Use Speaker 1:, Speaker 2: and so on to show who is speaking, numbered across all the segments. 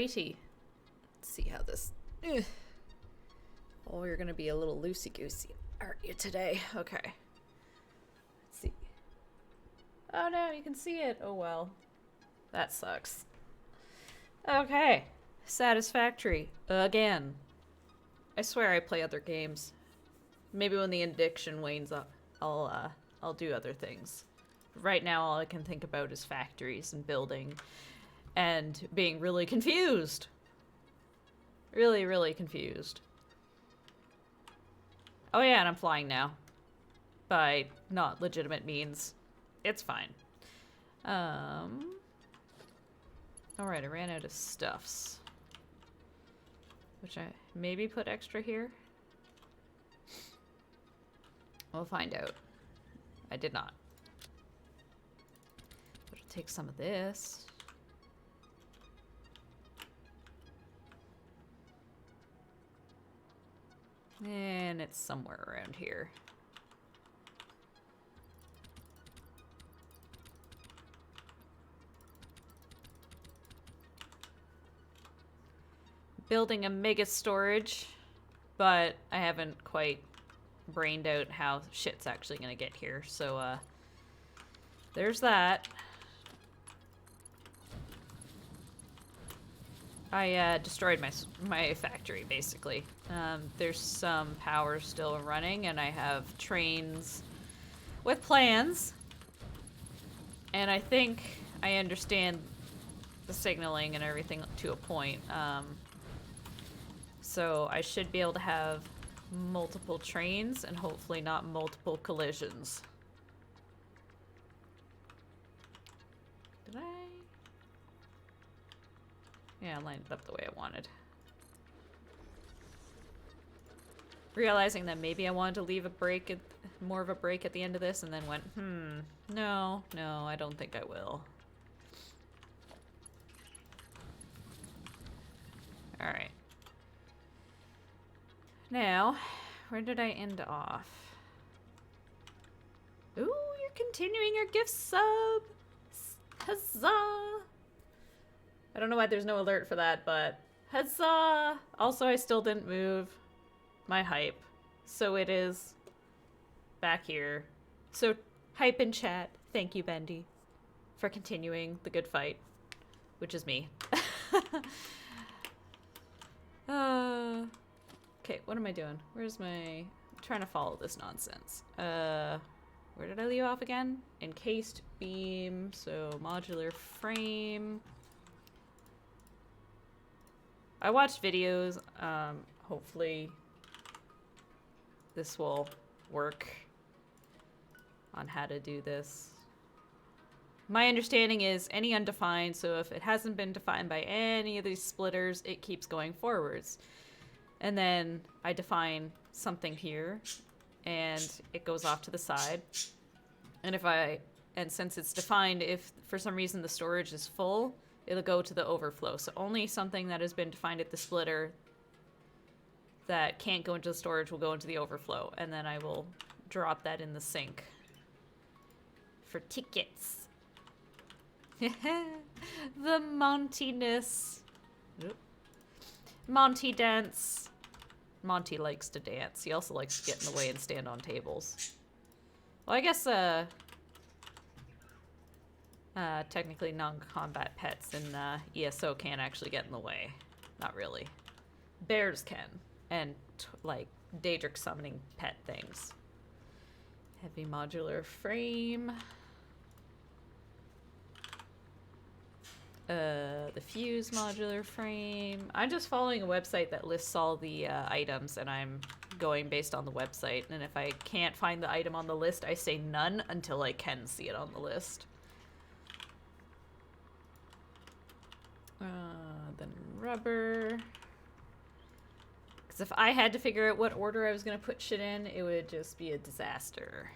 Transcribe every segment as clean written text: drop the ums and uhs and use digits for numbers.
Speaker 1: Alrighty. Let's see how this... Ugh. Oh, you're gonna be a little loosey-goosey, aren't you, today? Okay. Let's see. Oh no, you can see it. Oh well. That sucks. Okay. Satisfactory. Again. I swear I play other games. Maybe when the addiction wanes up, I'll do other things. Right now, all I can think about is factories and building and being really confused. Really, really confused. Oh yeah, and I'm flying now. By not legitimate means. It's fine. Alright, I ran out of stuffs. Which I maybe put extra here? We'll find out. I did not. But I'll take some of this. And it's somewhere around here. Building a mega storage, but I haven't quite brained out how shit's actually gonna get here, so there's that. I destroyed my factory, basically. There's some power still running, and I have trains with plans. And I think I understand the signaling and everything to a point. So I should be able to have multiple trains and hopefully not multiple collisions. Did I? Yeah, I lined it up the way I wanted. Realizing that maybe I wanted to leave a break, more of a break at the end of this, and then went, no, I don't think I will. Alright. Now, where did I end off? Ooh, you're continuing your gift sub! Huzzah! I don't know why there's no alert for that, but huzzah! Also, I still didn't move my hype, so it is back here. So, hype in chat. Thank you, Bendy, for continuing the good fight, which is me. Okay, what am I doing? Where's my... I'm trying to follow this nonsense. Where did I leave off again? Encased beam, so modular frame. I watched videos. Hopefully this will work on how to do this. My understanding is any undefined, so if it hasn't been defined by any of these splitters, it keeps going forwards. And then I define something here, and it goes off to the side. And since it's defined, if for some reason the storage is full, it'll go to the overflow. So only something that has been defined at the splitter that can't go into the storage will go into the overflow. And then I will drop that in the sink for tickets. The Monty-ness. Monty dance. Monty likes to dance. He also likes to get in the way and stand on tables. Well, I guess, technically non-combat pets in ESO can't actually get in the way. Not really. Bears can. And, like, Daedric summoning pet things. Heavy modular frame. The fuse modular frame. I'm just following a website that lists all the items, and I'm going based on the website. And if I can't find the item on the list, I say none until I can see it on the list. Then rubber. Because if I had to figure out what order I was going to put shit in, it would just be a disaster.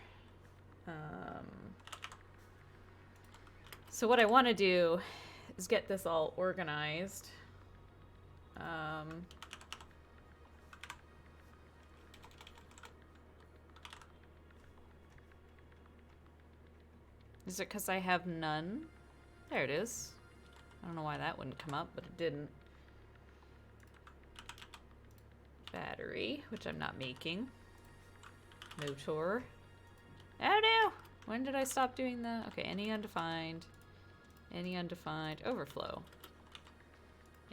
Speaker 1: So what I want to do is get this all organized. Is it because I have none? There it is. I don't know why that wouldn't come up, but it didn't. Battery, which I'm not making. Motor. Oh no! When did I stop doing that? Okay, any undefined. Any undefined. Overflow.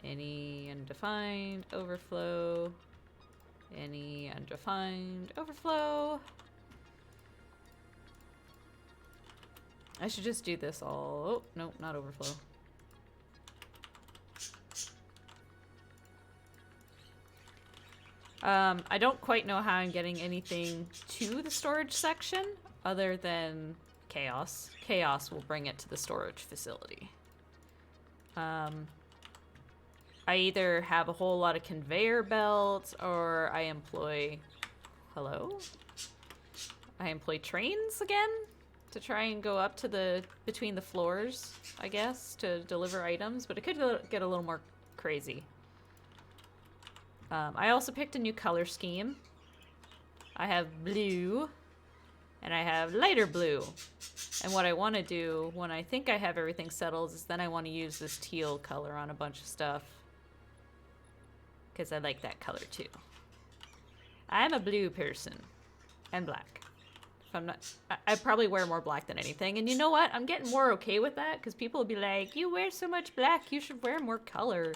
Speaker 1: Any undefined. Overflow. Any undefined. Overflow. I should just do this all. Oh, nope, not overflow. I don't quite know how I'm getting anything to the storage section other than chaos. Chaos will bring it to the storage facility. I either have a whole lot of conveyor belts or I employ... Hello? I employ trains again to try and go up to the... between the floors, I guess, to deliver items, but it could get a little more crazy. I also picked a new color scheme. I have blue, and I have lighter blue. And what I want to do, when I think I have everything settled, is then I want to use this teal color on a bunch of stuff. Because I like that color too. I'm a blue person. And black. If I'm not, I probably wear more black than anything. And you know what? I'm getting more okay with that, because people will be like, you wear so much black, you should wear more color.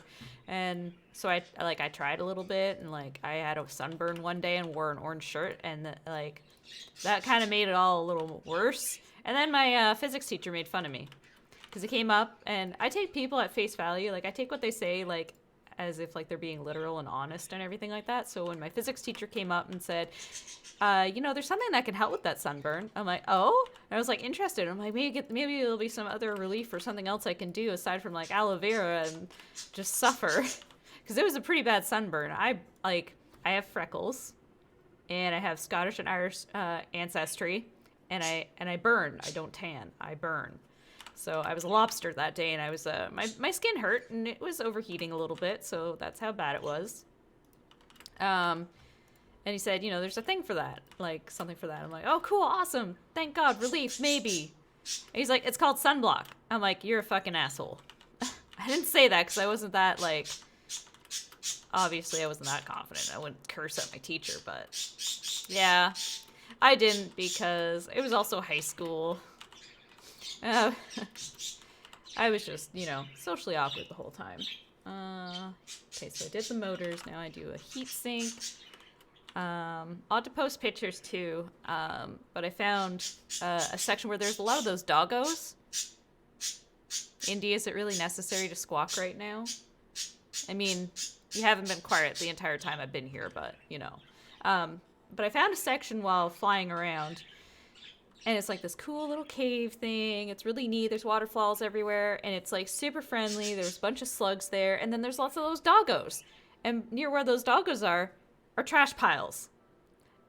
Speaker 1: And so I tried a little bit, and like I had a sunburn one day and wore an orange shirt, and like that kind of made it all a little worse. And then my physics teacher made fun of me because it came up, and I take people at face value. Like I take what they say like as if like they're being literal and honest and everything like that. So when my physics teacher came up and said, you know, there's something that can help with that sunburn. I'm like, oh? And I was like interested. I'm like, maybe there'll be some other relief or something else I can do aside from like aloe vera and just suffer. Because it was a pretty bad sunburn. I have freckles, and I have Scottish and Irish ancestry, and I burn. I don't tan. I burn. So I was a lobster that day, and I was my skin hurt, and it was overheating a little bit. So that's how bad it was. And he said, you know, there's a thing for that, like something for that. I'm like, oh, cool, awesome, thank God, relief, maybe. And he's like, it's called sunblock. I'm like, you're a fucking asshole. I didn't say that because I wasn't that like. Obviously, I wasn't that confident. I wouldn't curse at my teacher, but yeah, I didn't because it was also high school. I was just, you know, socially awkward the whole time. Okay, so I did the motors. Now I do a heat sink. I'll have to post pictures too, but I found a section where there's a lot of those doggos. Indy, is it really necessary to squawk right now? I mean, you haven't been quiet the entire time I've been here, but, you know. But I found a section while flying around, and it's like this cool little cave thing. It's really neat. There's waterfalls everywhere, and it's like super friendly. There's a bunch of slugs there, and then there's lots of those doggos. And near where those doggos are trash piles.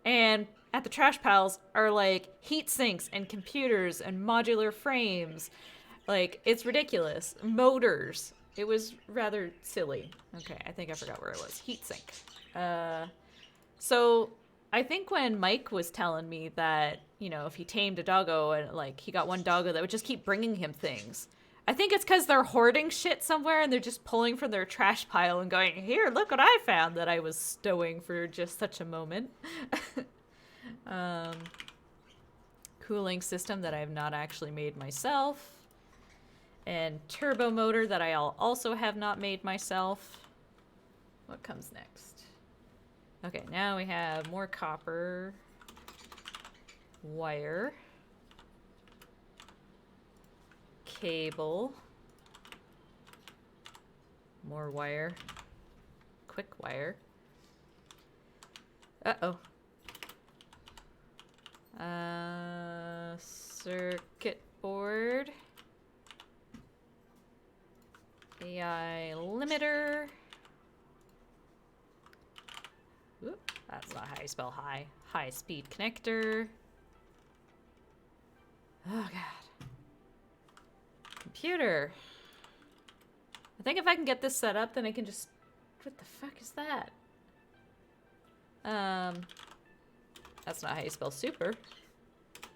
Speaker 1: And at the trash piles are like heat sinks and computers and modular frames. Like, it's ridiculous. Motors. It was rather silly. Okay, I think I forgot where it was. Heat sink. So I think when Mike was telling me that, you know, if he tamed a doggo and like he got one doggo that would just keep bringing him things, I think it's because they're hoarding shit somewhere and they're just pulling from their trash pile and going, here, look what I found that I was stowing for just such a moment. Cooling system that I have not actually made myself. And turbo motor that I also have not made myself. What comes next? Okay, now we have more copper wire. Cable. More wire. Quick wire. Uh-oh. Circuit board. AI limiter. Oop, that's not how you spell high. High speed connector. Oh god. Computer. I think if I can get this set up, then I can just... What the fuck is that? That's not how you spell super.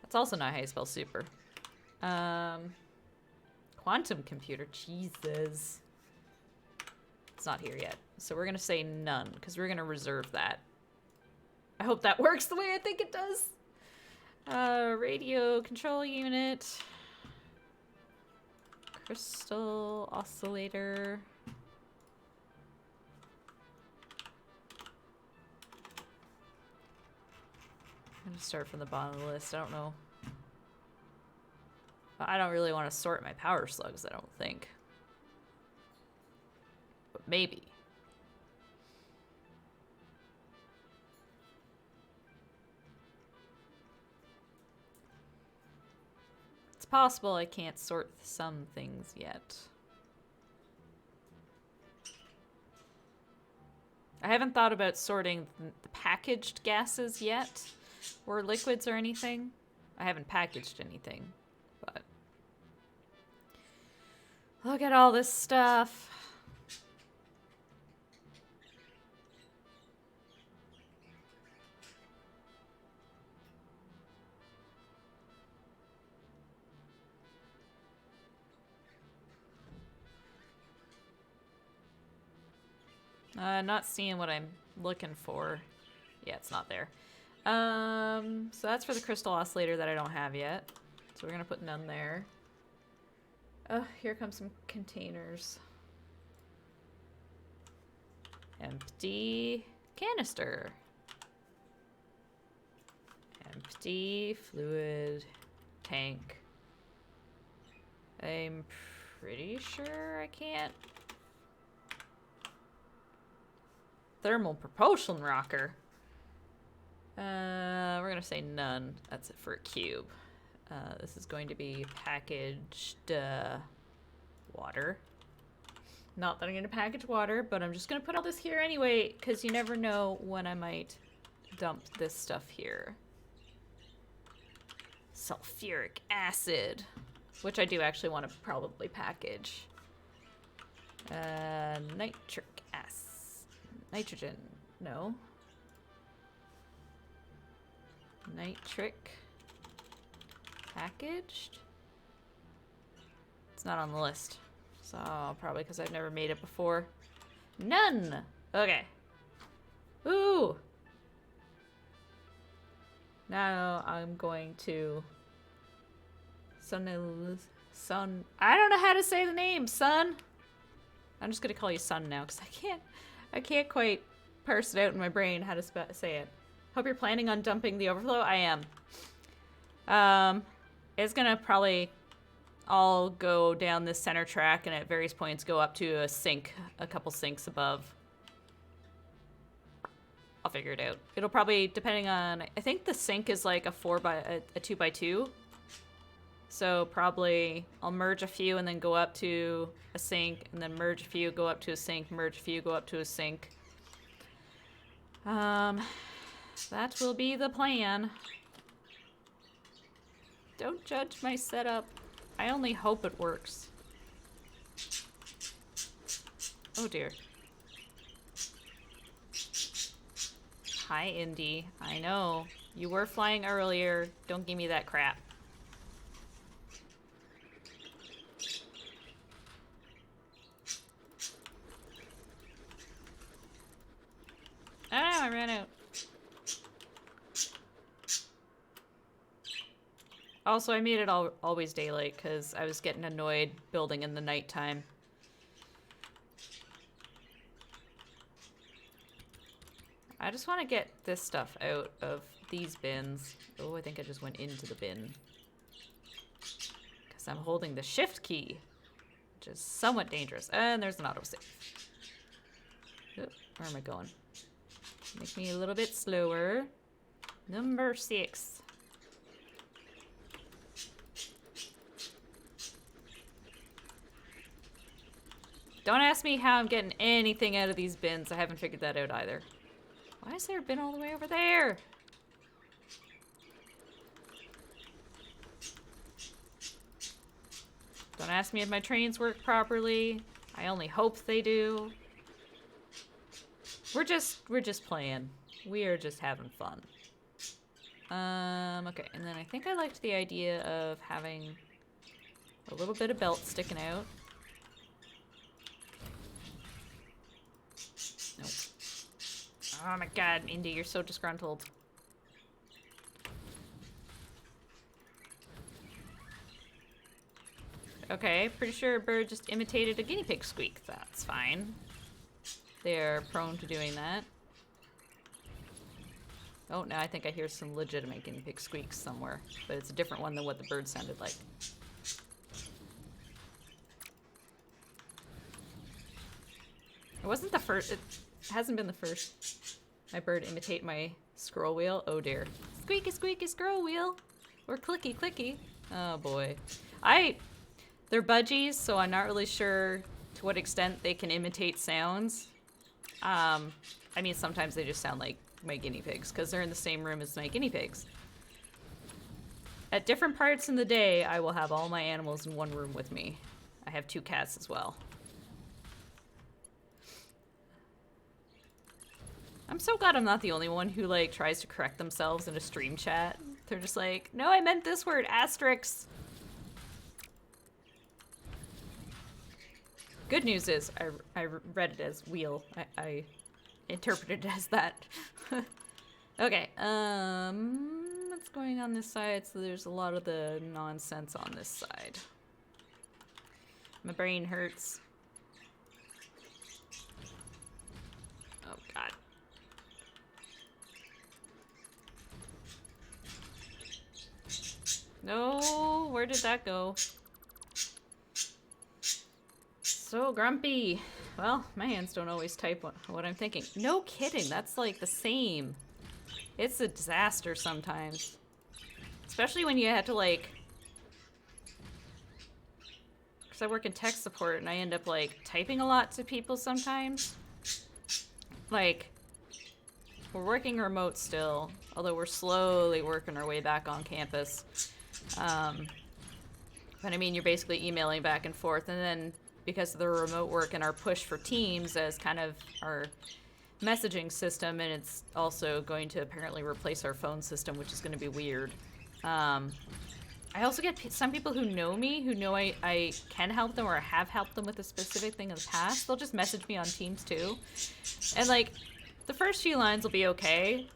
Speaker 1: That's also not how you spell super. Quantum computer. Jesus. it's not here yet. So we're gonna say none, because we're gonna reserve that. I hope that works the way I think it does. Radio control unit. Crystal oscillator. I'm gonna start from the bottom of the list. I don't know. I don't really want to sort my power slugs, I don't think. But maybe. It's possible I can't sort some things yet. I haven't thought about sorting the packaged gases yet, or liquids or anything. I haven't packaged anything, but look at all this stuff. Not seeing what I'm looking for. Yeah, it's not there. So that's for the crystal oscillator that I don't have yet. So we're gonna put none there. Oh, here comes some containers. Empty canister. Empty fluid tank. I'm pretty sure I can't. Thermal propulsion rocker. We're gonna say none. That's it for a cube. This is going to be packaged water. Not that I'm gonna package water, but I'm just gonna put all this here anyway, because you never know when I might dump this stuff here. Sulfuric acid, which I do actually want to probably package. Nitric acid. Nitrogen, no. Nitric packaged. It's not on the list, so probably because I've never made it before. None. Okay. Ooh. Now I'm going to Sun. I don't know how to say the name. Sun. I'm just gonna call you Sun now because I can't quite parse it out in my brain how to say it. Hope you're planning on dumping the overflow. I am. It's gonna probably all go down this center track and at various points go up to a sink, a couple sinks above. I'll figure it out. It'll probably, depending on, I think the sink is like a 2x2. So probably I'll merge a few and then go up to a sink, and then merge a few, go up to a sink, merge a few, go up to a sink. That will be the plan. Don't judge my setup. I only hope it works. Oh dear. Hi, Indy. I know. You were flying earlier. Don't give me that crap. Oh, I ran out. Also, I made it always daylight because I was getting annoyed building in the nighttime. I just want to get this stuff out of these bins. Oh, I think I just went into the bin. Because I'm holding the shift key, which is somewhat dangerous. And there's an autosave. Oop, where am I going? Make me a little bit slower. Number 6. Don't ask me how I'm getting anything out of these bins. I haven't figured that out either. Why is there a bin all the way over there? Don't ask me if my trains work properly. I only hope they do. We're just playing. We are just having fun. Okay, and then I think I liked the idea of having a little bit of belt sticking out. Oh my god, Indy, you're so disgruntled. Okay, pretty sure a bird just imitated a guinea pig squeak. That's fine. They're prone to doing that. Oh, now I think I hear some legitimate guinea pig squeaks somewhere, but it's a different one than what the bird sounded like. It wasn't the first, it hasn't been the first. My bird imitate my scroll wheel. Oh dear. Squeaky squeaky scroll wheel. Or clicky clicky. Oh boy. They're budgies, so I'm not really sure to what extent they can imitate sounds. I mean, sometimes they just sound like my guinea pigs, because they're in the same room as my guinea pigs. At different parts in the day, I will have all my animals in one room with me. I have 2 cats as well. I'm so glad I'm not the only one who, like, tries to correct themselves in a stream chat. They're just like, no, I meant this word, asterisk. Good news is, I read it as wheel. I interpreted it as that. Okay, what's going on this side? So there's a lot of the nonsense on this side. My brain hurts. Oh, God. No, where did that go? So grumpy. Well, my hands don't always type what I'm thinking. No kidding, that's like the same. It's a disaster sometimes. Especially when you have to like... Because I work in tech support and I end up like typing a lot to people sometimes. Like, we're working remote still, although we're slowly working our way back on campus. But I mean, you're basically emailing back and forth, and then because of the remote work and our push for Teams as kind of our messaging system, and it's also going to apparently replace our phone system, which is going to be weird. I also get some people who know me, who know I can help them or have helped them with a specific thing in the past. They'll just message me on Teams too. And like, the first few lines will be okay,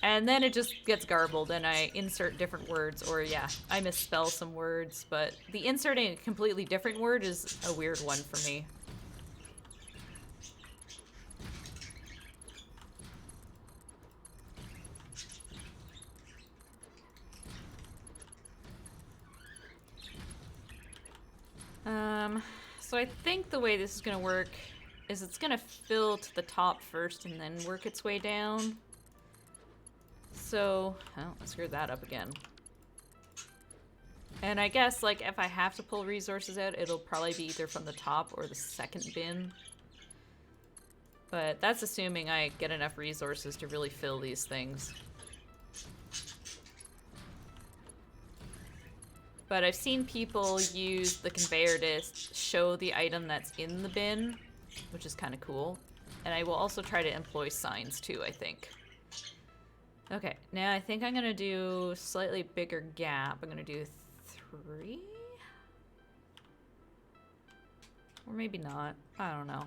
Speaker 1: and then it just gets garbled and I insert different words, or yeah, I misspell some words, but the inserting a completely different word is a weird one for me. So I think the way this is gonna work is it's gonna fill to the top first and then work its way down. So, oh, I screwed that up again. And I guess, like, if I have to pull resources out, it'll probably be either from the top or the second bin. But that's assuming I get enough resources to really fill these things. But I've seen people use the conveyor to show the item that's in the bin, which is kind of cool. And I will also try to employ signs too, I think. Okay, now I think I'm gonna do slightly bigger gap. I'm gonna do 3? Or maybe not, I don't know.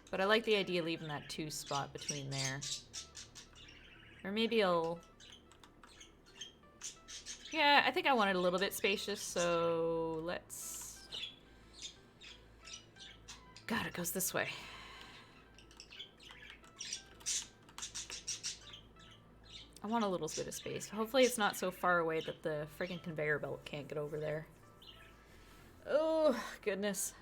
Speaker 1: But I like the idea of leaving that 2 spot between there. Or maybe I'll... Yeah, I think I want it a little bit spacious, so let's... God, it goes this way. I want a little bit of space. Hopefully it's not so far away that the friggin' conveyor belt can't get over there. Oh, goodness.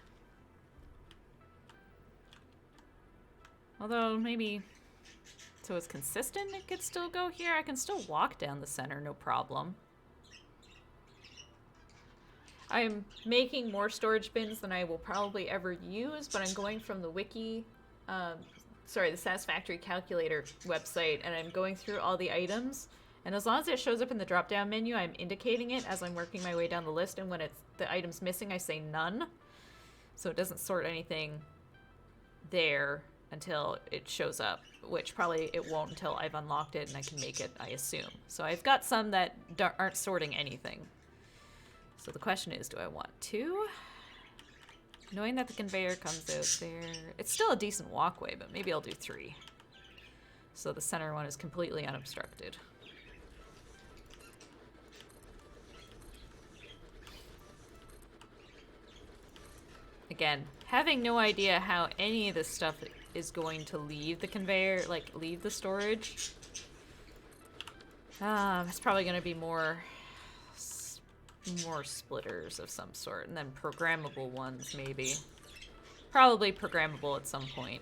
Speaker 1: Although, maybe... So it's consistent, it could still go here. I can still walk down the center, no problem. I'm making more storage bins than I will probably ever use, but I'm going from the wiki, the Satisfactory calculator website, and I'm going through all the items. And as long as it shows up in the drop-down menu, I'm indicating it as I'm working my way down the list, and when it's the item's missing, I say none. So it doesn't sort anything there until it shows up, which probably it won't until I've unlocked it and I can make it, I assume. So I've got some that aren't sorting anything. So the question is, do I want 2? Knowing that the conveyor comes out there, it's still a decent walkway, but maybe I'll do 3. So the center one is completely unobstructed. Again, having no idea how any of this stuff is going to leave the conveyor, like leave the storage. It's probably going to be more splitters of some sort, and then programmable ones maybe. Probably programmable at some point,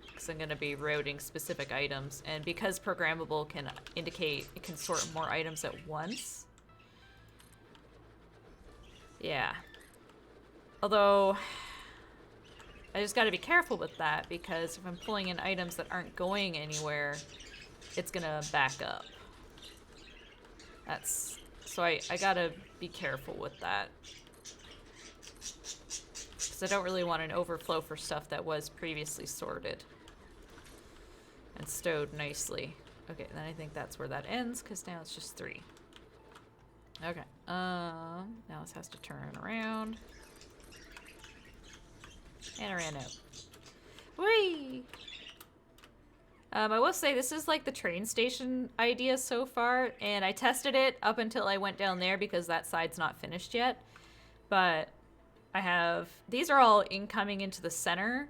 Speaker 1: because I'm going to be routing specific items, and because programmable can indicate it can sort more items at once. Yeah. Although, I just gotta be careful with that, because if I'm pulling in items that aren't going anywhere, it's gonna back up. So I gotta be careful with that. Because I don't really want an overflow for stuff that was previously sorted and stowed nicely. Okay, then I think that's where that ends, because now it's just 3. Okay, now this has to turn around. And I ran out. Whee! I will say this is like the train station idea so far, and I tested it up until I went down there because that side's not finished yet. But I have, these are all incoming into the center,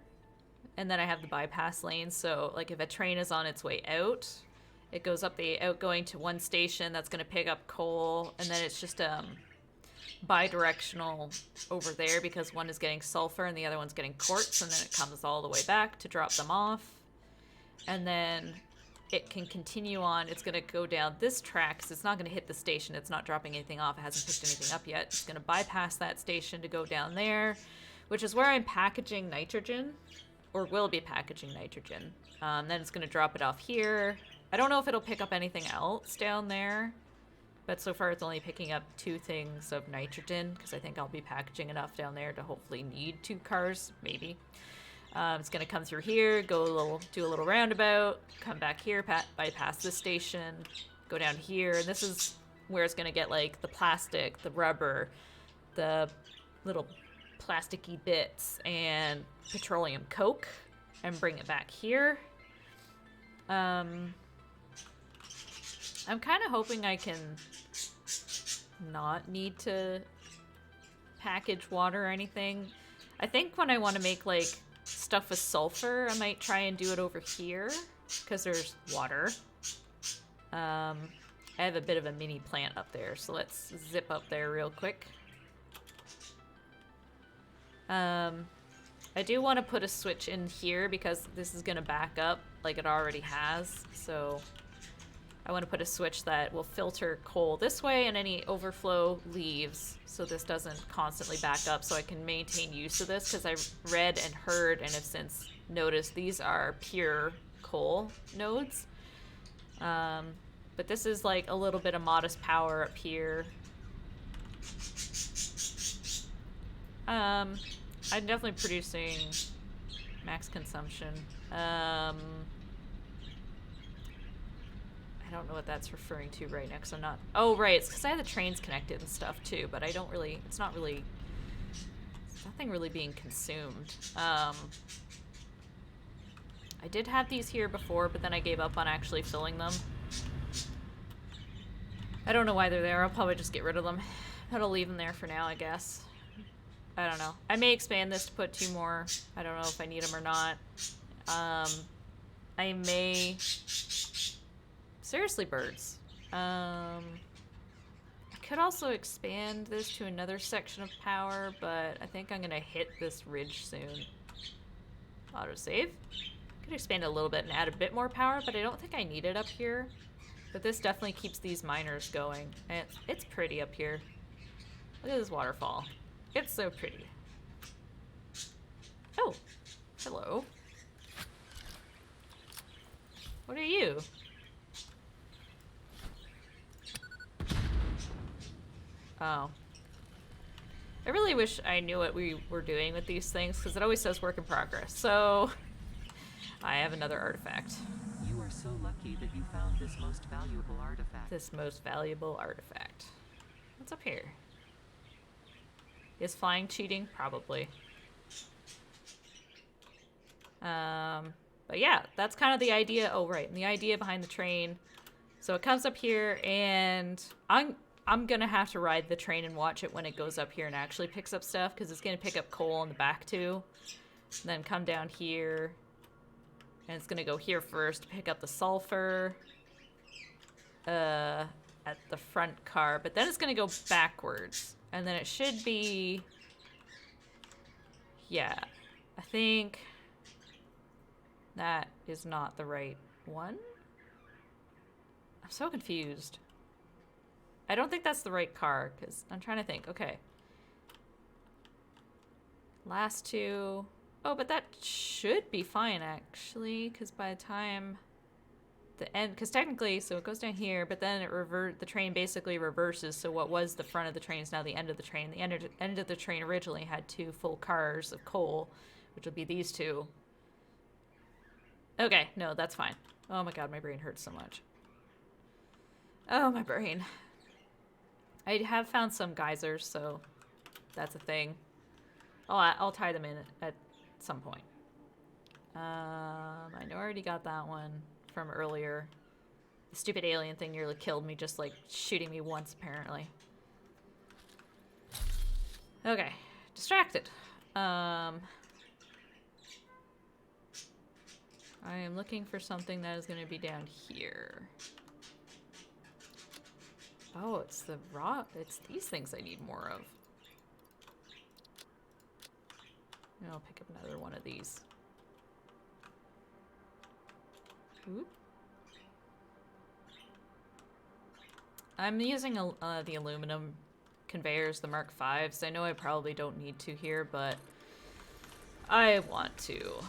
Speaker 1: and then I have the bypass lanes, so like if a train is on its way out, it goes up the outgoing to one station that's going to pick up coal, and then it's just bi-directional over there because one is getting sulfur and the other one's getting quartz, and then it comes all the way back to drop them off. And then it can continue on. It's going to go down this track because it's not going to hit the station. It's not dropping anything off. It hasn't picked anything up yet. It's going to bypass that station to go down there, which is where I'm packaging nitrogen, or will be packaging nitrogen. Then it's going to drop it off here. I don't know if it'll pick up anything else down there, but so far it's only picking up 2 things of nitrogen, because I think I'll be packaging enough down there to hopefully need 2 cars, maybe. It's going to come through here, do a little roundabout, come back here, bypass this station, go down here, and this is where it's going to get like the plastic, the rubber, the little plasticky bits, and petroleum coke, and bring it back here. I'm kind of hoping I can not need to package water or anything. I think when I want to make like stuff with sulfur, I might try and do it over here because there's water. I have a bit of a mini plant up there, so let's zip up there real quick. I do want to put a switch in here because this is going to back up like it already has, so I want to put a switch that will filter coal this way and any overflow leaves, so this doesn't constantly back up, so I can maintain use of this, because I read and heard and have since noticed these are pure coal nodes. But this is like a little bit of modest power up here. I'm definitely producing max consumption. I don't know what that's referring to right now, because I'm not... Oh, right, it's because I have the trains connected and stuff, too, but I don't really... It's not really... It's nothing really being consumed. I did have these here before, but then I gave up on actually filling them. I don't know why they're there. I'll probably just get rid of them. I'll leave them there for now, I guess. I don't know. I may expand this to put 2 more. I don't know if I need them or not. I may... Seriously, birds. I could also expand this to another section of power, but I think I'm gonna hit this ridge soon. Autosave. Could expand a little bit and add a bit more power, but I don't think I need it up here. But this definitely keeps these miners going. And it's pretty up here. Look at this waterfall. It's so pretty. Oh, hello. What are you? Oh. I really wish I knew what we were doing with these things, because it always says work in progress. So, I have another artifact.
Speaker 2: You are so lucky that you found this most valuable artifact.
Speaker 1: This most valuable artifact. What's up here? Is flying cheating? Probably. But But yeah, that's kind of the idea. Oh, right. And the idea behind the train. So it comes up here, and I'm gonna have to ride the train and watch it when it goes up here and actually picks up stuff, because it's gonna pick up coal in the back too. And then come down here, and it's gonna go here first to pick up the sulfur at the front car, but then it's gonna go backwards, and then it should be, yeah, I think that is not the right one. I'm so confused. I don't think that's the right car, because I'm trying to think. Okay. Last two. Oh, but that should be fine, actually, because by the time the end, because technically, so it goes down here, but then the train basically reverses, so what was the front of the train is now the end of the train. The end of the train originally had 2 full cars of coal, which would be these 2. Okay, no, that's fine. Oh my god, my brain hurts so much. Oh, my brain. I have found some geysers, so that's a thing. I'll tie them in at some point. I know I already got that one from earlier. The stupid alien thing nearly killed me, just like shooting me once, apparently. Okay, distracted. I am looking for something that is going to be down here. Oh, it's the raw. It's these things I need more of. I'll pick up another one of these. Oop. I'm using the aluminum conveyors, the Mark V's. I know I probably don't need to here, but I want to.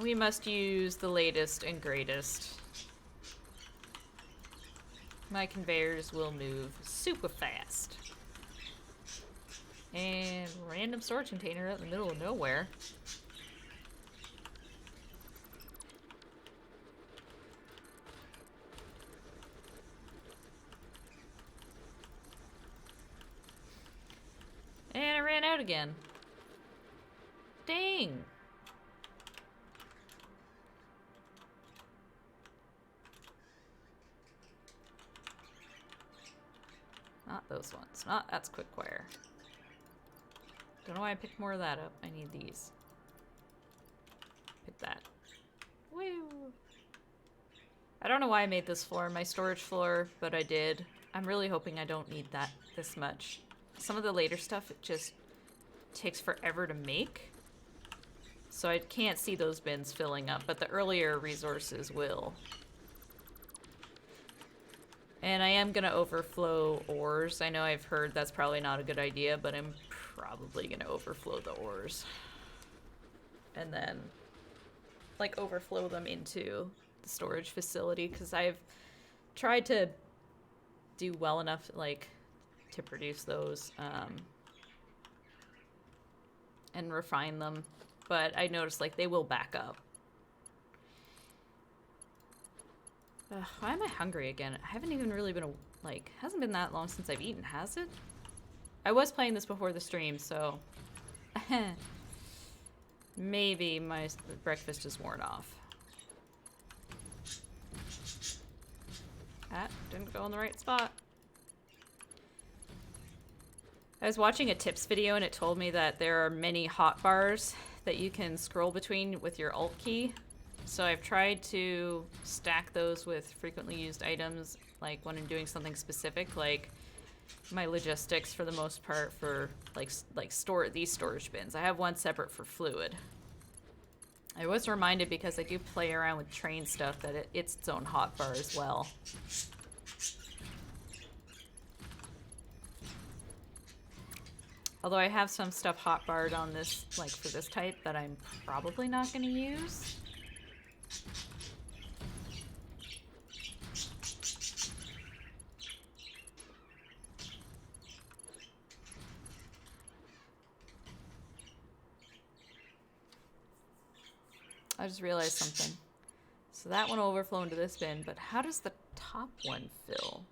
Speaker 1: We must use the latest and greatest. My conveyors will move super fast. And random storage container out in the middle of nowhere. And I ran out again. Dang. Not those ones. Not that's cookware. Don't know why I picked more of that up. I need these. Pick that. Woo! I don't know why I made this floor my storage floor, but I did. I'm really hoping I don't need that this much. Some of the later stuff, it just takes forever to make. So I can't see those bins filling up, but the earlier resources will. And I am gonna overflow ores. I know I've heard that's probably not a good idea, but I'm probably gonna overflow the ores. And then, like, overflow them into the storage facility, because I've tried to do well enough, like, to produce those, and refine them. But I noticed, like, they will back up. Why am I hungry again? I haven't even really been, like, hasn't been that long since I've eaten, has it? I was playing this before the stream, so maybe my breakfast is worn off. Ah, didn't go in the right spot. I was watching a tips video and it told me that there are many hotbars that you can scroll between with your Alt key. So I've tried to stack those with frequently used items, like when I'm doing something specific, like my logistics for the most part for like store these storage bins. I have one separate for fluid. I was reminded, because I do play around with train stuff, that it's its own hotbar as well. Although I have some stuff hotbarred on this, like for this type, that I'm probably not going to use. I just realized something. So that one overflow into this bin, but how does the top one fill?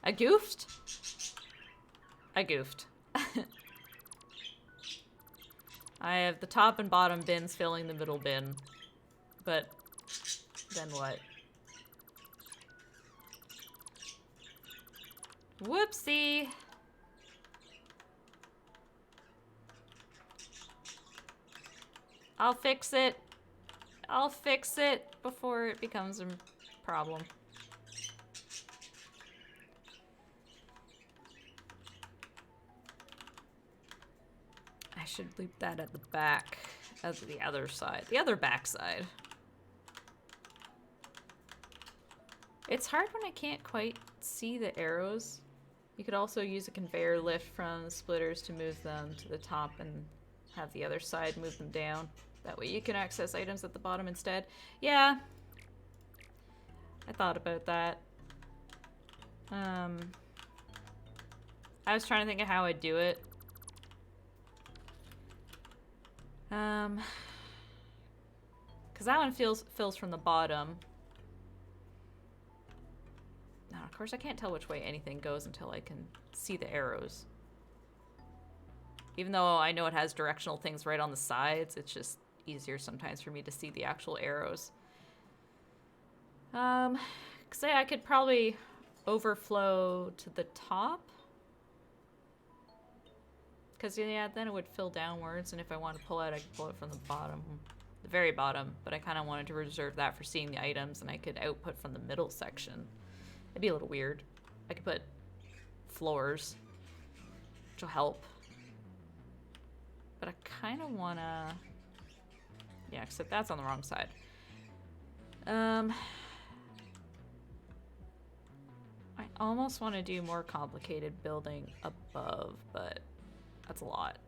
Speaker 1: I goofed? I goofed. I have the top and bottom bins filling the middle bin. But then what? Whoopsie! I'll fix it. I'll fix it before it becomes a problem. I should loop that at the back of the other side. The other back side. It's hard when I can't quite see the arrows. You could also use a conveyor lift from the splitters to move them to the top and have the other side move them down. That way you can access items at the bottom instead. Yeah. I thought about that. I was trying to think of how I'd do it. Because that one fills from the bottom. Now, of course, I can't tell which way anything goes until I can see the arrows. Even though I know it has directional things right on the sides, it's just easier sometimes for me to see the actual arrows. Cause yeah, I could probably overflow to the top. Cause yeah, then it would fill downwards, and if I want to pull out, I could pull it from the bottom, the very bottom. But I kind of wanted to reserve that for seeing the items, and I could output from the middle section. It'd be a little weird. I could put floors, which will help. But I kind of want to... Yeah, except that's on the wrong side. I almost want to do more complicated building above, but that's a lot.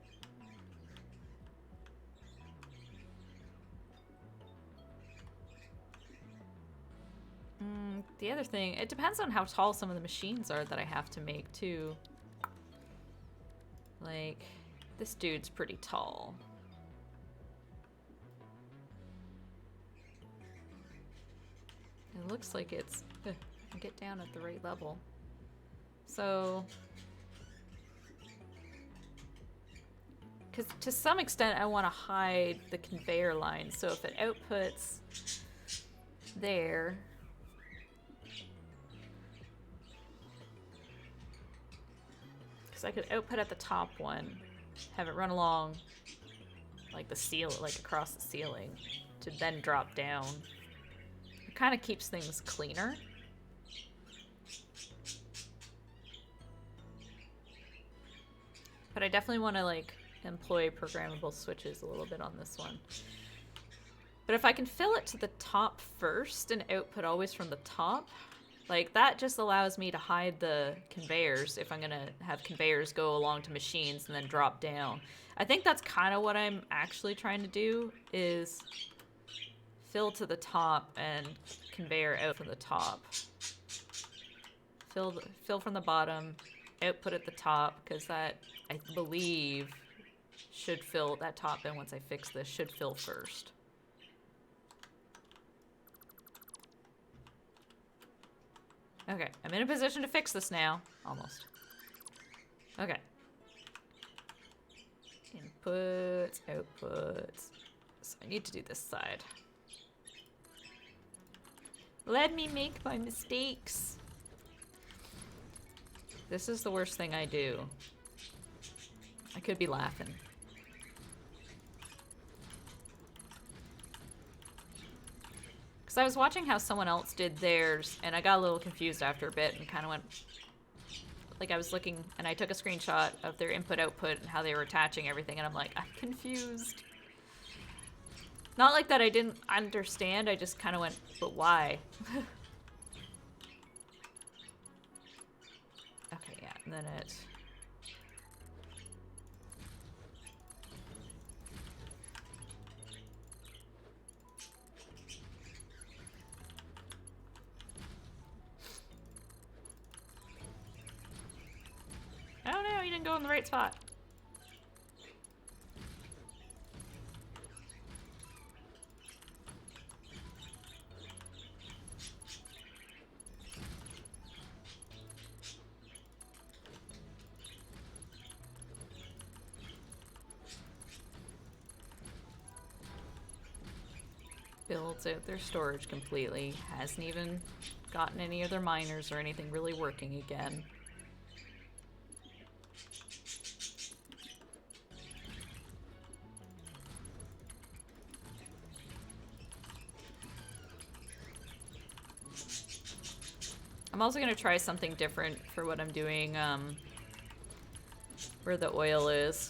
Speaker 1: The other thing, it depends on how tall some of the machines are that I have to make, too. Like, this dude's pretty tall. It looks like it's... get down at the right level. So... Because to some extent, I want to hide the conveyor line. So if it outputs there... Because I could output at the top one, have it run along like the ceiling, like across the ceiling, to then drop down. It kind of keeps things cleaner. But I definitely want to like employ programmable switches a little bit on this one. But if I can fill it to the top first and output always from the top, like that just allows me to hide the conveyors if I'm gonna have conveyors go along to machines and then drop down. I think that's kind of what I'm actually trying to do, is fill to the top and conveyor out from the top. Fill from the bottom, output at the top, because that, I believe, should fill, that top bin once I fix this, should fill first. Okay, I'm in a position to fix this now. Almost. Okay. Inputs, outputs. So I need to do this side. Let me make my mistakes. This is the worst thing I do. I could be laughing. Because I was watching how someone else did theirs, and I got a little confused after a bit and kind of went... Like, I was looking, and I took a screenshot of their input-output and how they were attaching everything, and I'm like, I'm confused. Not like that I didn't understand, I just kind of went, but why? Okay, yeah, and then it... Oh no, you didn't go in the right spot. builds out their storage completely. Hasn't even gotten any of their miners or anything really working again. I'm also going to try something different for what I'm doing where the oil is.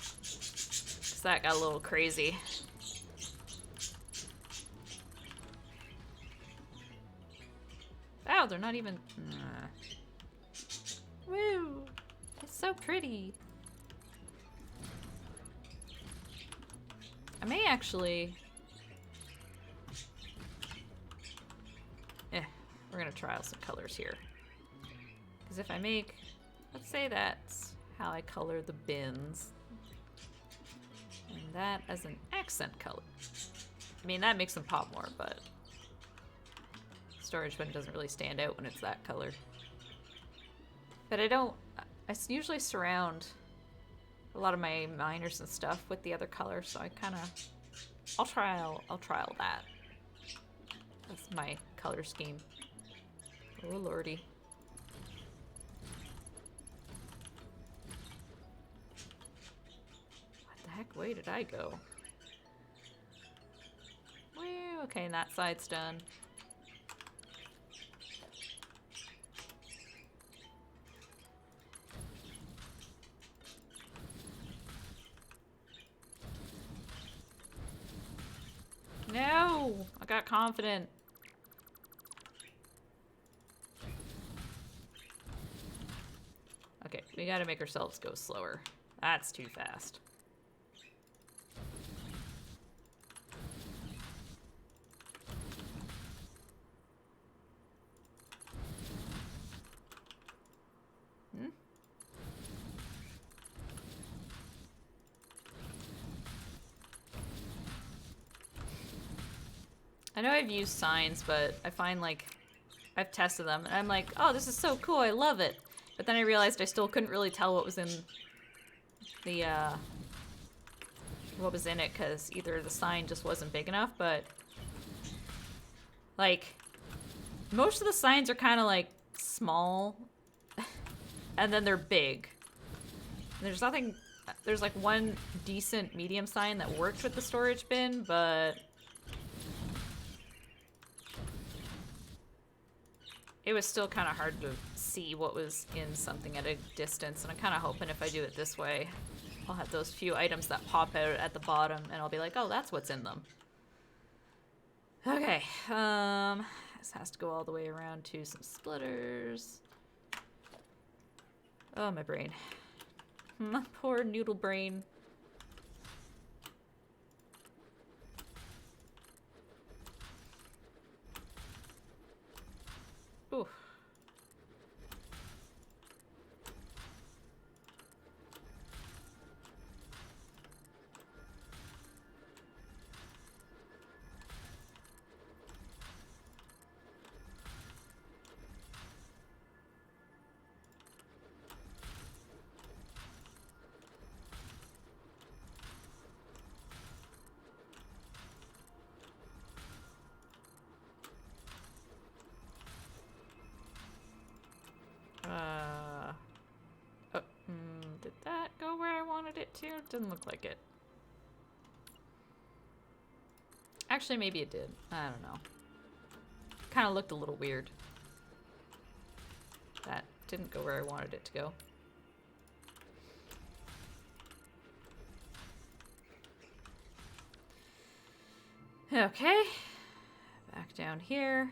Speaker 1: 'Cause that got a little crazy. Wow, they're not even... Woo! It's so pretty. I may actually... we're gonna try out some colors here. Because if I make... Let's say that's how I color the bins. And that as an accent color. I mean, that makes them pop more, but... Storage bin doesn't really stand out when it's that color. But I don't... I usually surround a lot of my miners and stuff with the other color, so I kind of... I'll trial that. That's my color scheme. Oh lordy. What the heck? Where did I go? Woo, okay, and that side's done. No! I got confident. Okay, we gotta make ourselves go slower. That's too fast. I know I've used signs, but I find, like, I've tested them, and I'm like, oh, this is so cool, I love it. But then I realized I still couldn't really tell what was in the, what was in it, because either the sign just wasn't big enough, but, like, most of the signs are kind of, like, small, and then they're big. And there's nothing, there's, like, one decent medium sign that worked with the storage bin, but... It was still kind of hard to see what was in something at a distance, and I'm kind of hoping if I do it this way, I'll have those few items that pop out at the bottom, and I'll be like, oh, that's what's in them. Okay, this has to go all the way around to some splitters. Oh, my brain. My poor noodle brain. Ooh. Did that go where I wanted it to? Didn't look like it. Actually, maybe it did. I don't know. Kind of looked a little weird. That didn't go where I wanted it to go. Okay. Back down here.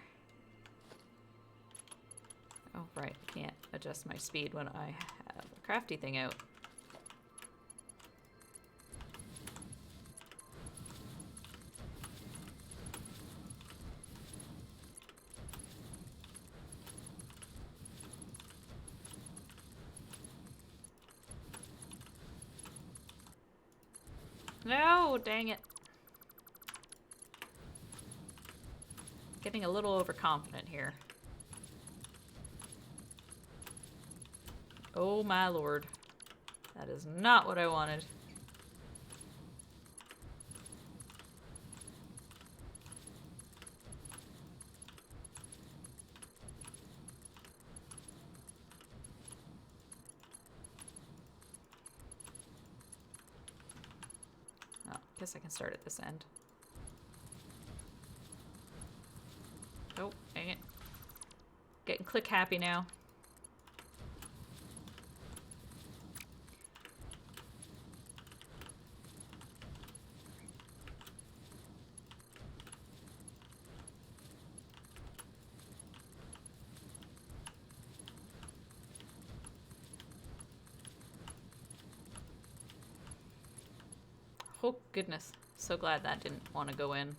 Speaker 1: Oh, right. I can't adjust my speed when I have a crafty thing out. No, dang it. Getting a little overconfident here. Oh my lord. That is not what I wanted. Guess I can start at this end. Oh, dang it. Getting click happy now. Oh, goodness. So glad that didn't want to go in.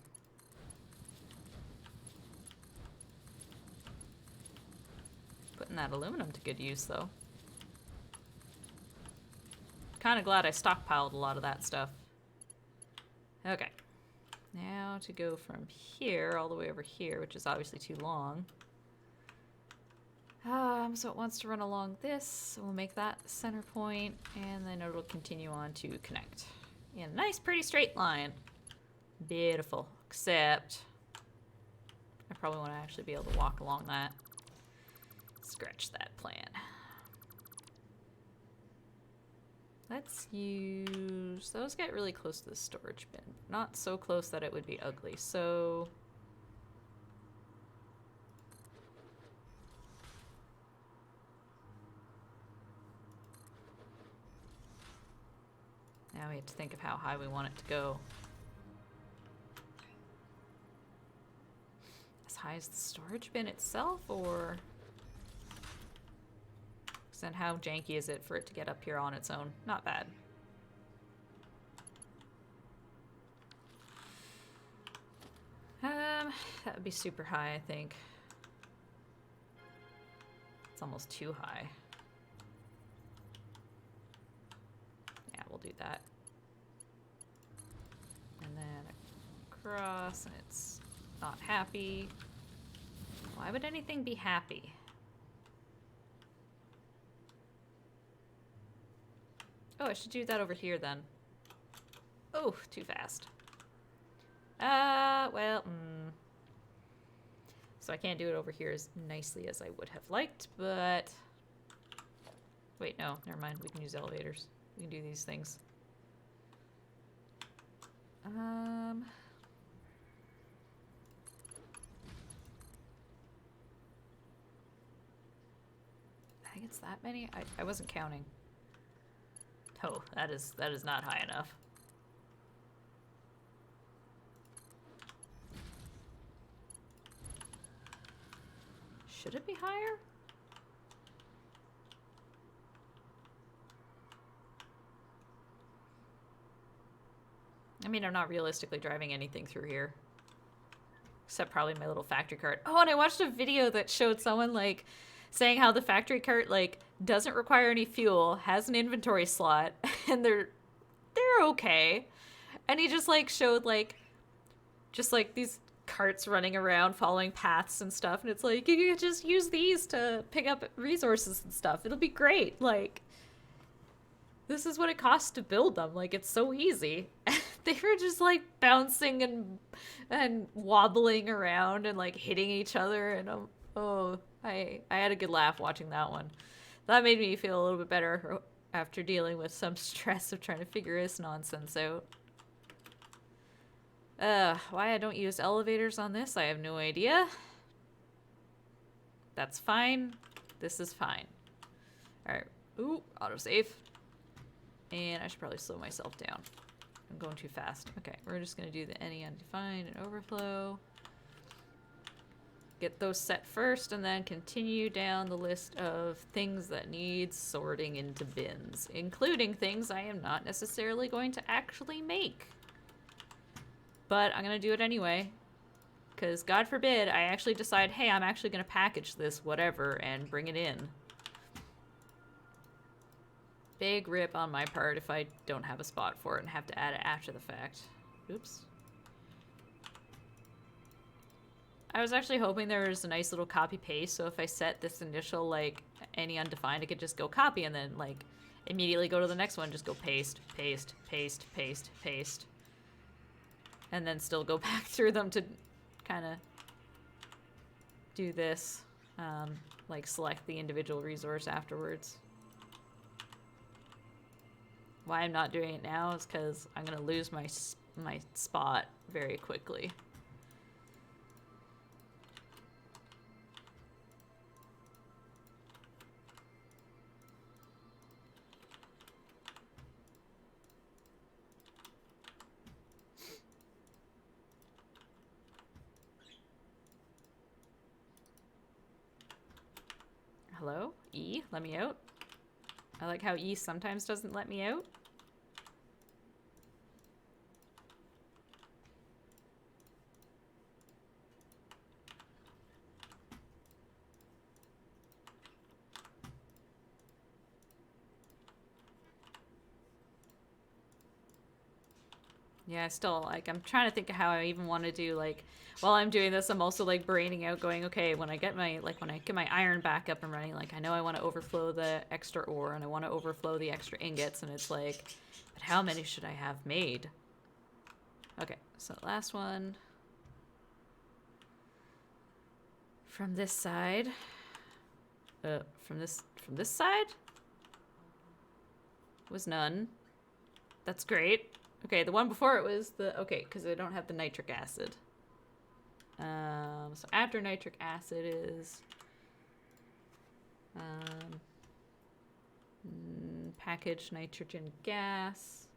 Speaker 1: Putting that aluminum to good use, though. Kind of glad I stockpiled a lot of that stuff. Okay. Now to go from here all the way over here, which is obviously too long. So it wants to run along this, so we'll make that the center point, and then it'll continue on to connect. In a nice, pretty straight line. Beautiful. Except I probably want to actually be able to walk along that. Scratch that plan. Let's use... Those get really close to the storage bin. Not so close that it would be ugly, so... Now we have to think of how high we want it to go. As high as the storage bin itself, or... Then how janky is it for it to get up here on its own? Not bad. That would be super high, I think. It's almost too high. Yeah, we'll do that. And then across, and it's not happy. Why would anything be happy? Oh, I should do that over here then. Oh, too fast. Well, So I can't do it over here as nicely as I would have liked, but... Wait, no, never mind. We can use elevators. We can do these things. I think it's that many? I wasn't counting. Oh, that is not high enough. Should it be higher? I mean, I'm not realistically driving anything through here. Except probably my little factory cart. Oh, and I watched a video that showed someone, like, saying how the factory cart, like, doesn't require any fuel, has an inventory slot, and they're okay. And he just, like, showed, like, just, like, these carts running around following paths and stuff, and it's like, you can just use these to pick up resources and stuff. It'll be great. Like, this is what it costs to build them. Like, it's so easy. They were just, like, bouncing and wobbling around and, like, hitting each other, and oh, I had a good laugh watching that one. That made me feel a little bit better after dealing with some stress of trying to figure this nonsense out. Why I don't use elevators on this, I have no idea. That's fine. This is fine. Alright. Ooh, autosave. And I should probably slow myself down. I'm going too fast. Okay, we're just going to do the any undefined and overflow. Get those set first, and then continue down the list of things that need sorting into bins, including things I am not necessarily going to actually make. But I'm going to do it anyway, because God forbid I actually decide, hey, I'm actually going to package this whatever and bring it in. Big rip on my part if I don't have a spot for it and have to add it after the fact. Oops. I was actually hoping there was a nice little copy paste, so if I set this initial, like, any undefined, I could just go copy and then, like, immediately go to the next one, just go paste, paste, paste, paste, paste. And then still go back through them to kind of do this, like select the individual resource afterwards. Why I'm not doing it now is because I'm going to lose my my spot very quickly. Hello? E? Let me out? I like how E sometimes doesn't let me out. Yeah, still, like, I'm trying to think of how I even want to do, like, while I'm doing this, I'm also, like, braining out, going, okay, when I get my iron back up and running, like, I know I want to overflow the extra ore, and I want to overflow the extra ingots, and it's like, but how many should I have made? Okay, so last one. From this side. From this side? Was none. That's great. Okay, the one before it was the... Okay, because I don't have the nitric acid. So after nitric acid is... packaged nitrogen gas.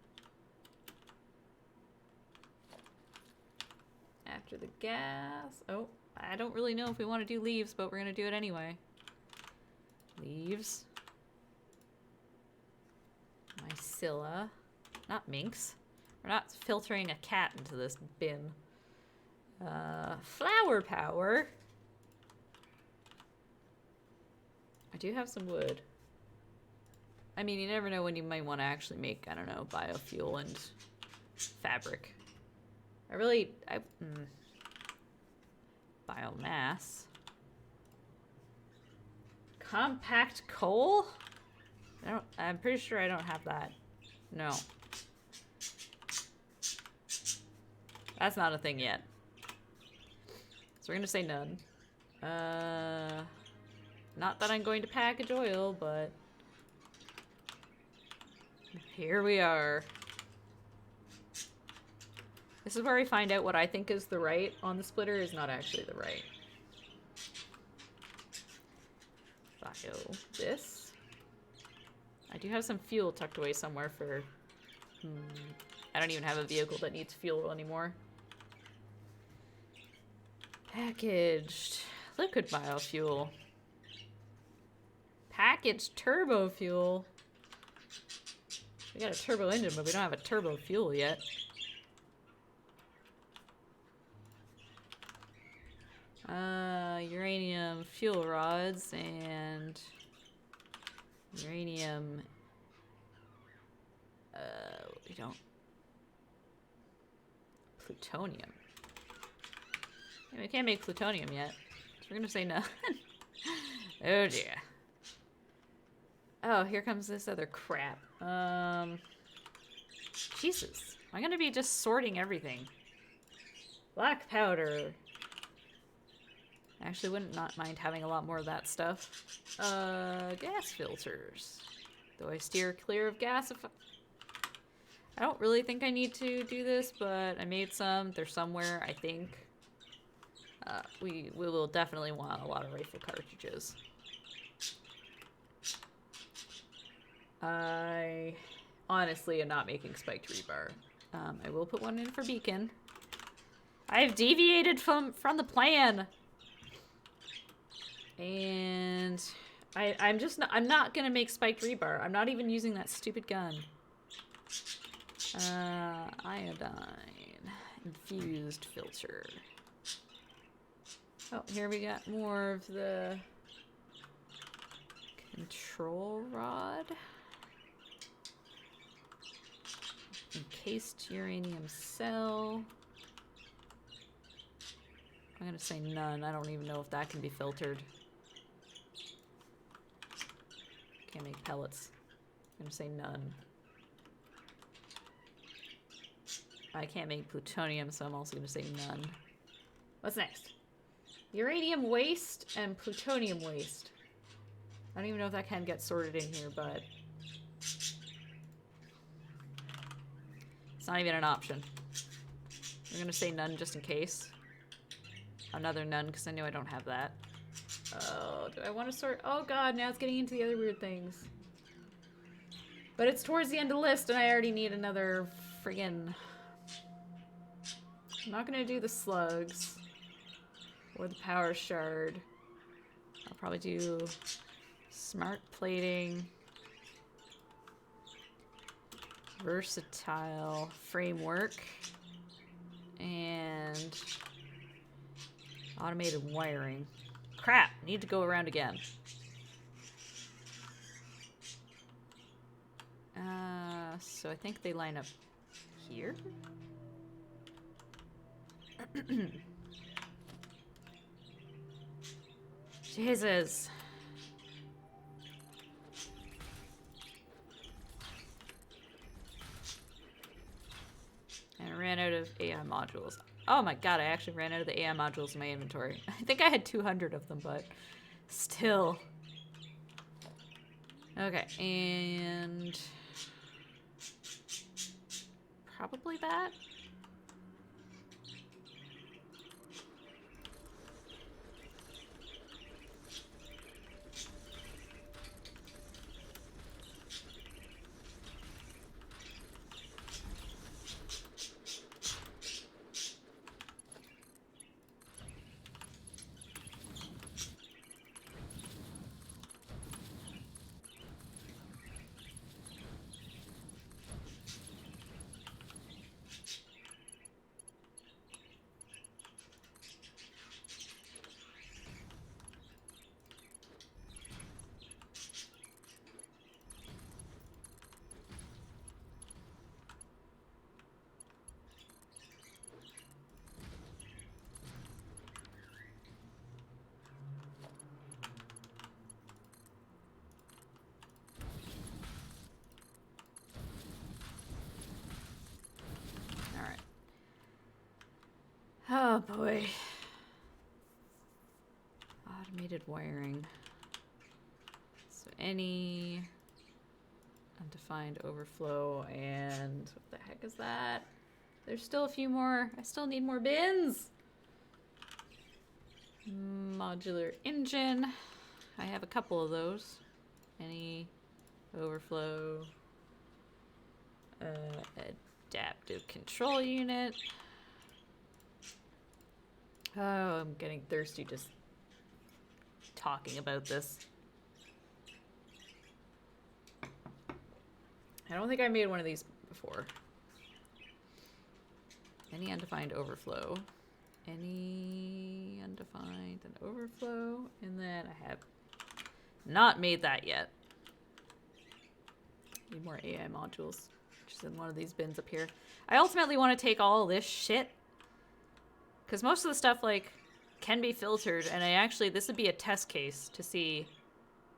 Speaker 1: After the gas... Oh, I don't really know if we want to do leaves, but we're going to do it anyway. Leaves. Mycilla. Not minks. We're not filtering a cat into this bin. Flower power. I do have some wood. I mean, you never know when you might want to actually make, I don't know, biofuel and fabric. Biomass. Compact coal? I'm pretty sure I don't have that. No. That's not a thing yet. So we're gonna say none. Not that I'm going to package oil, but here we are. This is where we find out what I think is the right on the splitter is not actually the right. Bio this. I do have some fuel tucked away somewhere for... I don't even have a vehicle that needs fuel anymore. Packaged liquid biofuel. Packaged turbo fuel. We got a turbo engine, but we don't have a turbo fuel yet. Uranium fuel rods and uranium. We don't. Plutonium. Yeah, we can't make plutonium yet, so we're gonna say no. Oh dear. Oh, here comes this other crap. Jesus. I'm gonna be just sorting everything. Black powder. Actually, wouldn't not mind having a lot more of that stuff. Gas filters. Though I steer clear of gas if I don't really think I need to do this, but I made some. They're somewhere, I think. We will definitely want a lot of rifle cartridges. I honestly am not making spiked rebar. I will put one in for beacon. I've deviated from the plan. And I'm not gonna make spiked rebar. I'm not even using that stupid gun. Iodine. Infused filter. Oh, here we got more of the control rod. Encased uranium cell. I'm gonna say none. I don't even know if that can be filtered. Can't make pellets. I'm gonna say none. I can't make plutonium, so I'm also gonna say none. What's next? Uranium waste and plutonium waste. I don't even know if that can get sorted in here, but it's not even an option. I'm gonna say none just in case. Another none, because I know I don't have that. Oh, do I want to sort? Oh god, now it's getting into the other weird things. But it's towards the end of the list, and I already need another friggin'... I'm not gonna do the slugs. Or the power shard. I'll probably do smart plating. Versatile framework. And automated wiring. Crap! Need to go around again. So I think they line up here? Jesus. And I ran out of AI modules. Oh my god, I actually ran out of the AI modules in my inventory. I think I had 200 of them, but still. Okay, and probably that. Oh boy. Automated wiring. So any undefined overflow and what the heck is that? There's still a few more. I still need more bins. Modular engine. I have a couple of those. Any overflow. Adaptive control unit. Oh, I'm getting thirsty just talking about this. I don't think I made one of these before. Any undefined overflow. Any undefined and overflow. And then I have not made that yet. Need more AI modules, which is in one of these bins up here. I ultimately want to take all this shit, because most of the stuff, like, can be filtered, and this would be a test case to see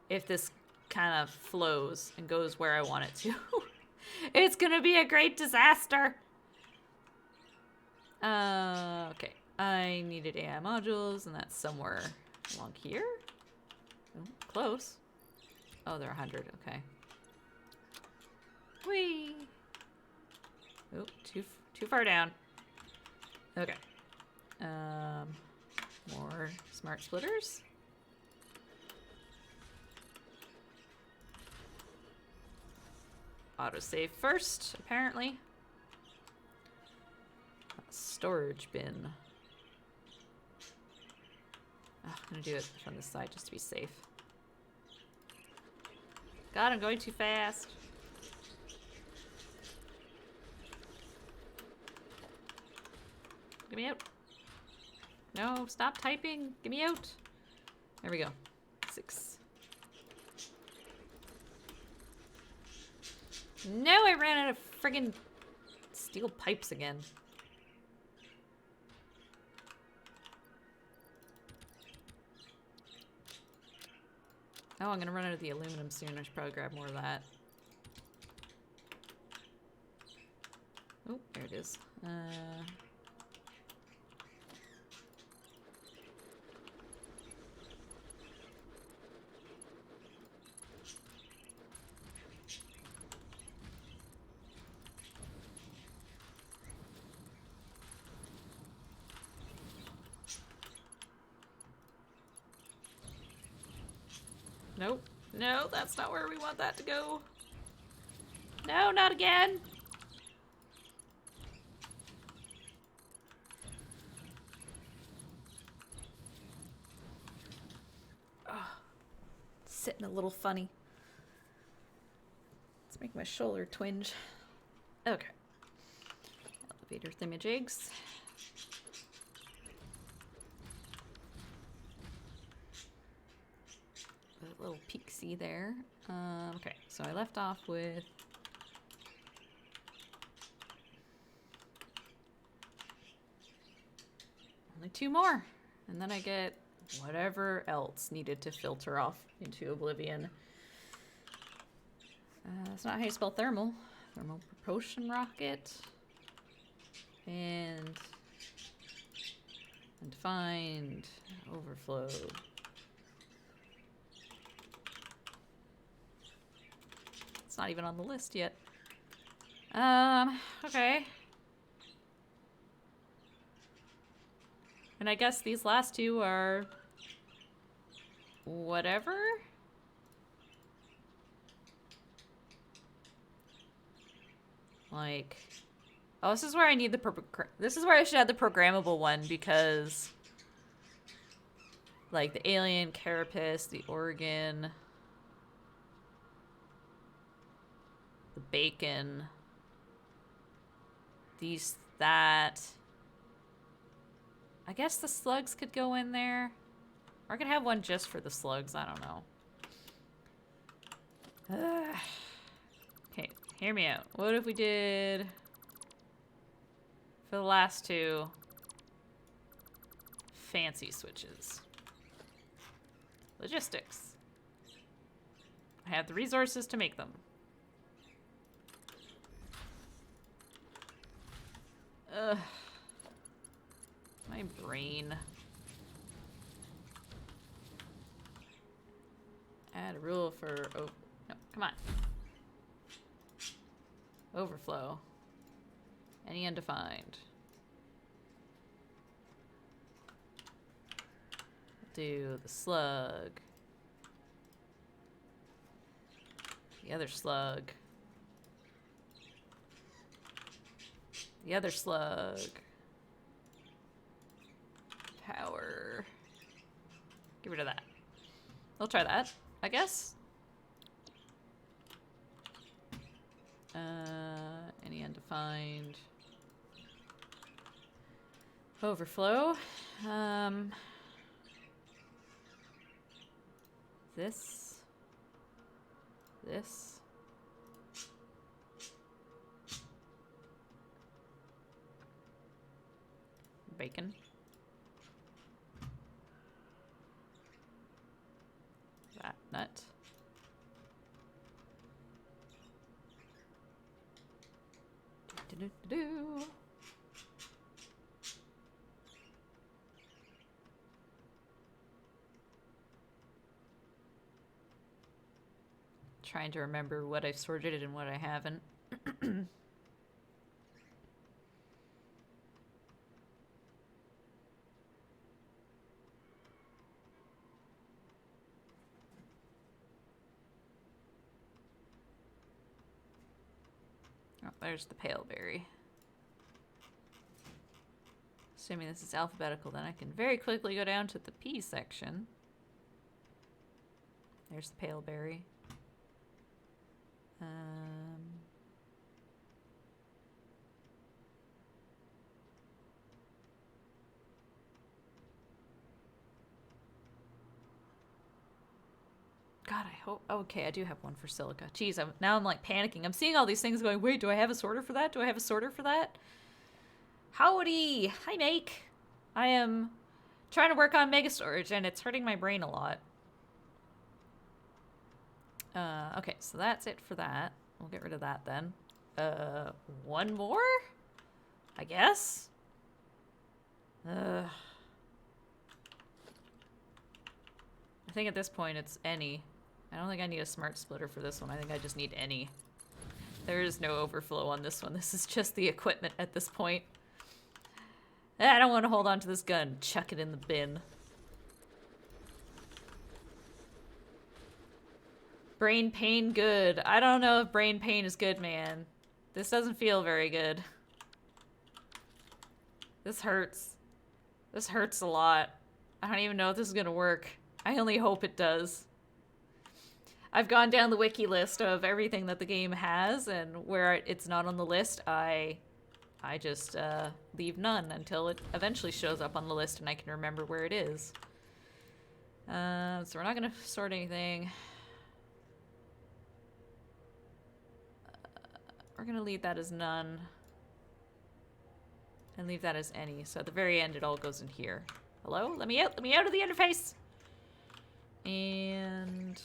Speaker 1: if this kind of flows and goes where I want it to. It's gonna be a great disaster! Okay. I needed AI modules, and that's somewhere along here? Oh, close. Oh, they're 100, okay. Whee! Oh, too far down. Okay. More smart splitters. Autosave first, apparently. Storage bin. Oh, I'm gonna do it from this side just to be safe. God, I'm going too fast. Get me out. No, stop typing. Get me out. There we go. 6. No, I ran out of friggin' steel pipes again. Oh, I'm gonna run out of the aluminum soon. I should probably grab more of that. Oh, there it is. Nope. No, that's not where we want that to go. No, not again. Oh, sitting a little funny. Let's make my shoulder twinge. Okay. Elevator thingamajigs. A little peek-see there. Okay, so I left off with... only 2 more. And then I get whatever else needed to filter off into oblivion. That's not how you spell thermal. Thermal propulsion rocket. And find overflow. It's not even on the list yet. Okay. And I guess these last 2 are whatever. Like, oh, this is where I need the this is where I should have the programmable one, because like the alien carapace, the organ, the bacon, that. I guess the slugs could go in there. Or I could have one just for the slugs. I don't know. Okay, hear me out. What if we did... for the last 2... fancy switches? Logistics. I have the resources to make them. Ugh. My brain. Add a rule for... oh, no, come on. Overflow. Any undefined. Do the slug. The other slug. The other slug. Power. Get rid of that. I'll try that, I guess. Any undefined. Overflow. This. Bacon. That nut. Do. Trying to remember what I've sorted and what I haven't. Oh, there's the pale berry. Assuming this is alphabetical, then I can very quickly go down to the P section. There's the pale berry. God, I hope... okay, I do have one for silica. Jeez, now I'm like panicking. I'm seeing all these things going, wait, do I have a sorter for that? Do I have a sorter for that? Howdy! Hi, Make! I am trying to work on mega storage, and it's hurting my brain a lot. Okay, so that's it for that. We'll get rid of that then. One more? I guess? I think at this point it's any. I don't think I need a smart splitter for this one. I think I just need any. There is no overflow on this one. This is just the equipment at this point. I don't want to hold on to this gun. Chuck it in the bin. Brain pain good. I don't know if brain pain is good, man. This doesn't feel very good. This hurts. This hurts a lot. I don't even know if this is gonna work. I only hope it does. I've gone down the wiki list of everything that the game has, and where it's not on the list, I just leave none until it eventually shows up on the list and I can remember where it is. So we're not gonna sort anything. We're gonna leave that as none. And leave that as any. So at the very end, it all goes in here. Hello? Let me out! Let me out of the interface! And...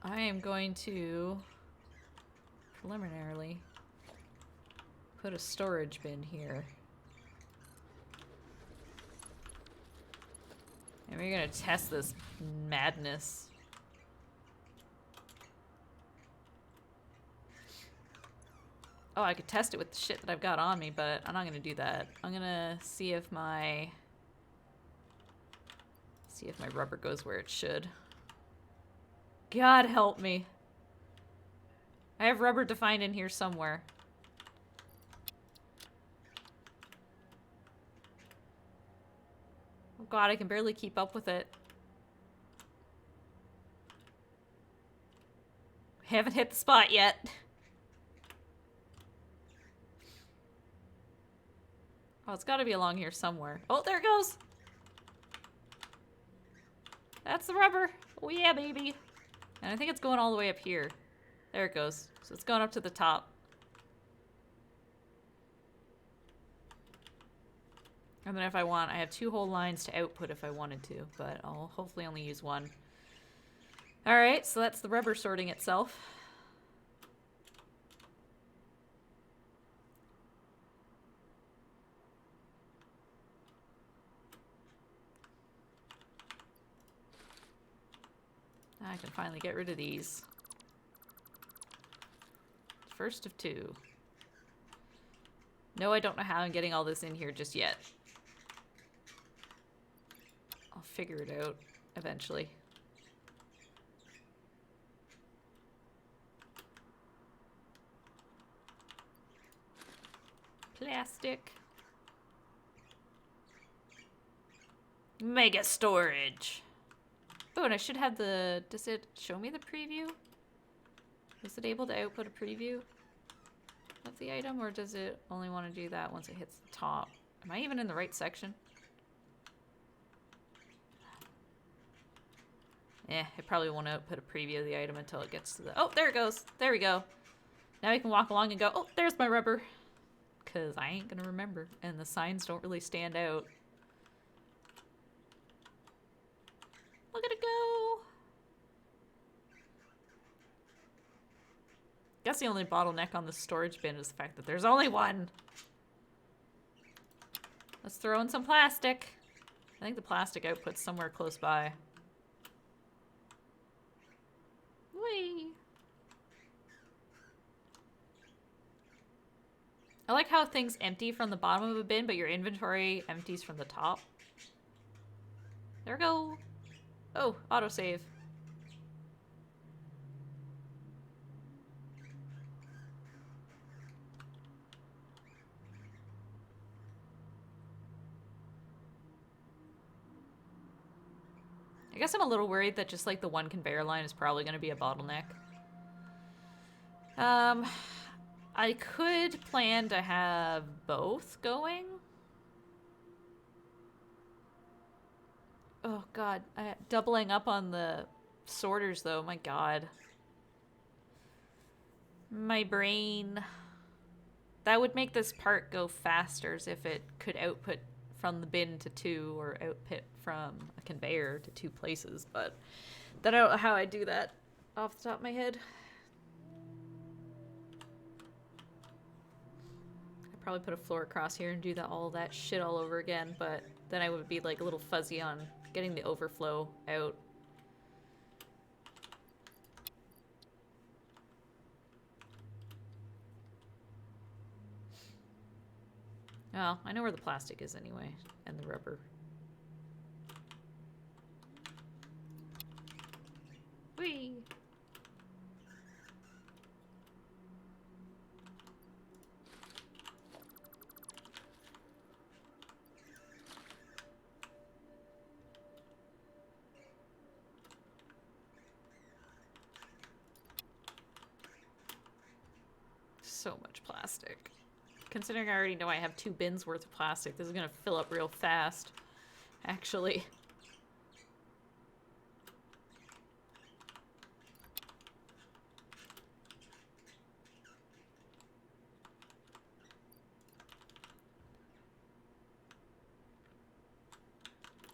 Speaker 1: I am going to preliminarily put a storage bin here. And we're gonna test this madness. Oh, I could test it with the shit that I've got on me, but I'm not gonna do that. I'm gonna see if my rubber goes where it should. God help me. I have rubber defined in here somewhere. Oh god, I can barely keep up with it. Haven't hit the spot yet. Oh, it's gotta be along here somewhere. Oh, there it goes! That's the rubber! Oh yeah, baby! And I think it's going all the way up here. There it goes. So it's going up to the top. And then if I want, I have 2 whole lines to output if I wanted to, but I'll hopefully only use 1. Alright, so that's the rubber sorting itself. I can finally get rid of these. First of 2. No, I don't know how I'm getting all this in here just yet. I'll figure it out eventually. Plastic. Mega storage. Oh, and I should have the... Does it show me the preview? Is it able to output a preview of the item, or does it only want to do that once it hits the top? Am I even in the right section? Eh, it probably won't output a preview of the item until it gets to the... Oh, there it goes! There we go! Now we can walk along and go, oh, there's my rubber! Because I ain't gonna remember, and the signs don't really stand out. Look at it go! Guess the only bottleneck on the storage bin is the fact that there's only 1. Let's throw in some plastic. I think the plastic output's somewhere close by. Whee! I like how things empty from the bottom of a bin, but your inventory empties from the top. There we go. Oh, autosave. I guess I'm a little worried that just like the 1 conveyor line is probably going to be a bottleneck. I could plan to have both going. Oh god, doubling up on the sorters though, my god. My brain. That would make this part go faster as if it could output from the bin to 2 or output from a conveyor to 2 places, but I don't know how I do that off the top of my head. I'd probably put a floor across here and do all that shit all over again, but then I would be like a little fuzzy on getting the overflow out. Well, I know where the plastic is anyway, and the rubber. Whee! So much plastic. Considering I already know I have 2 bins worth of plastic, this is gonna fill up real fast, actually.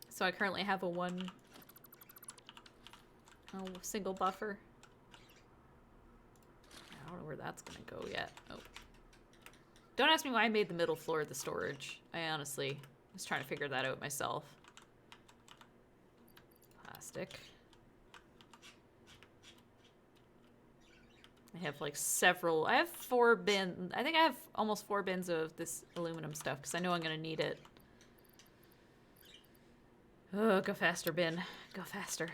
Speaker 1: So I currently have a single buffer. I don't know where that's gonna go yet. Oh. Don't ask me why I made the middle floor of the storage. I honestly was trying to figure that out myself. Plastic. I have like several. I have 4 bins. I think I have almost 4 bins of this aluminum stuff because I know I'm gonna need it. Oh, go faster, bin. Go faster.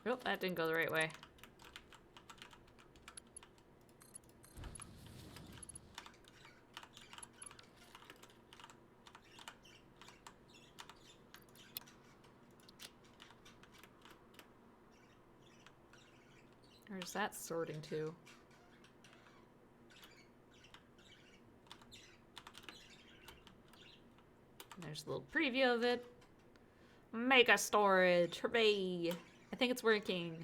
Speaker 1: Oh, that didn't go the right way. Where's that sorting to? There's a little preview of it. Mega storage. Hooray. I think it's working.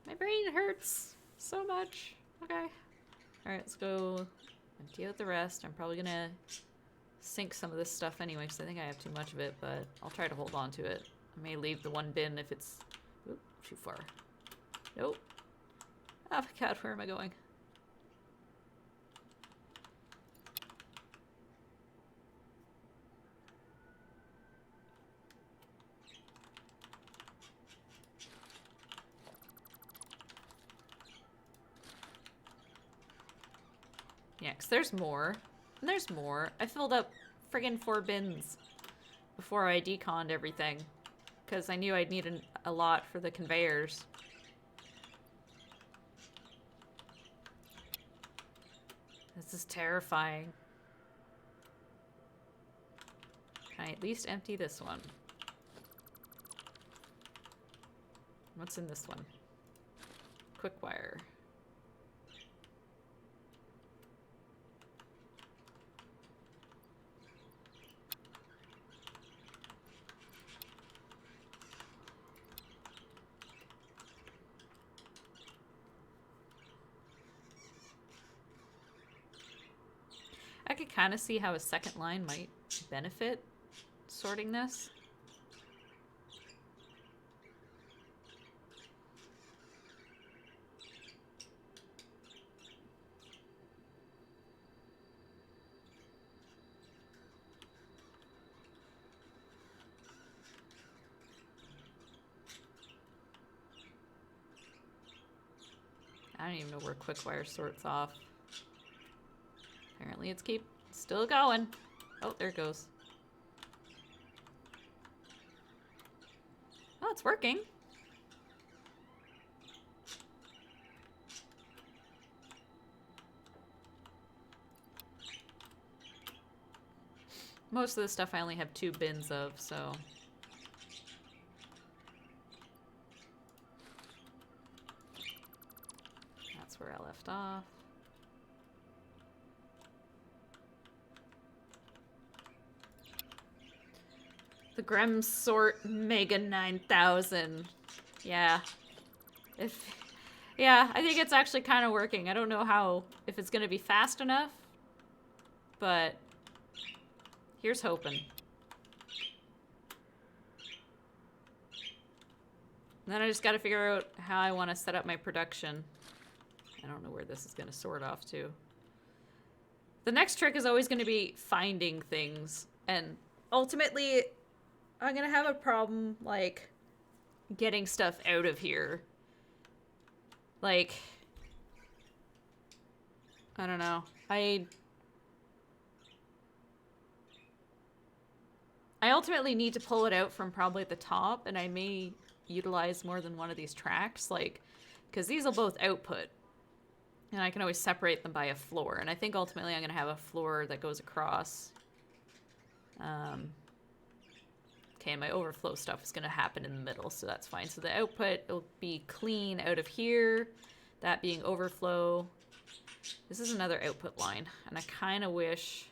Speaker 1: My brain hurts so much. Okay. Alright, let's go empty out the rest. I'm probably gonna sink some of this stuff anyway because I think I have too much of it, but I'll try to hold on to it. I may leave the one bin if it's too far. Nope. Oh my god, where am I going? Yeah, because there's more. And there's more. I filled up friggin' 4 bins before I deconned everything. Because I knew I'd need a lot for the conveyors. This is terrifying. Can I at least empty this one? What's in this one? Quick wire. I could kind of see how a second line might benefit sorting this. I don't even know where quick-wire sorts off. Apparently it's still going. Oh, there it goes. Oh, it's working. Most of the stuff I only have 2 bins of, so... That's where I left off. The Grem Sort Mega 9000. Yeah. Yeah, I think it's actually kind of working. I don't know if it's going to be fast enough, but here's hoping. And then I just got to figure out how I want to set up my production. I don't know where this is going to sort off to. The next trick is always going to be finding things. And ultimately, I'm going to have a problem, like, getting stuff out of here. Like, I don't know. I ultimately need to pull it out from probably the top, and I may utilize more than one of these tracks, like, because these will both output. And I can always separate them by a floor. And I think ultimately I'm going to have a floor that goes across. Okay, my overflow stuff is going to happen in the middle, so that's fine. So the output will be clean out of here, that being overflow. This is another output line, and I kind of wish...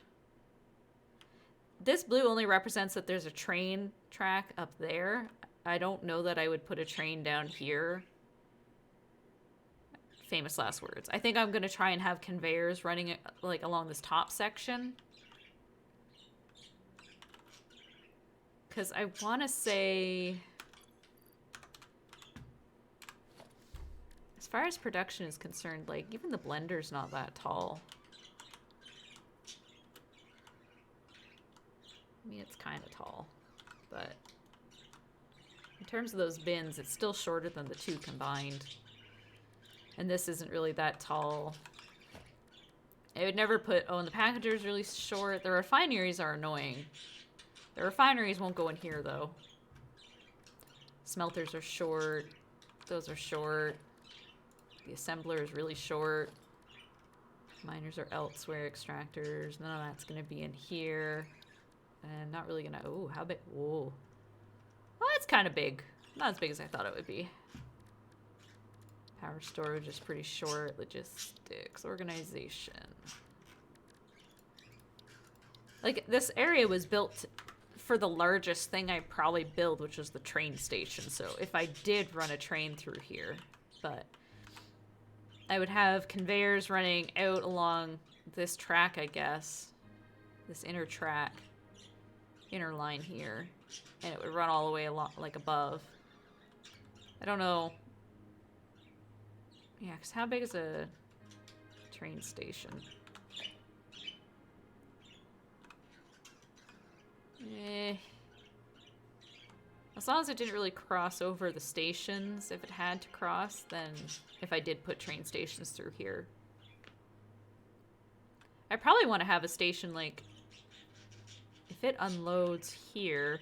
Speaker 1: This blue only represents that there's a train track up there. I don't know that I would put a train down here. Famous last words. I think I'm going to try and have conveyors running like along this top section. Because I want to say... As far as production is concerned, like, even the blender's not that tall. I mean, it's kind of tall. But in terms of those bins, it's still shorter than the two combined. And this isn't really that tall. I would never put... Oh, and the packager is really short. The refineries are annoying. The refineries won't go in here, though. Smelters are short. Those are short. The assembler is really short. Miners are elsewhere. Extractors. None of that's going to be in here. And not really going to... Oh, how big? Whoa. Well, that's kind of big. Not as big as I thought it would be. Power storage is pretty short. Logistics. Organization. Like, this area was built for the largest thing I'd probably build, which was the train station. So if I did run a train through here, but I would have conveyors running out along this track, I guess. This inner track. Inner line here. And it would run all the way along, like, above. I don't know. Yeah, because how big is a train station? As long as it didn't really cross over the stations, if it had to cross, then if I did put train stations through here. I probably want to have a station, like, if it unloads here.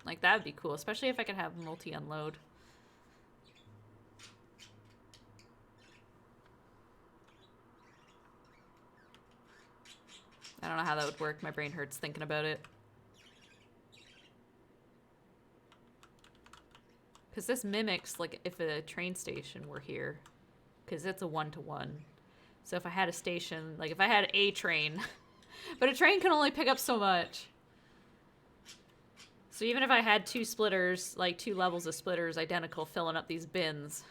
Speaker 1: Like, that would be cool, especially if I could have multi-unload. I don't know how that would work. My brain hurts thinking about it. Because this mimics, like, if a train station were here. Because it's a one-to-one. So if I had a station, like, if I had a train. But a train can only pick up so much. So even if I had two splitters, like, two levels of splitters identical filling up these bins,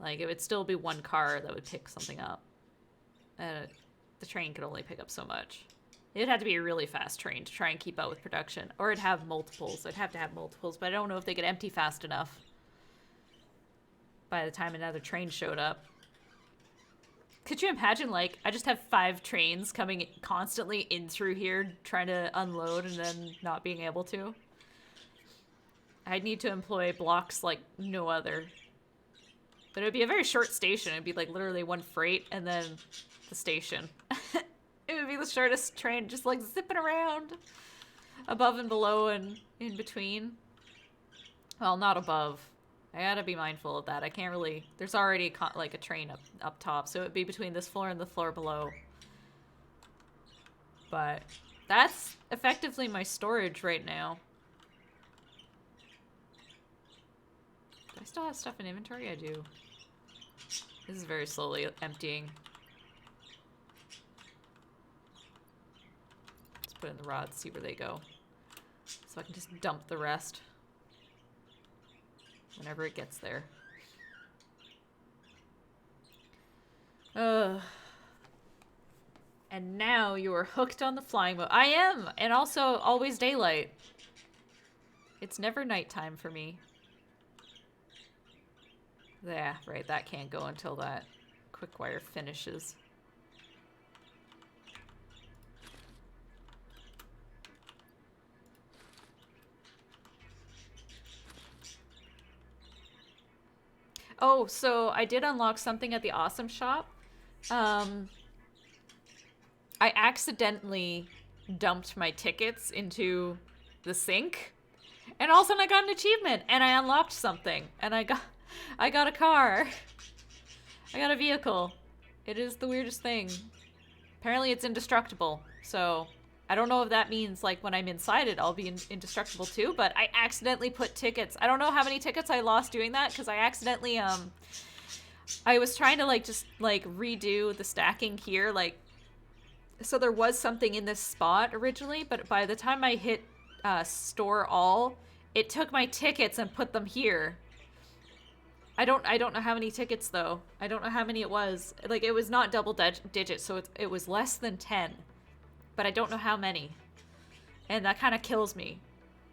Speaker 1: like, it would still be one car that would pick something up. The train could only pick up so much. It'd have to be a really fast train to try and keep up with production. Or it'd have multiples. I'd have to have multiples, but I don't know if they could empty fast enough by the time another train showed up. Could you imagine, like, I just have 5 trains coming constantly in through here trying to unload and then not being able to? I'd need to employ blocks like no other. But it would be a very short station. It'd be like literally one freight and then the station. It would be the shortest train, just like zipping around above and below and in between. Well, not above. I gotta be mindful of that. I can't really... There's already like a train up top, so it would be between this floor and the floor below. But that's effectively my storage right now. Do I still have stuff in inventory? I do. This is very slowly emptying. Let's put in the rods, see where they go. So I can just dump the rest whenever it gets there. Ugh. And now you are hooked on the flying mode. I am! And also always daylight. It's never nighttime for me. Yeah, right, that can't go until that quick wire finishes. Oh, so I did unlock something at the Awesome Shop. I accidentally dumped my tickets into the sink, and all of a sudden I got an achievement, and I unlocked something, and I got a car. I got a vehicle. It is the weirdest thing. Apparently it's indestructible, so I don't know if that means, like, when I'm inside it, I'll be indestructible too, but I accidentally put tickets. I don't know how many tickets I lost doing that, because I accidentally, I was trying to, like, just, like, redo the stacking here, like, so there was something in this spot originally, but by the time I hit store all, it took my tickets and put them here. I don't know how many tickets, though. I don't know how many it was. Like, it was not double digits, so it was less than 10. But I don't know how many. And that kind of kills me.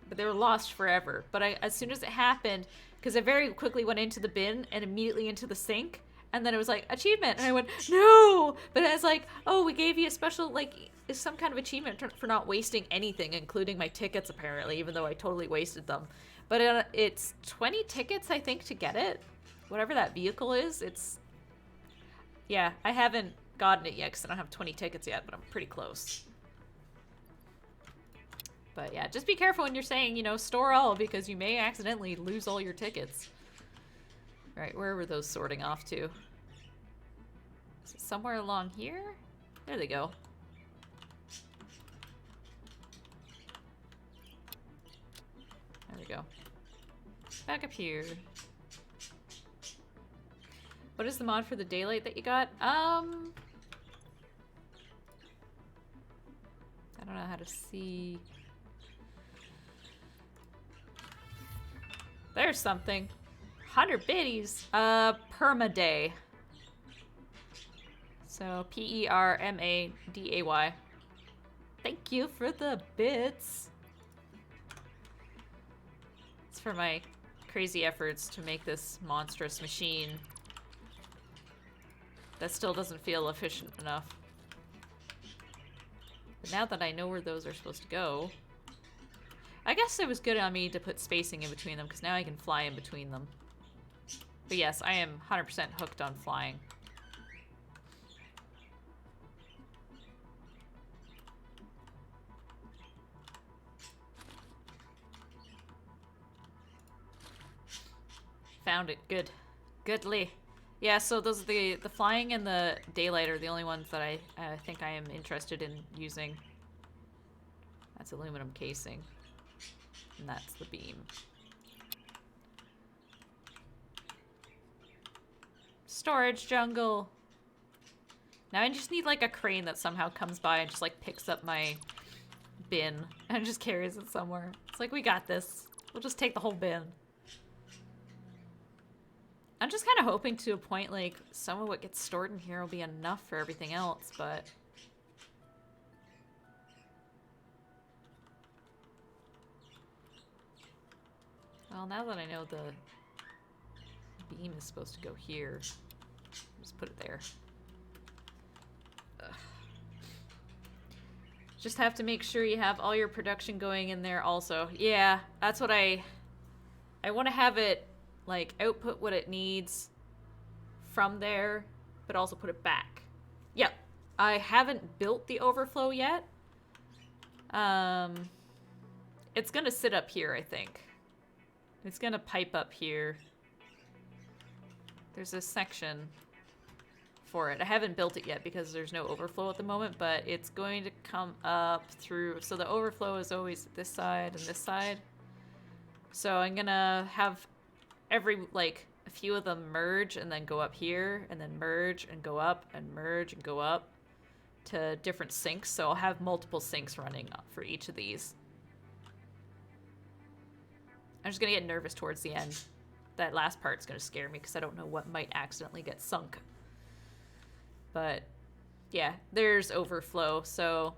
Speaker 1: But they were lost forever. But as soon as it happened, because I very quickly went into the bin and immediately into the sink, and then it was like, achievement, and I went, no! But I was like, oh, we gave you a special, like, some kind of achievement for not wasting anything, including my tickets, apparently, even though I totally wasted them. But it's 20 tickets, I think, to get it. Whatever that vehicle is, it's... Yeah, I haven't gotten it yet, because I don't have 20 tickets yet, but I'm pretty close. But yeah, just be careful when you're saying, you know, store all, because you may accidentally lose all your tickets. Alright, where were those sorting off to? Is it somewhere along here? There they go. There we go. Back up here. What is the mod for the daylight that you got? I don't know how to see. There's something. 100 biddies. Permaday. So Permaday. Thank you for the bits. It's for my crazy efforts to make this monstrous machine that still doesn't feel efficient enough. But now that I know where those are supposed to go, I guess it was good on me to put spacing in between them, because now I can fly in between them. But yes, I am 100% hooked on flying. Found it. Good. Goodly. Yeah, so those are the flying and the daylight are the only ones that I think I am interested in using. That's aluminum casing. And that's the beam. Storage jungle. Now I just need like a crane that somehow comes by and just like picks up my bin and just carries it somewhere. It's like, we got this. We'll just take the whole bin. I'm just kind of hoping to a point, like, some of what gets stored in here will be enough for everything else, but... Well, now that I know the beam is supposed to go here, just put it there. Ugh. Just have to make sure you have all your production going in there also. Yeah, that's what I want to have it, like, output what it needs from there, but also put it back. Yep. I haven't built the overflow yet. It's gonna sit up here, I think. It's gonna pipe up here. There's a section for it. I haven't built it yet because there's no overflow at the moment, but it's going to come up through. So the overflow is always this side and this side. So I'm gonna have every, like, a few of them merge and then go up here and then merge and go up and merge and go up to different sinks. So I'll have multiple sinks running for each of these. I'm just gonna get nervous towards the end. That last part's gonna scare me because I don't know what might accidentally get sunk. But yeah, there's overflow. So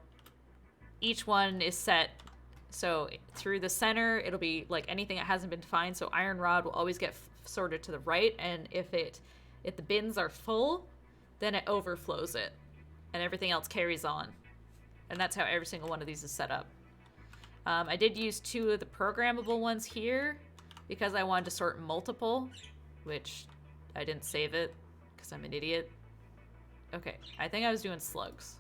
Speaker 1: each one is set. So through the center, it'll be like anything that hasn't been defined. So iron rod will always get sorted to the right. And if the bins are full, then it overflows it, and everything else carries on. And that's how every single one of these is set up. I did use 2 of the programmable ones here because I wanted to sort multiple, which I didn't save it because I'm an idiot. Okay, I think I was doing slugs.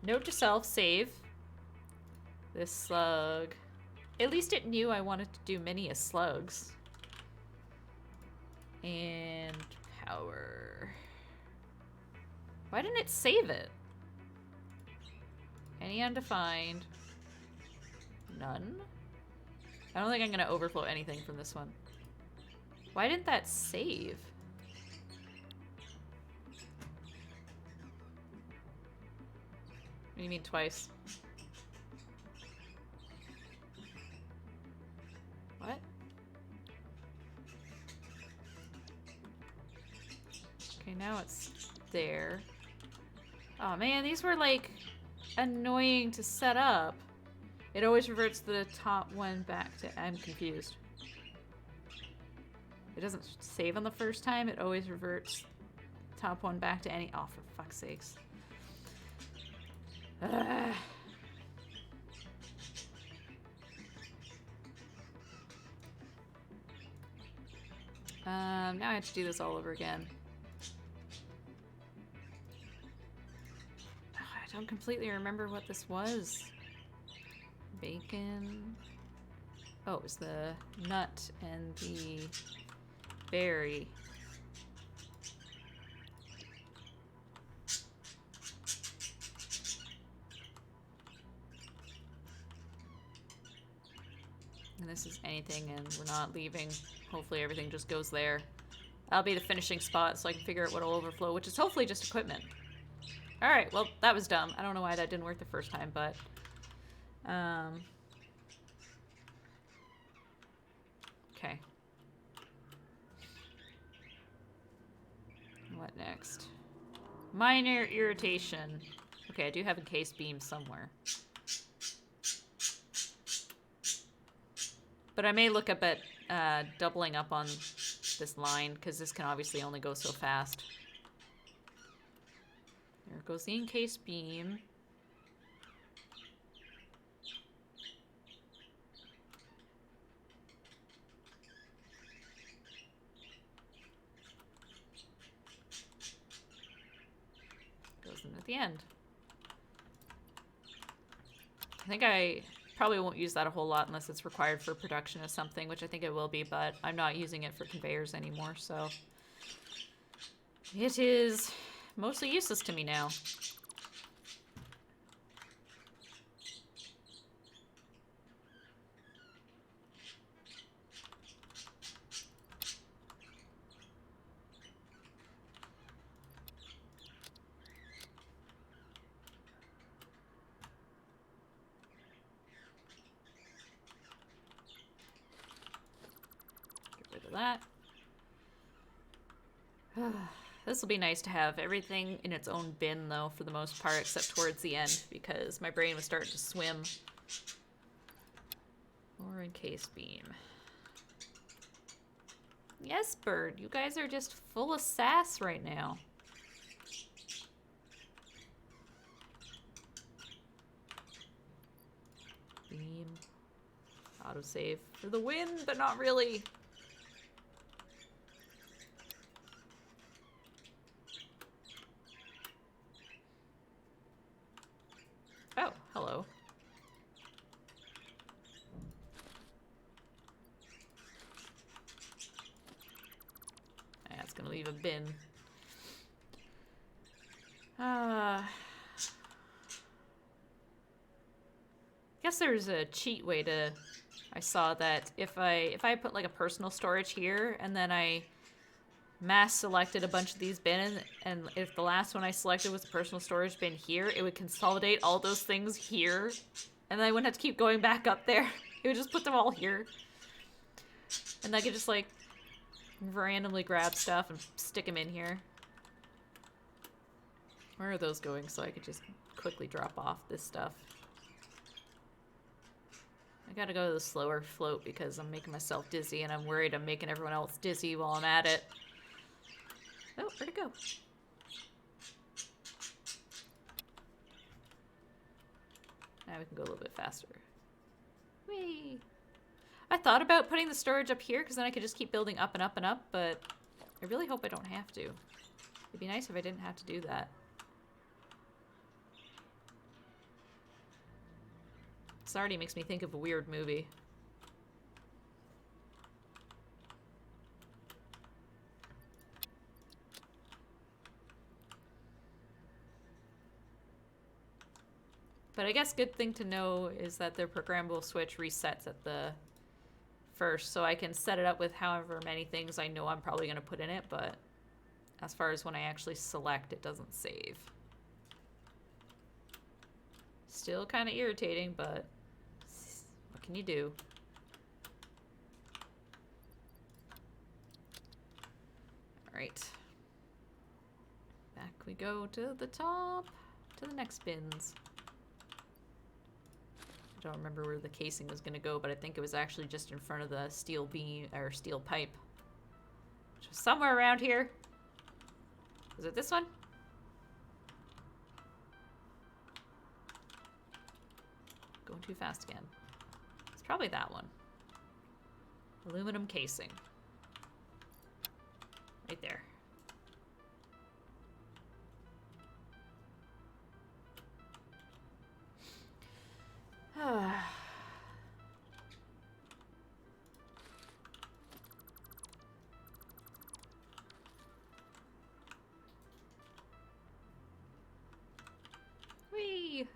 Speaker 1: Note to self, save. This slug. At least it knew I wanted to do many as slugs. And power. Why didn't it save it? Any undefined? None? I don't think I'm gonna overflow anything from this one. Why didn't that save? What do you mean twice? What? Okay, now it's there. Oh man, these were like annoying to set up. It always reverts the top one back to... I'm confused. It doesn't save on the first time. It always reverts top one back to any... Oh, for fuck's sakes. Ugh. Now I have to do this all over again. Oh, I don't completely remember what this was. Bacon. Oh, it was the nut and the berry. And this is anything, and we're not leaving. Hopefully everything just goes there. That'll be the finishing spot, so I can figure out what'll overflow, which is hopefully just equipment. Alright, well, that was dumb. I don't know why that didn't work the first time, but... Okay. What next? Minor irritation. Okay, I do have a case beam somewhere. But I may look up at doubling up on this line, because this can obviously only go so fast. There goes the encased beam. Goes in at the end. I think I probably won't use that a whole lot unless it's required for production of something, which I think it will be, but I'm not using it for conveyors anymore, so it is mostly useless to me now. That. This will be nice to have everything in its own bin, though, for the most part, except towards the end, because my brain was starting to swim. Or encased beam. Yes, Bird, you guys are just full of sass right now. Beam. Autosave for the win, but not really. Oh, hello. That's gonna leave a bin. I guess there's a cheat way to... I saw that if I put like a personal storage here and then I mass selected a bunch of these bins, and if the last one I selected was a personal storage bin here, it would consolidate all those things here, and then I wouldn't have to keep going back up there. It would just put them all here. And I could just like randomly grab stuff and stick them in here. Where are those going so I could just quickly drop off this stuff? I gotta go to the slower float because I'm making myself dizzy and I'm worried I'm making everyone else dizzy while I'm at it. Oh, where'd it go? Now we can go a little bit faster. Whee! I thought about putting the storage up here because then I could just keep building up and up and up, but I really hope I don't have to. It'd be nice if I didn't have to do that. This already makes me think of a weird movie. But I guess good thing to know is that their programmable switch resets at the first, so I can set it up with however many things I know I'm probably going to put in it, but as far as when I actually select, it doesn't save. Still kind of irritating, but what can you do? Alright. Back we go to the top, to the next bins. I don't remember where the casing was going to go, but I think it was actually just in front of the steel beam, or steel pipe. Which was somewhere around here. Was it this one? Going too fast again. It's probably that one. Aluminum casing. Right there. Whee!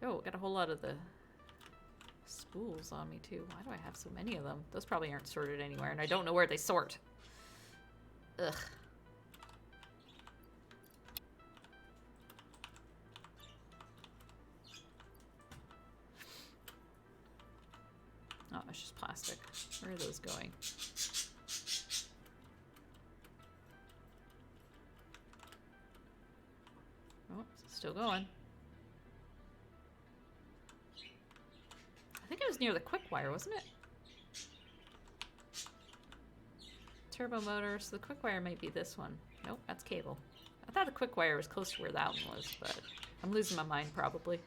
Speaker 1: Oh, got a whole lot of the spools on me too. Why do I have so many of them? Those probably aren't sorted anywhere, and I don't know where they sort. Ugh. Oh, it's just plastic. Where are those going? Oh, it's still going. I think it was near the quick wire, wasn't it? Turbo motor, so the quick wire might be this one. Nope, that's cable. I thought the quick wire was close to where that one was, but I'm losing my mind probably.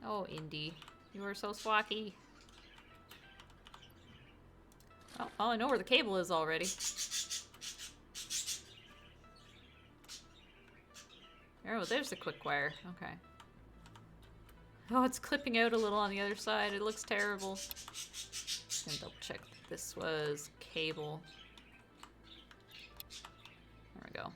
Speaker 1: Oh, Indy, you are so swacky. Oh, I know where the cable is already. Oh, there's the quick wire. Okay. Oh, it's clipping out a little on the other side. It looks terrible. Just gonna double check that this was cable. There we go.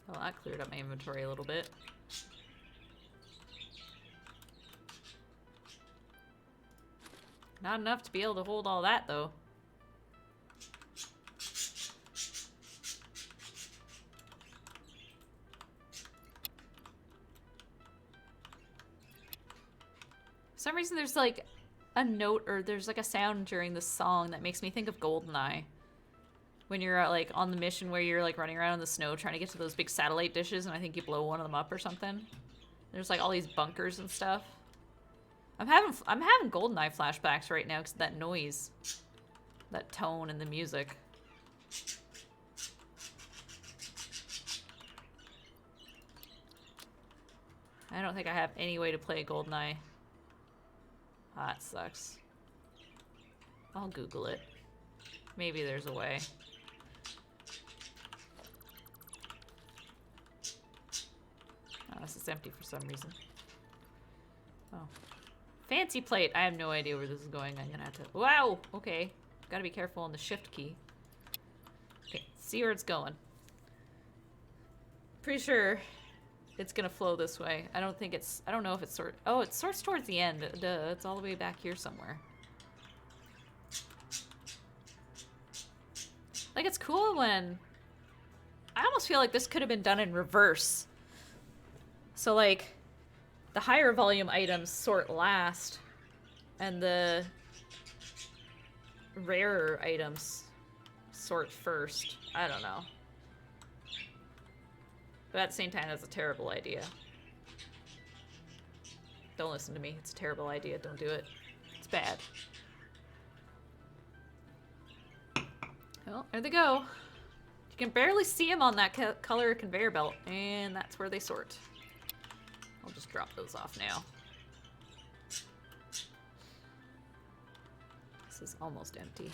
Speaker 1: Well, that cleared up my inventory a little bit. Not enough to be able to hold all that, though. For some reason, there's like a note, or there's like a sound during the song that makes me think of GoldenEye. When you're like on the mission where you're like running around in the snow trying to get to those big satellite dishes, and I think you blow one of them up or something. There's like all these bunkers and stuff. I'm having GoldenEye flashbacks right now because of that noise, that tone, and the music. I don't think I have any way to play GoldenEye. Ah, that sucks. I'll Google it. Maybe there's a way. Oh, this is empty for some reason. Oh. Fancy plate! I have no idea where this is going. I'm gonna have to... Wow! Okay. Gotta be careful on the shift key. Okay, see where it's going. Pretty sure it's gonna flow this way. I don't think it's... I don't know if it's sort... Oh, it sorts towards the end. Duh, it's all the way back here somewhere. Like, it's cool when... I almost feel like this could have been done in reverse. So, like, the higher volume items sort last, and the rarer items sort first. I don't know. But at the same time, that's a terrible idea. Don't listen to me. It's a terrible idea. Don't do it. It's bad. Well, there they go. You can barely see them on that color conveyor belt, and that's where they sort. I'll just drop those off now. This is almost empty.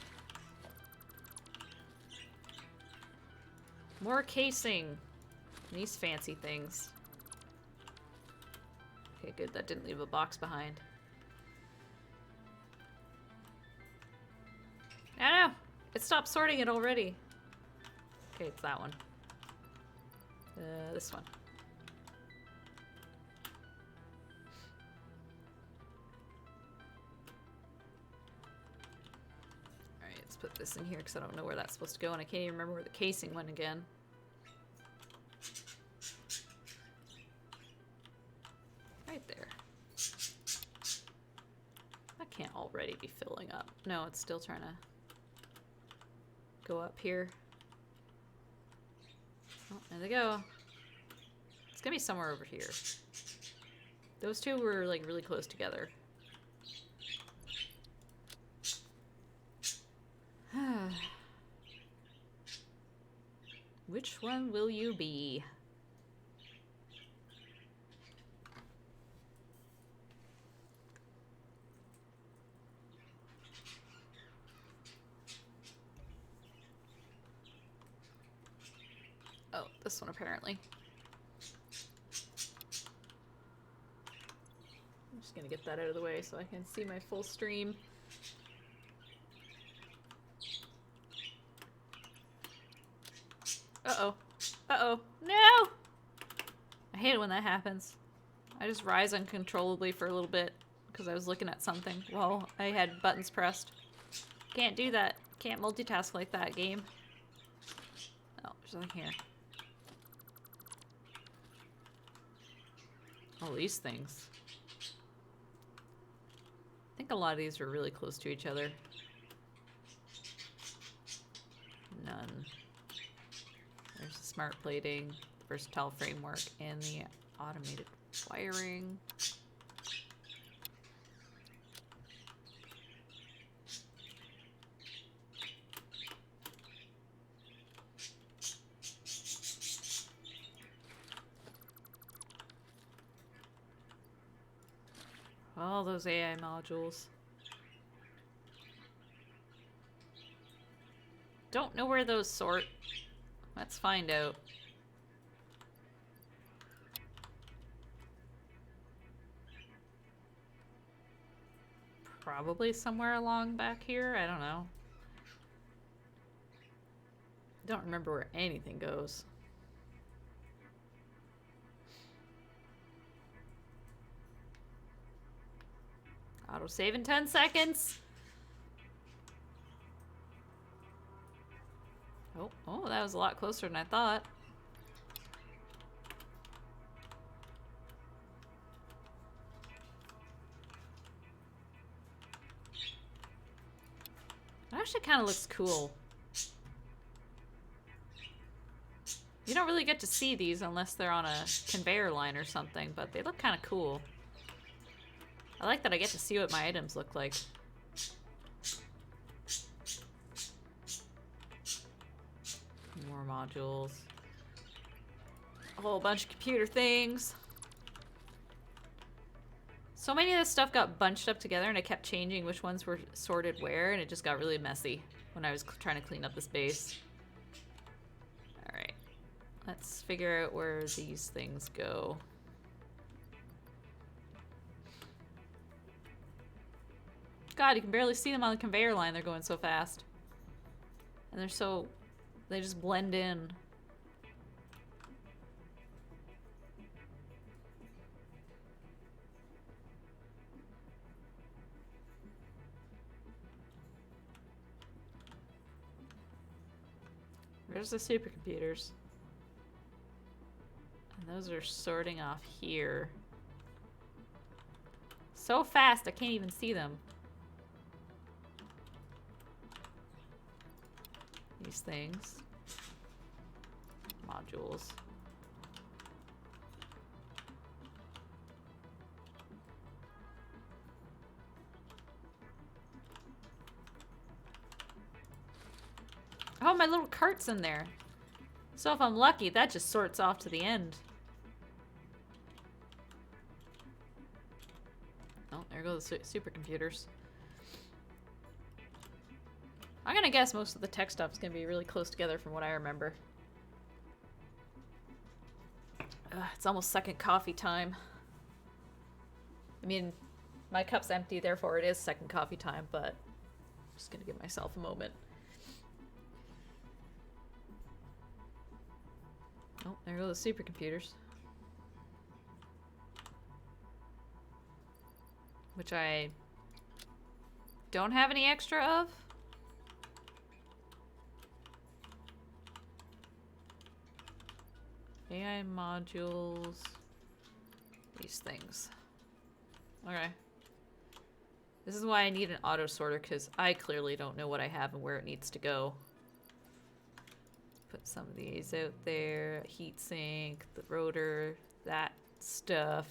Speaker 1: More casing. These fancy things. Okay, good. That didn't leave a box behind. I know! It stopped sorting it already. Okay, it's that one. This one. Alright, let's put this in here because I don't know where that's supposed to go and I can't even remember where the casing went again. Right there. That can't already be filling up. No, it's still trying to go up here. Oh, there they go. It's gonna be somewhere over here. Those two were like really close together. Which one will you be? Oh, this one apparently. I'm just gonna get that out of the way so I can see my full stream. Uh-oh. Uh-oh. No! I hate it when that happens. I just rise uncontrollably for a little bit because I was looking at something while I had buttons pressed. Can't do that. Can't multitask like that, game. Oh, there's nothing here. All these things. I think a lot of these are really close to each other. None. There's the smart plating, the versatile framework, and the automated wiring. All those AI modules. Don't know where those sort. Let's find out. Probably somewhere along back here. I don't know. Don't remember where anything goes. Autosave in 10 seconds. Oh, that was a lot closer than I thought. It actually kind of looks cool. You don't really get to see these unless they're on a conveyor line or something, but they look kind of cool. I like that I get to see what my items look like. More modules. A whole bunch of computer things. So many of this stuff got bunched up together and I kept changing which ones were sorted where, and it just got really messy when I was trying to clean up the space. Alright. Let's figure out where these things go. God, you can barely see them on the conveyor line. They're going so fast. And they're so... they just blend in. Where's the supercomputers? And those are sorting off here. So fast, I can't even see them. These things. Modules. Oh, my little cart's in there. So if I'm lucky, that just sorts off to the end. Oh, there go the supercomputers. I'm gonna guess most of the tech stuff is gonna be really close together from what I remember. It's almost second coffee time. I mean, my cup's empty, therefore it is second coffee time, but I'm just gonna give myself a moment. Oh, there go the supercomputers. Which I don't have any extra of. AI modules. These things. Okay. This is why I need an auto sorter, because I clearly don't know what I have and where it needs to go. Put some of these out there. Heatsink, the rotor, that stuff.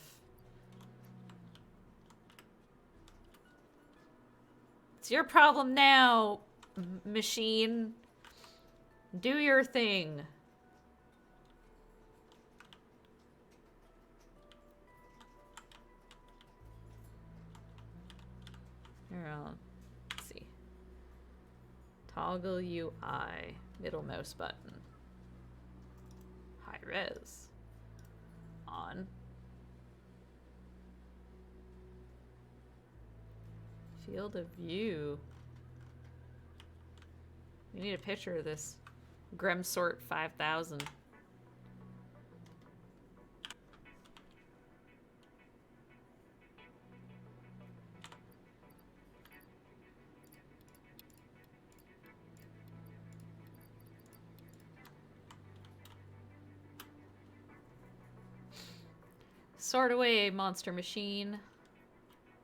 Speaker 1: It's your problem now, machine. Do your thing. Here, let's see. Toggle UI. Middle mouse button. High res. On. Field of view. We need a picture of this Gremsort 5000. Sort away, monster machine.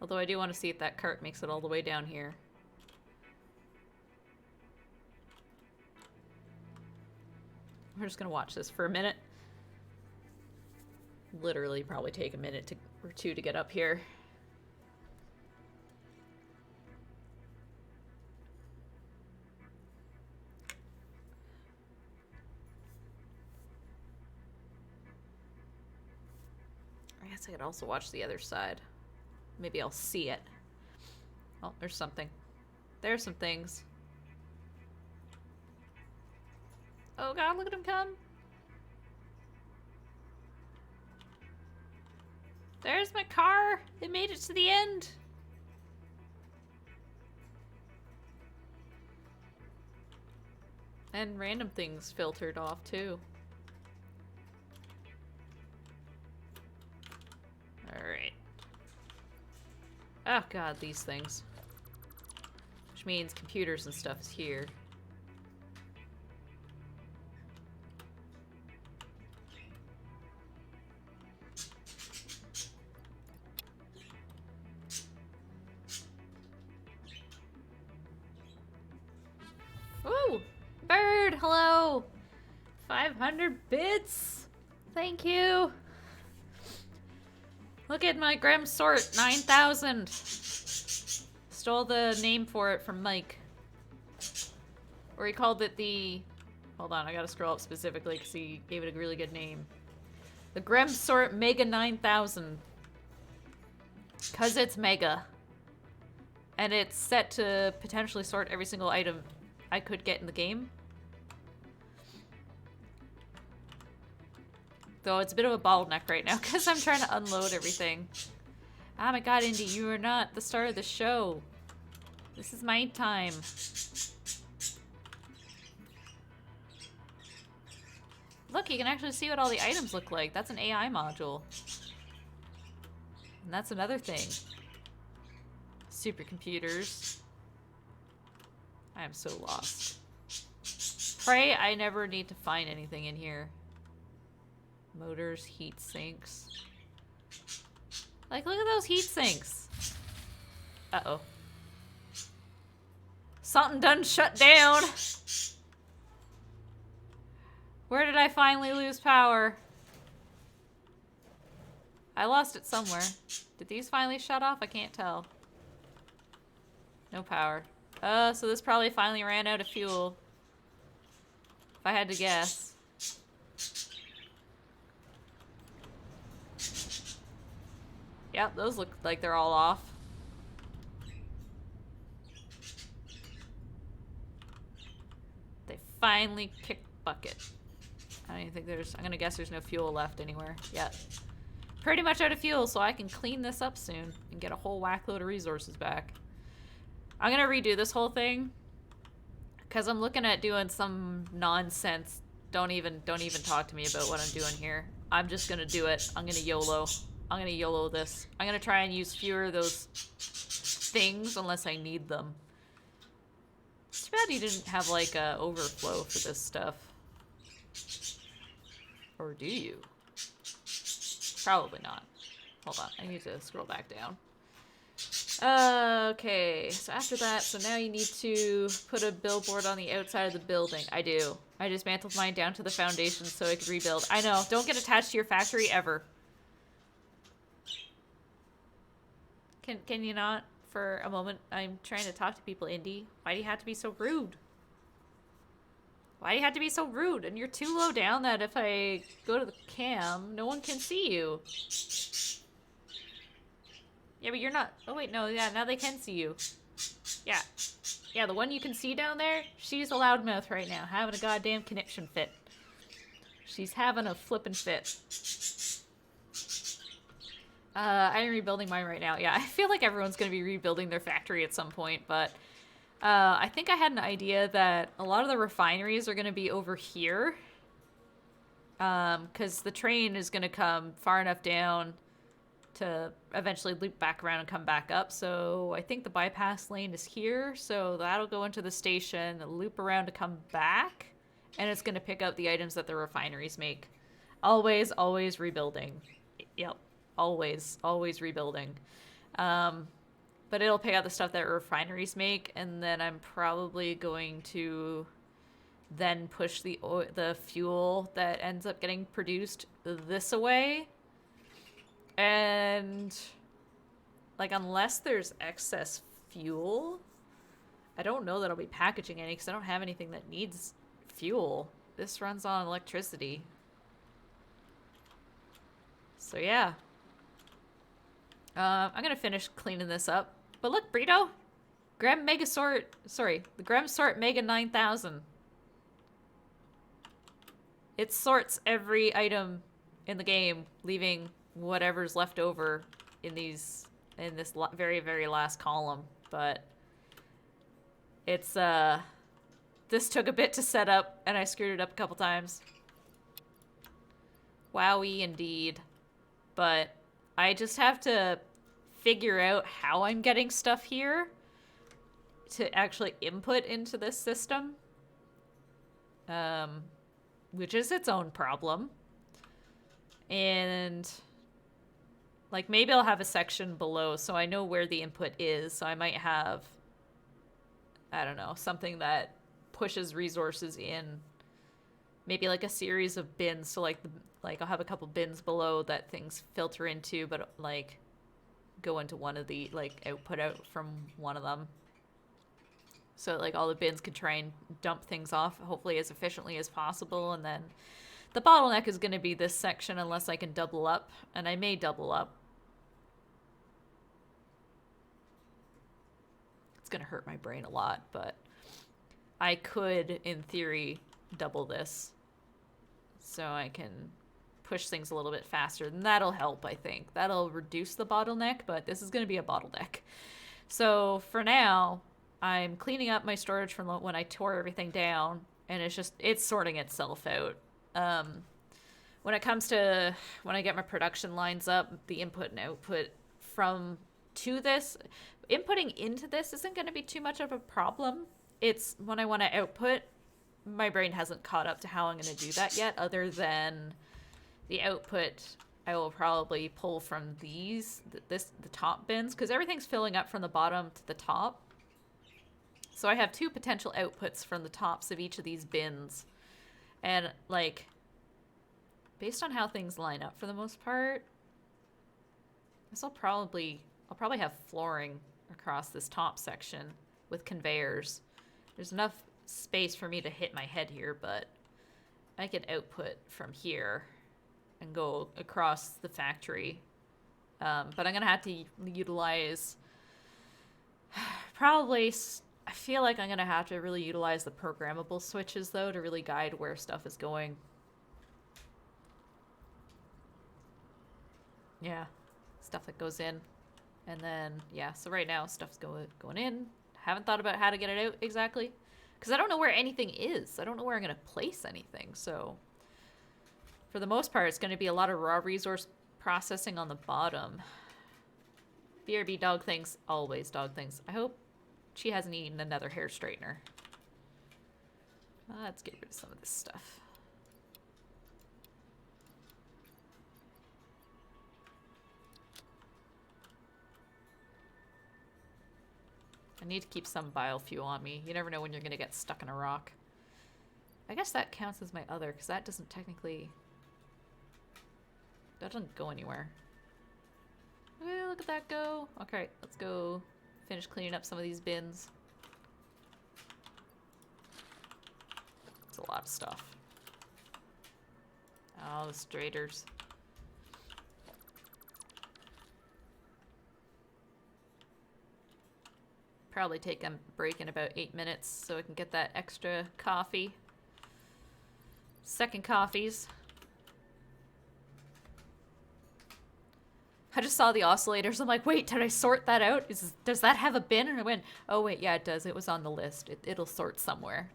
Speaker 1: Although I do want to see if that cart makes it all the way down here. We're just gonna watch this for a minute. Literally probably take a minute or two to get up here. I guess I could also watch the other side. Maybe I'll see it. Oh, there's something. There's some things. Oh god, look at him come. There's my car. It made it to the end. And random things filtered off too. Alright. Oh god, these things. Which means computers and stuff is here. Ooh! Bird! Hello! 500 bits! Thank you! Look at my Gremsort 9000! Stole the name for it from Mike. Or he called it the... Hold on, I gotta scroll up specifically because he gave it a really good name. The Gremsort Mega 9000. Because it's mega. And it's set to potentially sort every single item I could get in the game. Though it's a bit of a bottleneck right now because I'm trying to unload everything. Oh my god, Indy, you are not the star of the show. This is my time. Look, you can actually see what all the items look like. That's an AI module. And that's another thing. Supercomputers. I am so lost. Pray I never need to find anything in here. Motors, heat sinks. Like, look at those heat sinks. Uh-oh. Something done shut down. Where did I finally lose power? I lost it somewhere. Did these finally shut off? I can't tell. No power. So this probably finally ran out of fuel. If I had to guess. Yep, those look like they're all off. They finally kicked bucket. I don't even think there's... I'm gonna guess there's no fuel left anywhere yet. Pretty much out of fuel, so I can clean this up soon and get a whole whack load of resources back. I'm gonna redo this whole thing because I'm looking at doing some nonsense. Don't even talk to me about what I'm doing here. I'm just gonna do it. I'm gonna YOLO. I'm gonna YOLO this. I'm gonna try and use fewer of those things unless I need them. It's too bad you didn't have like a overflow for this stuff. Or do you? Probably not. Hold on, I need to scroll back down. Okay, so after that, so now you need to put a billboard on the outside of the building. I do. I dismantled mine down to the foundation so I could rebuild. I know, don't get attached to your factory ever. Can you not? For a moment, I'm trying to talk to people, Indy. Why do you have to be so rude? Why do you have to be so rude? And you're too low down that if I go to the cam, no one can see you. Yeah, but you're not... Oh, wait, no, yeah, now they can see you. Yeah. Yeah, the one you can see down there, she's a loudmouth right now, having a goddamn connection fit. She's having a flippin' fit. I'm rebuilding mine right now. Yeah, I feel like everyone's going to be rebuilding their factory at some point, but... I think I had an idea that a lot of the refineries are going to be over here. Because the train is going to come far enough down to eventually loop back around and come back up. So I think the bypass lane is here. So that'll go into the station, loop around to come back. And it's going to pick up the items that the refineries make. Always, always rebuilding. Yep. Always, always rebuilding. But it'll pick out the stuff that refineries make, and then I'm probably going to then push the fuel that ends up getting produced this away. And, like, unless there's excess fuel, I don't know that I'll be packaging any, because I don't have anything that needs fuel. This runs on electricity. So, yeah. I'm gonna finish cleaning this up. But look, Brito! Grem Megasort... Sorry, the Grem Sort Mega 9000. It sorts every item in the game, leaving whatever's left over in this very, very last column. But it's, this took a bit to set up, and I screwed it up a couple times. Wowie indeed. But I just have to figure out how I'm getting stuff here to actually input into this system. Which is its own problem. And like maybe I'll have a section below so I know where the input is. So I might have, I don't know, something that pushes resources in. Maybe like a series of bins. So like I'll have a couple bins below that things filter into, but like go into one of the, like, output out from one of them. So, like, all the bins can try and dump things off, hopefully as efficiently as possible. And then the bottleneck is going to be this section unless I can double up. And I may double up. It's going to hurt my brain a lot, but I could, in theory, double this. So I can push things a little bit faster, and that'll help, I think. That'll reduce the bottleneck, but this is going to be a bottleneck. So for now, I'm cleaning up my storage from when I tore everything down, and it's sorting itself out. When it comes to when I get my production lines up, the input and output to this, inputting into this isn't going to be too much of a problem. It's when I want to output my brain hasn't caught up to how I'm going to do that yet, other than the output I will probably pull from the top bins, because everything's filling up from the bottom to the top. So I have 2 potential outputs from the tops of each of these bins. And, like, based on how things line up for the most part, I'll probably have flooring across this top section with conveyors. There's enough space for me to hit my head here, but I could output from here and go across the factory. But I'm going to have to utilize probably... I feel like I'm going to have to really utilize the programmable switches, though, to really guide where stuff is going. Yeah, stuff that goes in. And then, yeah, so right now stuff's going in. Haven't thought about how to get it out exactly. Because I don't know where anything is. I don't know where I'm going to place anything. So, for the most part, it's going to be a lot of raw resource processing on the bottom. BRB dog things, always dog things. I hope she hasn't eaten another hair straightener. Let's get rid of some of this stuff. I need to keep some biofuel on me. You never know when you're going to get stuck in a rock. I guess that counts as my other, because that doesn't technically... That doesn't go anywhere. Okay, look at that go. Okay, let's go finish cleaning up some of these bins. It's a lot of stuff. Oh, the straighters. Probably take a break in about 8 minutes so I can get that extra coffee. Second coffees. I just saw the oscillators. I'm like, wait, did I sort that out? Does that have a bin? And I went, oh wait, yeah, it does. It was on the list. It'll sort somewhere.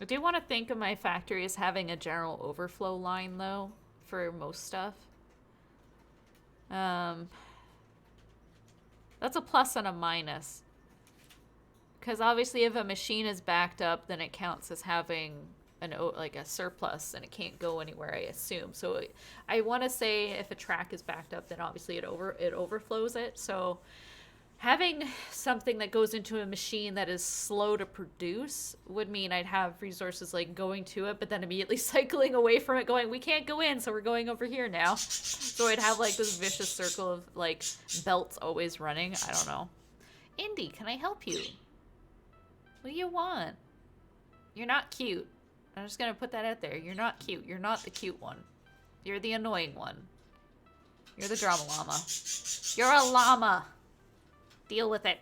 Speaker 1: I do want to think of my factory as having a general overflow line, though, for most stuff. That's a plus and a minus. Because obviously if a machine is backed up, then it counts as having a surplus and it can't go anywhere, I assume. So I want to say if a track is backed up, then obviously it overflows it. So having something that goes into a machine that is slow to produce would mean I'd have resources like going to it, but then immediately cycling away from it, going, we can't go in, so we're going over here now. So I'd have like this vicious circle of like belts always running. I don't know. Indy, can I help you? What do you want? You're not cute. I'm just gonna put that out there. You're not cute. You're not the cute one. You're the annoying one. You're the drama llama. You're a llama. Deal with it.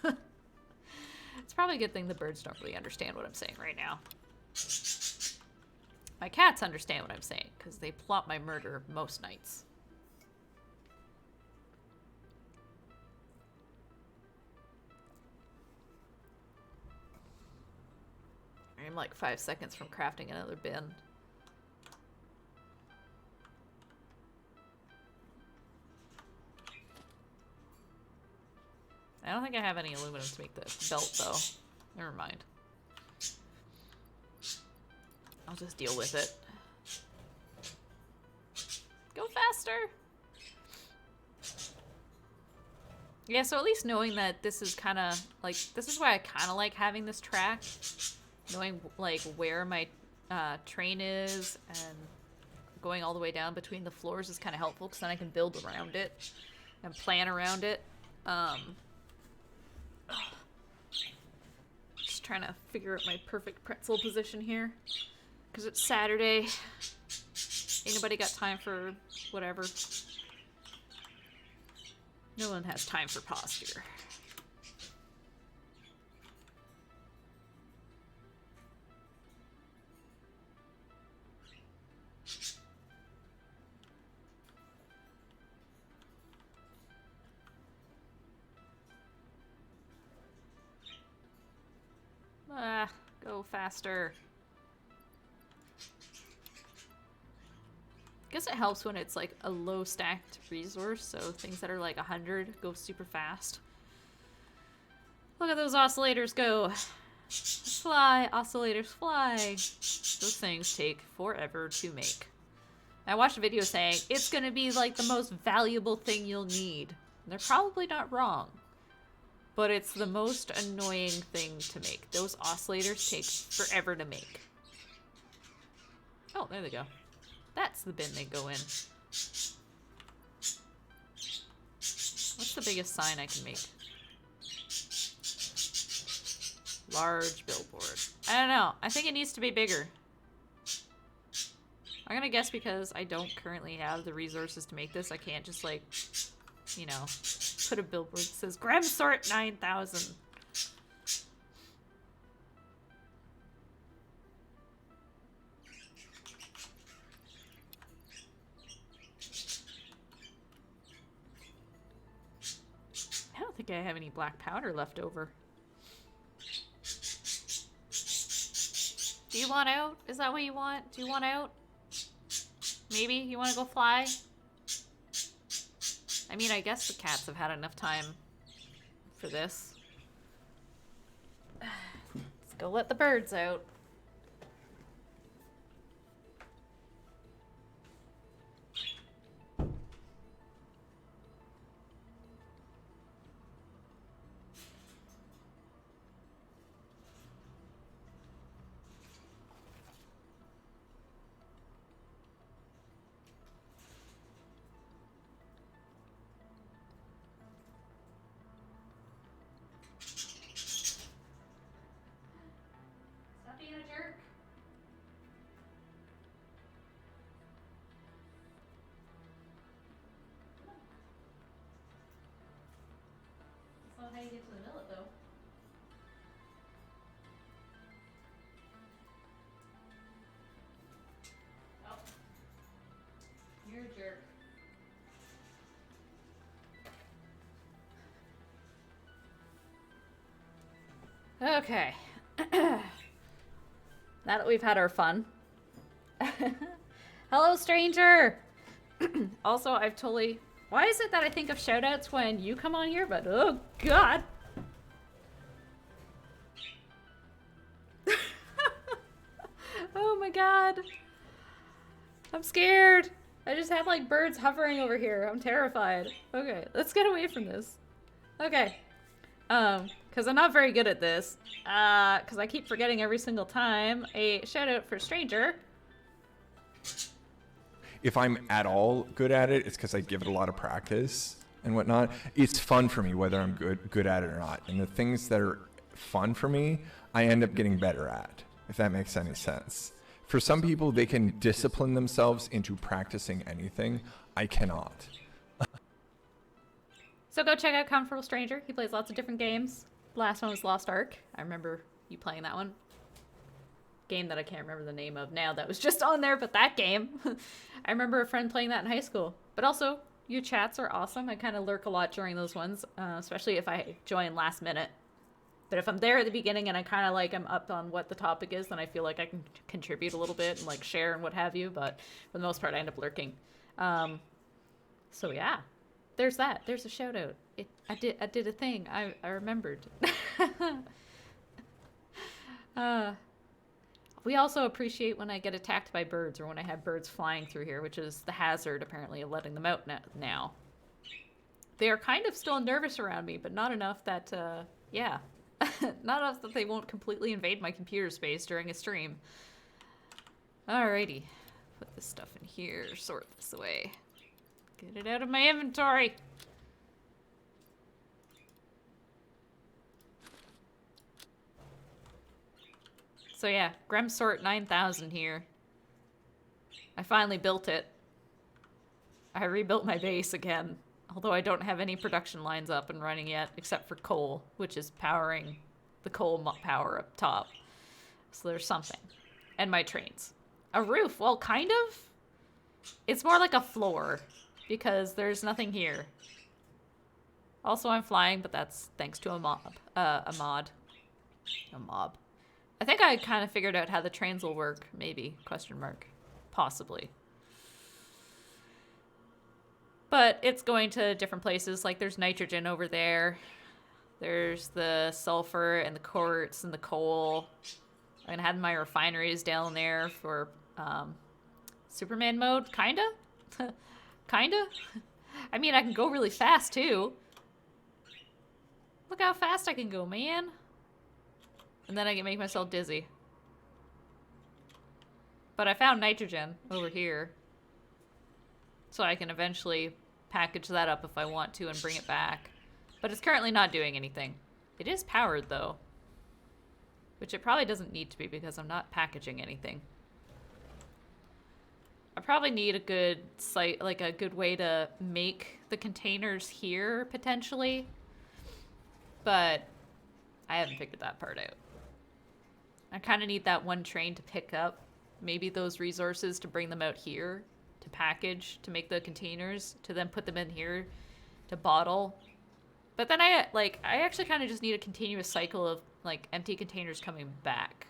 Speaker 1: It's probably a good thing the birds don't really understand what I'm saying right now. My cats understand what I'm saying, because they plot my murder most nights. I'm like 5 seconds from crafting another bin. I don't think I have any aluminum to make the belt, though. Never mind. I'll just deal with it. Go faster! Yeah, so at least knowing that this is kind of, like, this is why I kind of like having this track. Knowing, like, where my train is and going all the way down between the floors is kind of helpful, because then I can build around it and plan around it. Just trying to figure out my perfect pretzel position here, because it's Saturday. Ain't nobody got time for whatever. No one has time for posture. Go faster. guess it helps when it's like a low stacked resource, so things that are like 100 go super fast. Look at those oscillators go. Fly, oscillators fly. Those things take forever to make. I watched a video saying it's gonna be like the most valuable thing you'll need. And they're probably not wrong. But it's the most annoying thing to make. Those oscillators take forever to make. Oh, there they go. That's the bin they go in. What's the biggest sign I can make? Large billboard. I don't know. I think it needs to be bigger. I'm gonna guess because I don't currently have the resources to make this, I can't just like, you know, put a billboard that says Graham Sort 9000. I don't think I have any black powder left over. Do you want out? Is that what you want? Do you want out? Maybe? You want to go fly? I mean, I guess the cats have had enough time for this. Let's go let the birds out. How you get to the millet, though. Oh. You're a jerk. Okay. Now that we've had our fun. Hello, stranger! Also, I've totally... Why is it that I think of shoutouts when you come on here, but oh god! Oh my god. I'm scared. I just have like birds hovering over here. I'm terrified. Okay, let's get away from this. Okay. Because I'm not very good at this. Because I keep forgetting every single time. A shoutout for stranger.
Speaker 3: If I'm at all good at it, it's because I give it a lot of practice and whatnot. It's fun for me whether I'm good at it or not. And the things that are fun for me, I end up getting better at, if that makes any sense. For some people, they can discipline themselves into practicing anything. I cannot.
Speaker 1: So go check out Comfortable Stranger. He plays lots of different games. The last one was Lost Ark. I remember you playing that one. Game that I can't remember the name of now that was just on there, but that game. I remember a friend playing that in high school. But also, your chats are awesome. I kind of lurk a lot during those ones, especially if I join last minute. But if I'm there at the beginning and I kind of like I'm up on what the topic is, then I feel like I can contribute a little bit and like share and what have you. But for the most part, I end up lurking. So yeah, there's that. There's a shout out. I did a thing. I remembered. We also appreciate when I get attacked by birds or when I have birds flying through here, which is the hazard, apparently, of letting them out now. They are kind of still nervous around me, but not enough that, yeah. Not enough that they won't completely invade my computer space during a stream. Alrighty. Put this stuff in here, sort this away. Get it out of my inventory! So yeah, Graham Sort 9000 here. I finally built it. I rebuilt my base again. Although I don't have any production lines up and running yet, except for coal, which is powering the coal power up top. So there's something. And my trains. A roof, well, kind of. It's more like a floor, because there's nothing here. Also, I'm flying, but that's thanks to a mob. A mod. I think I kind of figured out how the trains will work, maybe, question mark. Possibly. But it's going to different places. Like there's nitrogen over there. There's the sulfur and the quartz and the coal. I'm gonna have my refineries down there for Superman mode, kinda? Kinda? I mean, I can go really fast too. Look how fast I can go, man. And then I can make myself dizzy. But I found nitrogen over here. So I can eventually package that up if I want to and bring it back. But it's currently not doing anything. It is powered though. Which it probably doesn't need to be because I'm not packaging anything. I probably need a good site, like a good way to make the containers here potentially. But I haven't figured that part out. I kind of need that one train to pick up maybe those resources to bring them out here to package, to make the containers, to then put them in here to bottle. But then I actually kind of just need a continuous cycle of like empty containers coming back.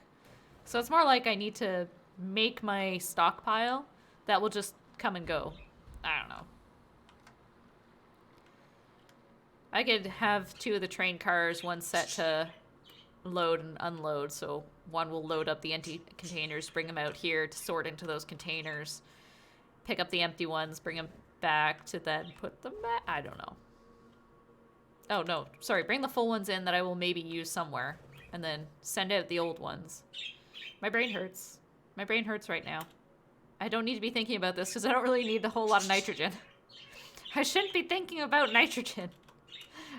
Speaker 1: So it's more like I need to make my stockpile that will just come and go. I don't know. I could have 2 of the train cars, one set to load and unload. So one will load up the empty containers, bring them out here to sort into those containers, pick up the empty ones, bring them back to then put them back. I don't know. Oh, no. Sorry. Bring the full ones in that I will maybe use somewhere. And then send out the old ones. My brain hurts. My brain hurts right now. I don't need to be thinking about this because I don't really need a whole lot of nitrogen. I shouldn't be thinking about nitrogen.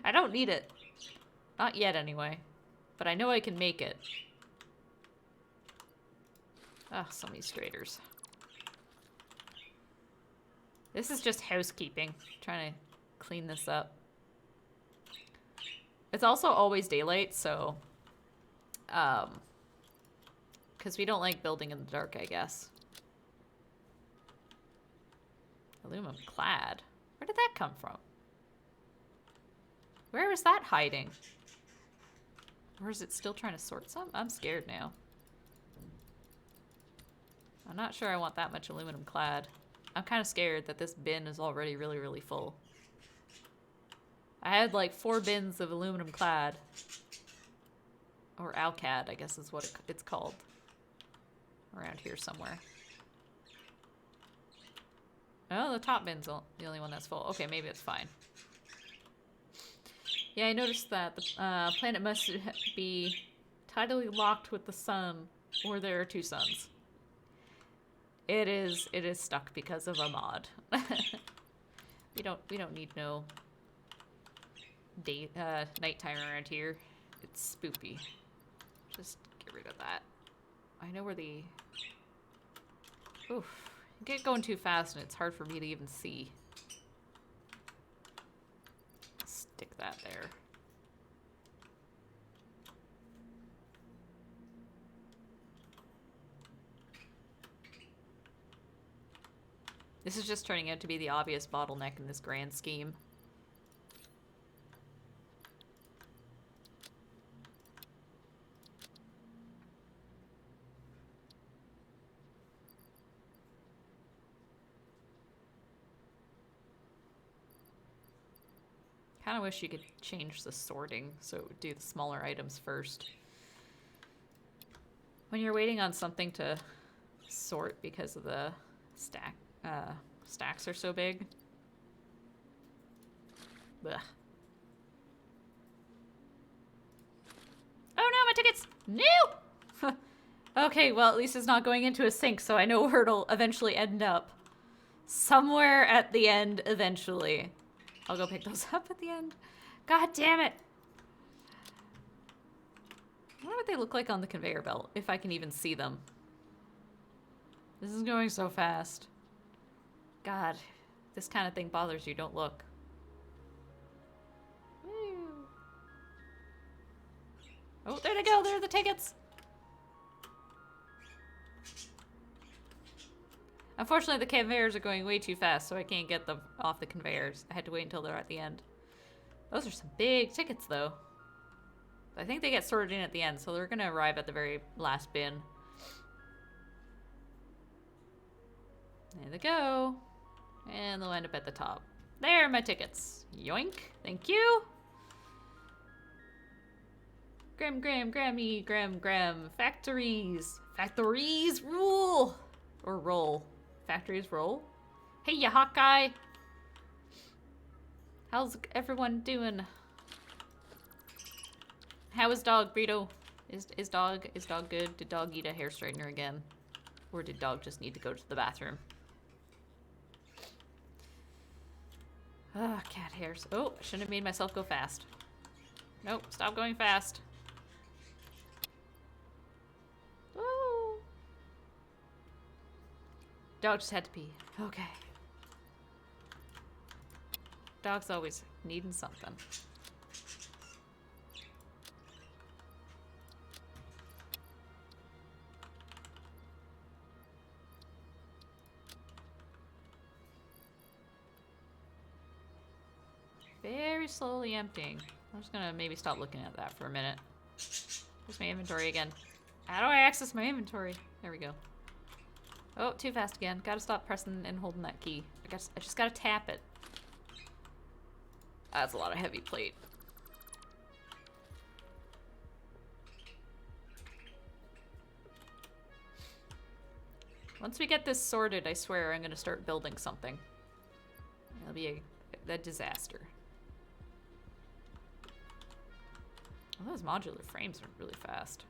Speaker 1: I don't need it. Not yet, anyway. But I know I can make it. Ah, some of these graders. This is just housekeeping. Trying to clean this up. It's also always daylight, so... because we don't like building in the dark, I guess. Aluminum clad? Where did that come from? Where is that hiding? Or is it still trying to sort some? I'm scared now. I'm not sure I want that much aluminum clad. I'm kind of scared that this bin is already really, really full. I had like 4 bins of aluminum clad. Or Alcad, I guess is what it's called. Around here somewhere. Oh, the top bin's the only one that's full. Okay, maybe it's fine. Yeah, I noticed that the planet must be tidally locked with the sun, or there are 2 suns. It is stuck because of a mod. we don't need no nighttime around here. It's spoopy. Just get rid of that. I know where the... Oof. Get going too fast and it's hard for me to even see. Stick that there. This is just turning out to be the obvious bottleneck in this grand scheme. Kind of wish you could change the sorting so it would do the smaller items first. When you're waiting on something to sort because of the stacks are so big. Ugh. Oh no, my tickets! No! Okay, well at least it's not going into a sink, so I know where it'll eventually end up. Somewhere at the end, eventually. I'll go pick those up at the end. God damn it! I wonder what they look like on the conveyor belt, if I can even see them. This is going so fast. God, this kind of thing bothers you, don't look. Woo. Oh, there they go, there are the tickets! Unfortunately, the conveyors are going way too fast, so I can't get them off the conveyors. I had to wait until they're at the end. Those are some big tickets, though. I think they get sorted in at the end, so they're going to arrive at the very last bin. There they go. And they'll end up at the top. There are my tickets. Yoink. Thank you. Graham, Grammy, Graham. Factories. Factories rule. Or roll. Factories roll. Hey, ya Hawkeye. How's everyone doing? How is dog, Brito? Is dog good? Did dog eat a hair straightener again? Or did dog just need to go to the bathroom? Ah, cat hairs. Oh, I shouldn't have made myself go fast. Nope, stop going fast. Woo! Dog just had to pee. Okay. Dog's always needing something. Very slowly emptying. I'm just gonna maybe stop looking at that for a minute. Where's my inventory again? How do I access my inventory? There we go. Oh, too fast again. Gotta stop pressing and holding that key. I just gotta tap it. That's a lot of heavy plate. Once we get this sorted, I swear I'm gonna start building something. It'll be a disaster. Oh, those modular frames are really fast.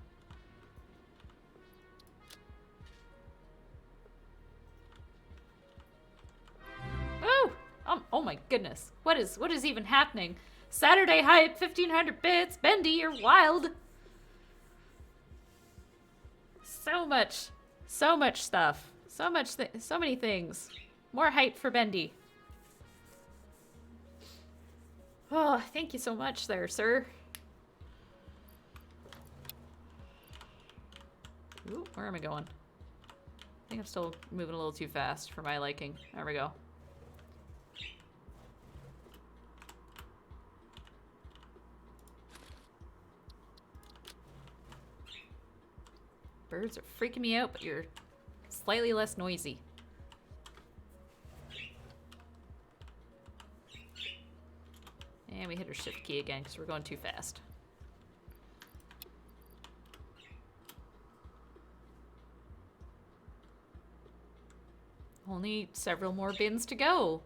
Speaker 1: Oh! Oh my goodness. What is even happening? Saturday hype, 1500 bits. Bendy, you're wild. So much stuff. So many things. More hype for Bendy. Oh, thank you so much there, sir. Ooh, where am I going? I think I'm still moving a little too fast for my liking. There we go. Birds are freaking me out, but you're slightly less noisy. And we hit our shift key again because we're going too fast. Only several more bins to go.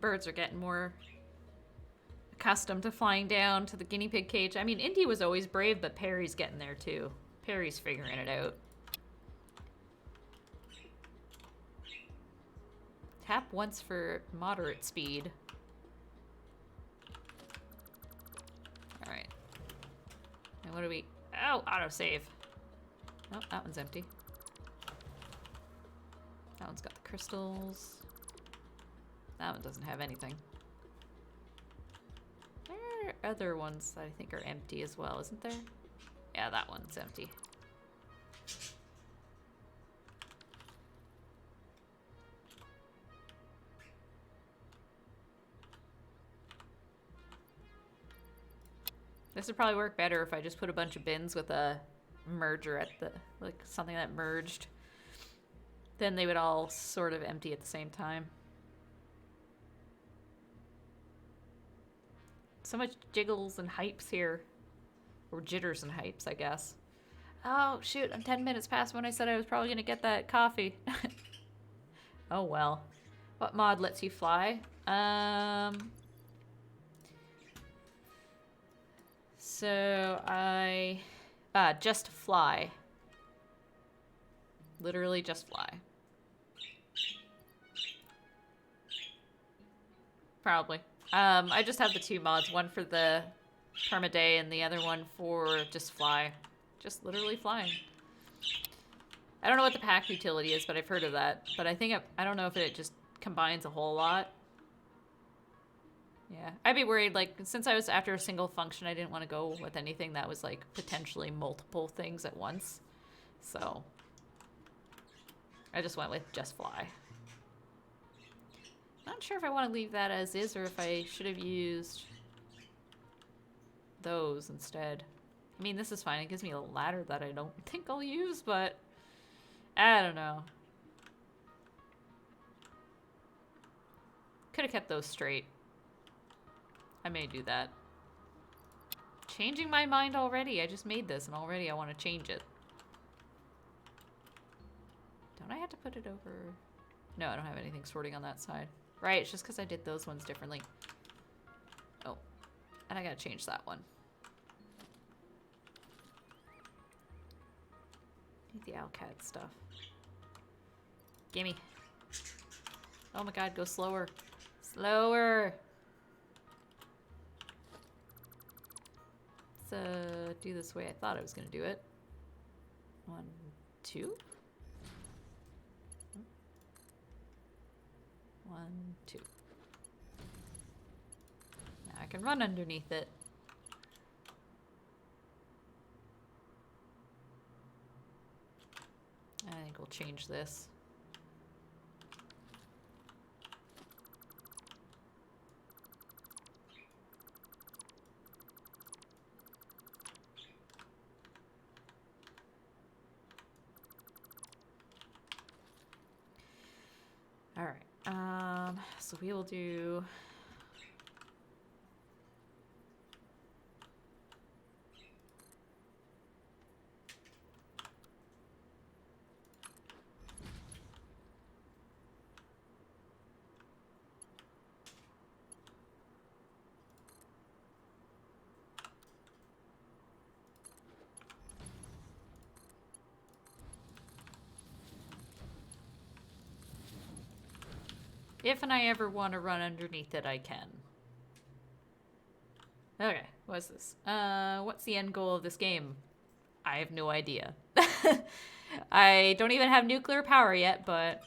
Speaker 1: Birds are getting more accustomed to flying down to the guinea pig cage. I mean, Indy was always brave, but Perry's getting there too. Perry's figuring it out. Tap once for moderate speed. Alright. And what do we... Oh, autosave. Oh, that one's empty. That one's got the crystals. That one doesn't have anything. There are other ones that I think are empty as well, isn't there? Yeah, that one's empty. This would probably work better if I just put a bunch of bins with a merger at the, like something that merged. Then they would all sort of empty at the same time. So much jiggles and hypes here. Or jitters and hypes, I guess. Oh, shoot. I'm 10 minutes past when I said I was probably going to get that coffee. Oh, well. What mod lets you fly? So I... just fly. Literally just fly. Probably. I just have the 2 mods, one for the permaday and the other one for just fly. Just literally flying. I don't know what the pack utility is, but I've heard of that. But I think I don't know if it just combines a whole lot. Yeah, I'd be worried, like, since I was after a single function, I didn't want to go with anything that was, like, potentially multiple things at once. So, I just went with just fly. Not sure if I want to leave that as is or if I should have used those instead. I mean, this is fine. It gives me a ladder that I don't think I'll use, but I don't know. Could have kept those straight. I may do that. Changing my mind already. I just made this and already I want to change it. Don't I have to put it over? No, I don't have anything sorting on that side. Right, it's just because I did those ones differently. Oh, and I gotta change that one. Need the Owlcat stuff. Gimme. Oh my god, go slower. Slower! Let's do this way I thought I was gonna do it. 1, 2? 1, 2. Now I can run underneath it. I think we'll change this. All right. So we will do. If and I ever want to run underneath it, I can. Okay, what's this? What's the end goal of this game? I have no idea. I don't even have nuclear power yet, but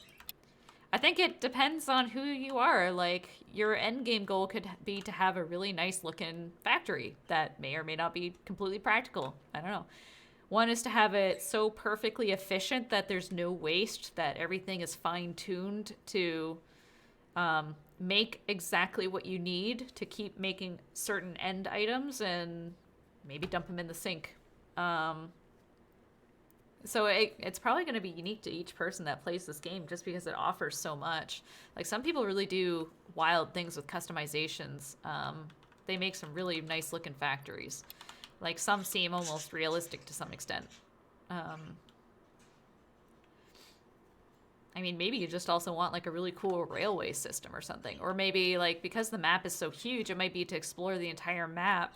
Speaker 1: I think it depends on who you are. Like, your end game goal could be to have a really nice looking factory that may or may not be completely practical. I don't know. One is to have it so perfectly efficient that there's no waste, that everything is fine-tuned to make exactly what you need to keep making certain end items and maybe dump them in the sink. So it's probably going to be unique to each person that plays this game just because it offers so much. Like, some people really do wild things with customizations. They make some really nice looking factories. Like, some seem almost realistic to some extent. I mean, maybe you just also want, like, a really cool railway system or something. Or maybe, like, because the map is so huge, it might be to explore the entire map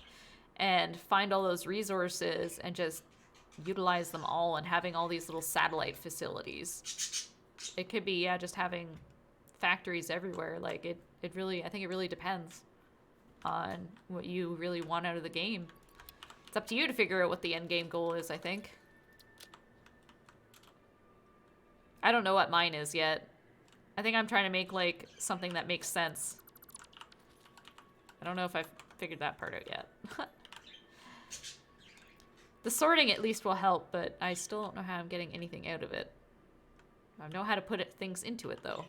Speaker 1: and find all those resources and just utilize them all and having all these little satellite facilities. It could be, yeah, just having factories everywhere. Like, it really, I think it really depends on what you really want out of the game. It's up to you to figure out what the end game goal is, I think. I don't know what mine is yet. I think I'm trying to make, like, something that makes sense. I don't know if I've figured that part out yet. The sorting at least will help, but I still don't know how I'm getting anything out of it. I know how to put things into it, though.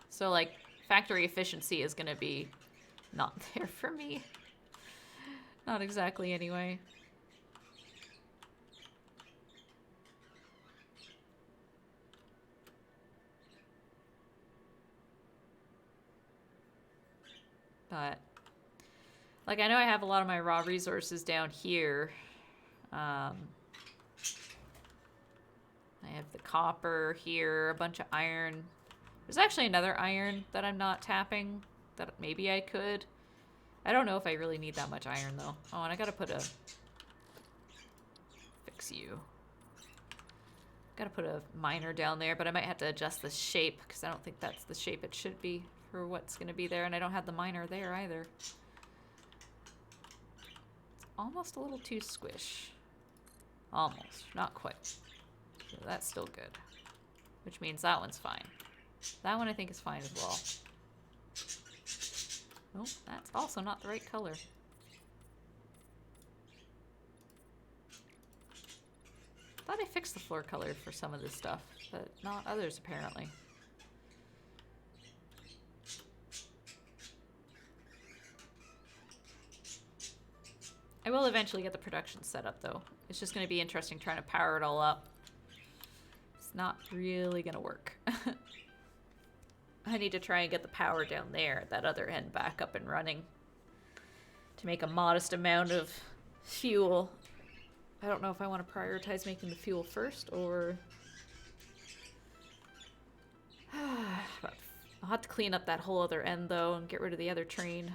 Speaker 1: So, like, factory efficiency is going to be not there for me. Not exactly, anyway. But, like, I know I have a lot of my raw resources down here. I have the copper here, a bunch of iron. There's actually another iron that I'm not tapping that maybe I could. I don't know if I really need that much iron, though. Oh, and I gotta put a... Fix you. Gotta put a miner down there, but I might have to adjust the shape, because I don't think that's the shape it should be for what's going to be there, and I don't have the miner there either. It's almost a little too squish. Almost. Not quite. So that's still good. Which means that one's fine. That one I think is fine as well. Oh, that's also not the right color. Thought I fixed the floor color for some of this stuff, but not others apparently. I will eventually get the production set up though. It's just going to be interesting trying to power it all up. It's not really going to work. I need to try and get the power down there at that other end back up and running to make a modest amount of fuel. I don't know if I want to prioritize making the fuel first or... I'll have to clean up that whole other end though and get rid of the other train.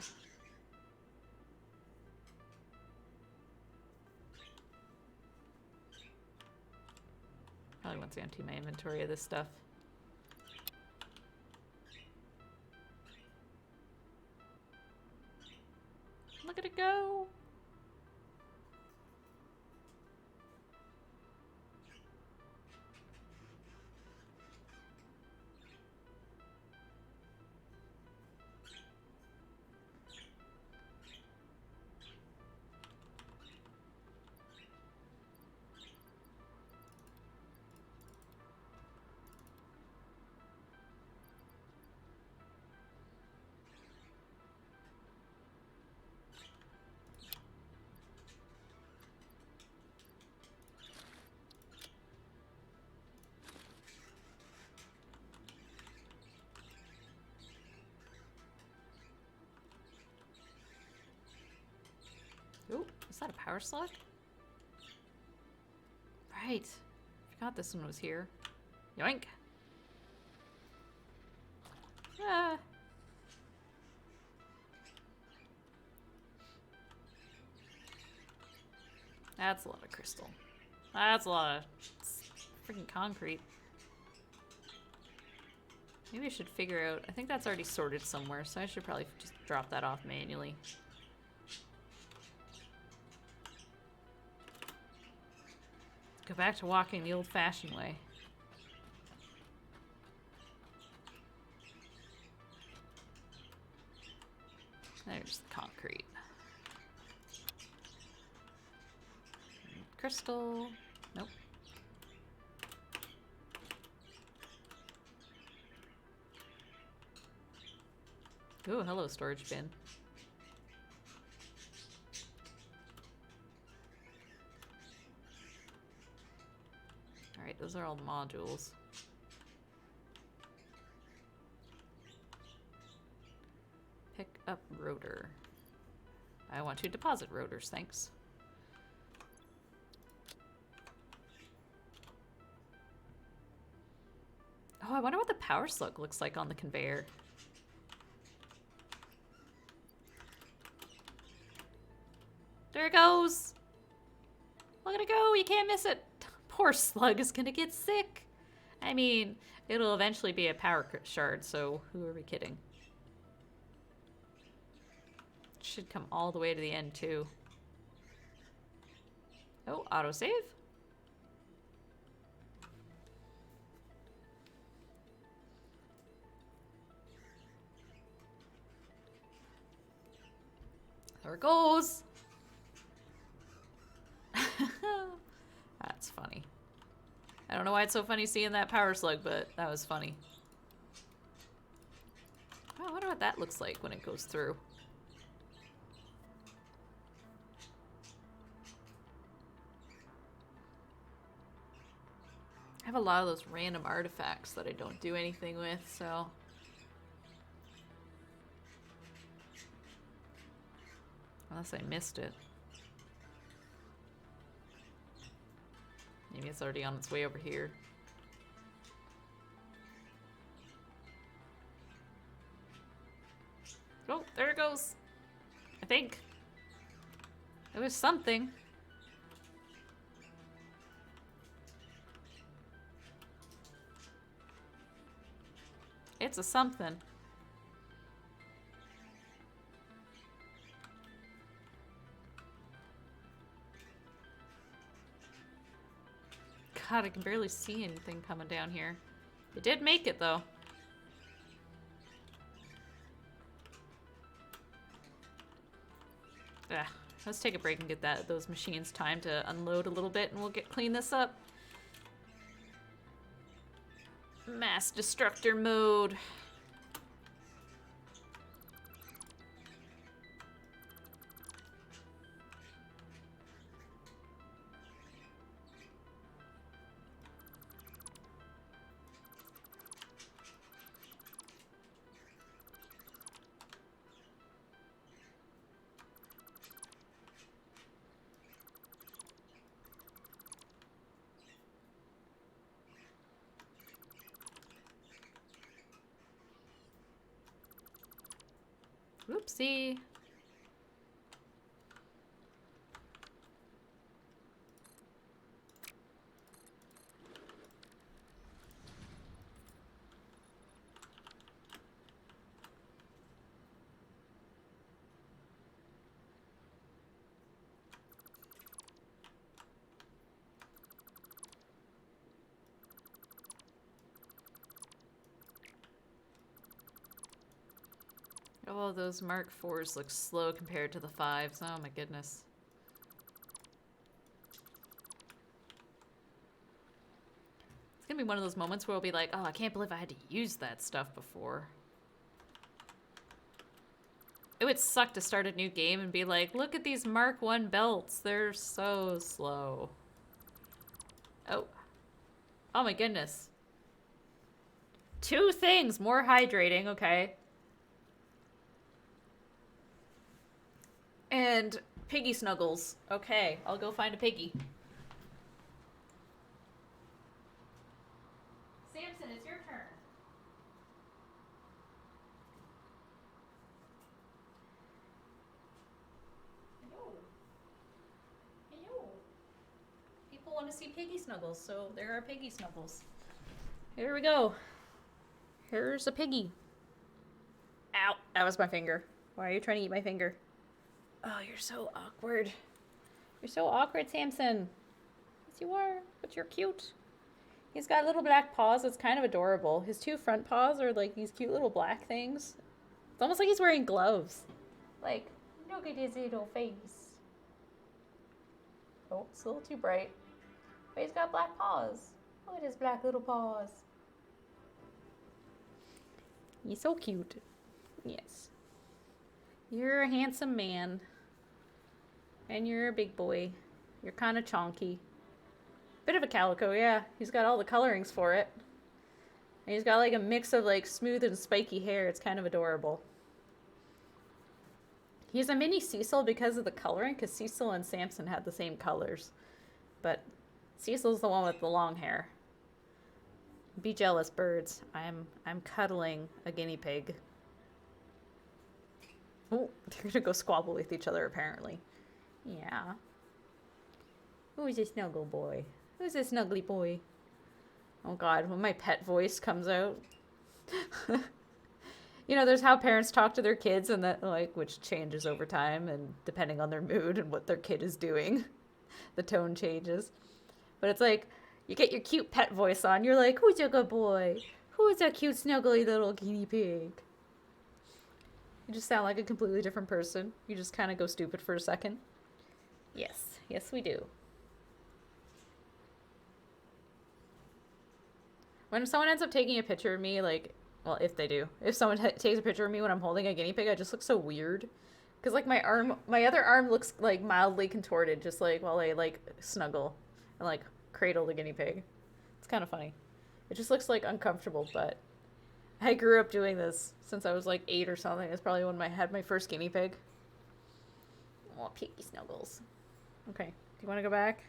Speaker 1: Probably once I empty my inventory of this stuff. Look at it go! Oh, is that a power slug? Right. Forgot this one was here. Yoink. Ah. That's a lot of crystal. That's a lot of freaking concrete. Maybe I should figure out... I think that's already sorted somewhere, so I should probably just drop that off manually. Go back to walking the old-fashioned way. There's the concrete. Crystal. Nope. Ooh, hello, storage bin. Alright, those are all the modules. Pick up rotor. I want to deposit rotors, thanks. Oh, I wonder what the power slug looks like on the conveyor. There it goes! Look at it go! You can't miss it! Poor slug is gonna get sick! I mean, it'll eventually be a power shard, so who are we kidding? It should come all the way to the end, too. Oh, autosave? There it goes! That's funny. I don't know why it's so funny seeing that power slug, but that was funny. Oh, I wonder what that looks like when it goes through. I have a lot of those random artifacts that I don't do anything with, so... Unless I missed it. Maybe it's already on its way over here. Oh, there it goes. I think. It was something. It's a something. God, I can barely see anything coming down here. It did make it, though. Ah, let's take a break and get those machines time to unload a little bit, and we'll clean this up. Mass destructor mode. Whoopsie. Oh, those Mark IVs look slow compared to the 5s. Oh my goodness. It's gonna be one of those moments where we'll be like, oh, I can't believe I had to use that stuff before. It would suck to start a new game and be like, look at these Mark I belts. They're so slow. Oh. Oh my goodness. 2 things. More hydrating, okay. And piggy snuggles. Okay, I'll go find a piggy. Samson, it's your turn. Hello. Hello. People want to see piggy snuggles, so there are piggy snuggles. Here we go. Here's a piggy. Ow, that was my finger. Why are you trying to eat my finger? Oh, you're so awkward. You're so awkward, Samson. Yes, you are, but you're cute. He's got little black paws. It's kind of adorable. His 2 front paws are like these cute little black things. It's almost like he's wearing gloves. Like, look at his little face. Oh, it's a little too bright. But he's got black paws. Look at his black little paws. He's so cute. Yes. You're a handsome man. And you're a big boy. You're kind of chonky. Bit of a calico, yeah. He's got all the colorings for it. And he's got like a mix of like smooth and spiky hair. It's kind of adorable. He's a mini Cecil because of the coloring, because Cecil and Samson had the same colors. But Cecil's the one with the long hair. Be jealous, birds. I'm cuddling a guinea pig. Oh, they're gonna go squabble with each other apparently. Yeah. Who's a snuggle boy? Who's a snuggly boy? Oh god, when my pet voice comes out. You know, there's how parents talk to their kids and that, like, which changes over time and depending on their mood and what their kid is doing. The tone changes. But it's like, you get your cute pet voice on, you're like, who's a good boy? Who's a cute snuggly little guinea pig? You just sound like a completely different person. You just kind of go stupid for a second. Yes. Yes, we do. When someone ends up taking a picture of me, like, well, if they do. If someone takes a picture of me when I'm holding a guinea pig, I just look so weird. Because, like, my other arm looks, like, mildly contorted, just, like, while I, like, snuggle and, like, cradle the guinea pig. It's kind of funny. It just looks, like, uncomfortable, but I grew up doing this since I was, like, 8 or something. It's probably when I had my first guinea pig. Oh, piggy snuggles. Okay. Do you want to go back?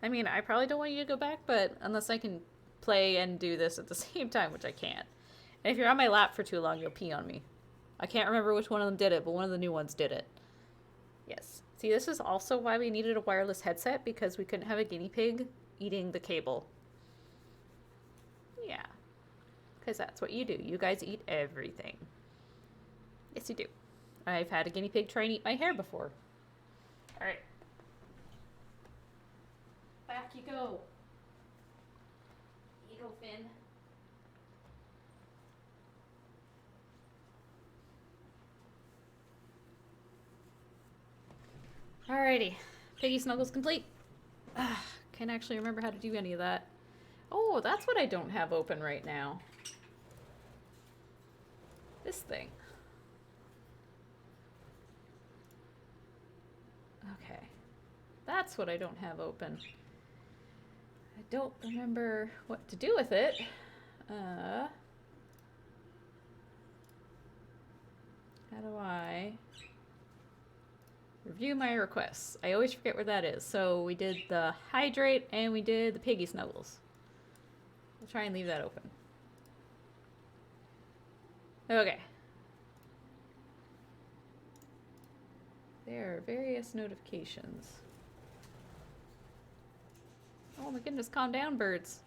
Speaker 1: I mean, I probably don't want you to go back, but unless I can play and do this at the same time, which I can't. And if you're on my lap for too long, you'll pee on me. I can't remember which one of them did it, but one of the new ones did it. Yes. See, this is also why we needed a wireless headset, because we couldn't have a guinea pig eating the cable. Yeah. Because that's what you do. You guys eat everything. Yes, you do. I've had a guinea pig try and eat my hair before. Alright. Back you go. go, Finn. Alrighty. Piggy Snuggles complete. Can't actually remember how to do any of that. Oh, that's what I don't have open right now. This thing. Okay. That's what I don't have open. I don't remember what to do with it. How do I review my requests? I always forget where that is. So we did the hydrate and we did the Piggy Snuggles. We'll try and leave that open. Okay. There are various notifications. Oh my goodness, calm down, birds.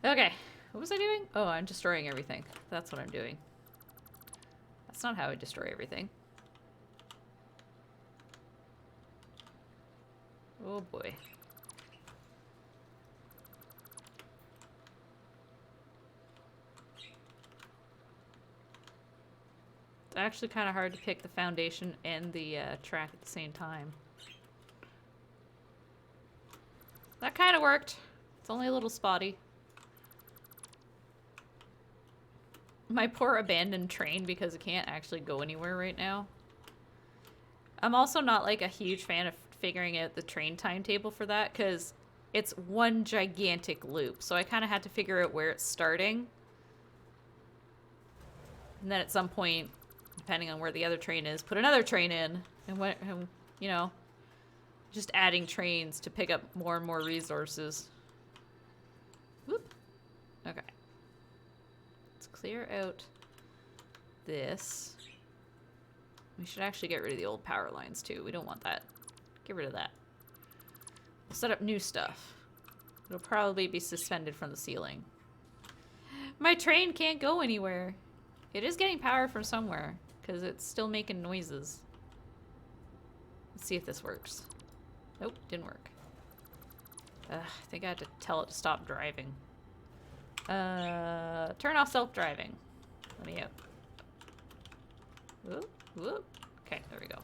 Speaker 1: Okay, what was I doing? Oh, I'm destroying everything. That's what I'm doing. That's not how I destroy everything. Oh boy. It's actually kind of hard to pick the foundation and the track at the same time. That kind of worked. It's only a little spotty. My poor abandoned train because it can't actually go anywhere right now. I'm also not like a huge fan of figuring out the train timetable for that because it's one gigantic loop. So I kind of had to figure out where it's starting. And then at some point, depending on where the other train is, put another train in. And you know, just adding trains to pick up more and more resources. Whoop. Okay. Let's clear out this. We should actually get rid of the old power lines too. We don't want that. Get rid of that. We'll set up new stuff. It'll probably be suspended from the ceiling. My train can't go anywhere. It is getting power from somewhere because it's still making noises. Let's see if this works. Nope, didn't work. I think I had to tell it to stop driving. Turn off self-driving. Let me out. Whoop, whoop. Okay, there we go.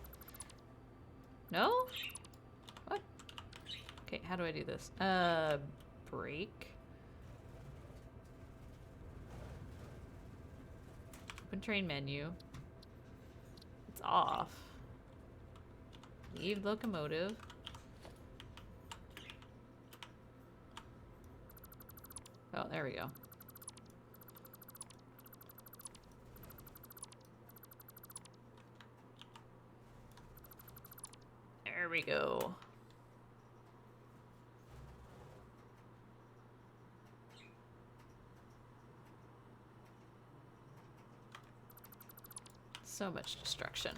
Speaker 1: No? What? Okay, how do I do this? Brake. Open train menu. It's off. Leave locomotive. Oh, there we go. There we go. So much destruction.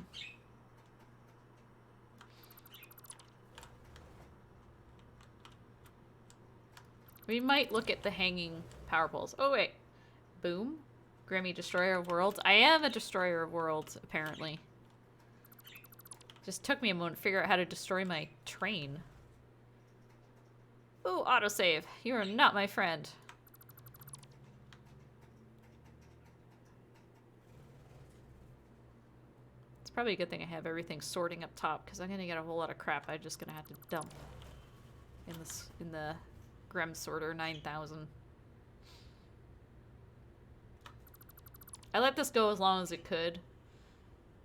Speaker 1: We might look at the hanging power poles. Oh, wait. Boom. Grammy Destroyer of Worlds. I am a Destroyer of Worlds, apparently. Just took me a moment to figure out how to destroy my train. Ooh, autosave. You are not my friend. It's probably a good thing I have everything sorting up top, because I'm gonna get a whole lot of crap I'm just gonna have to dump in the Grem Sorter 9000. I let this go as long as it could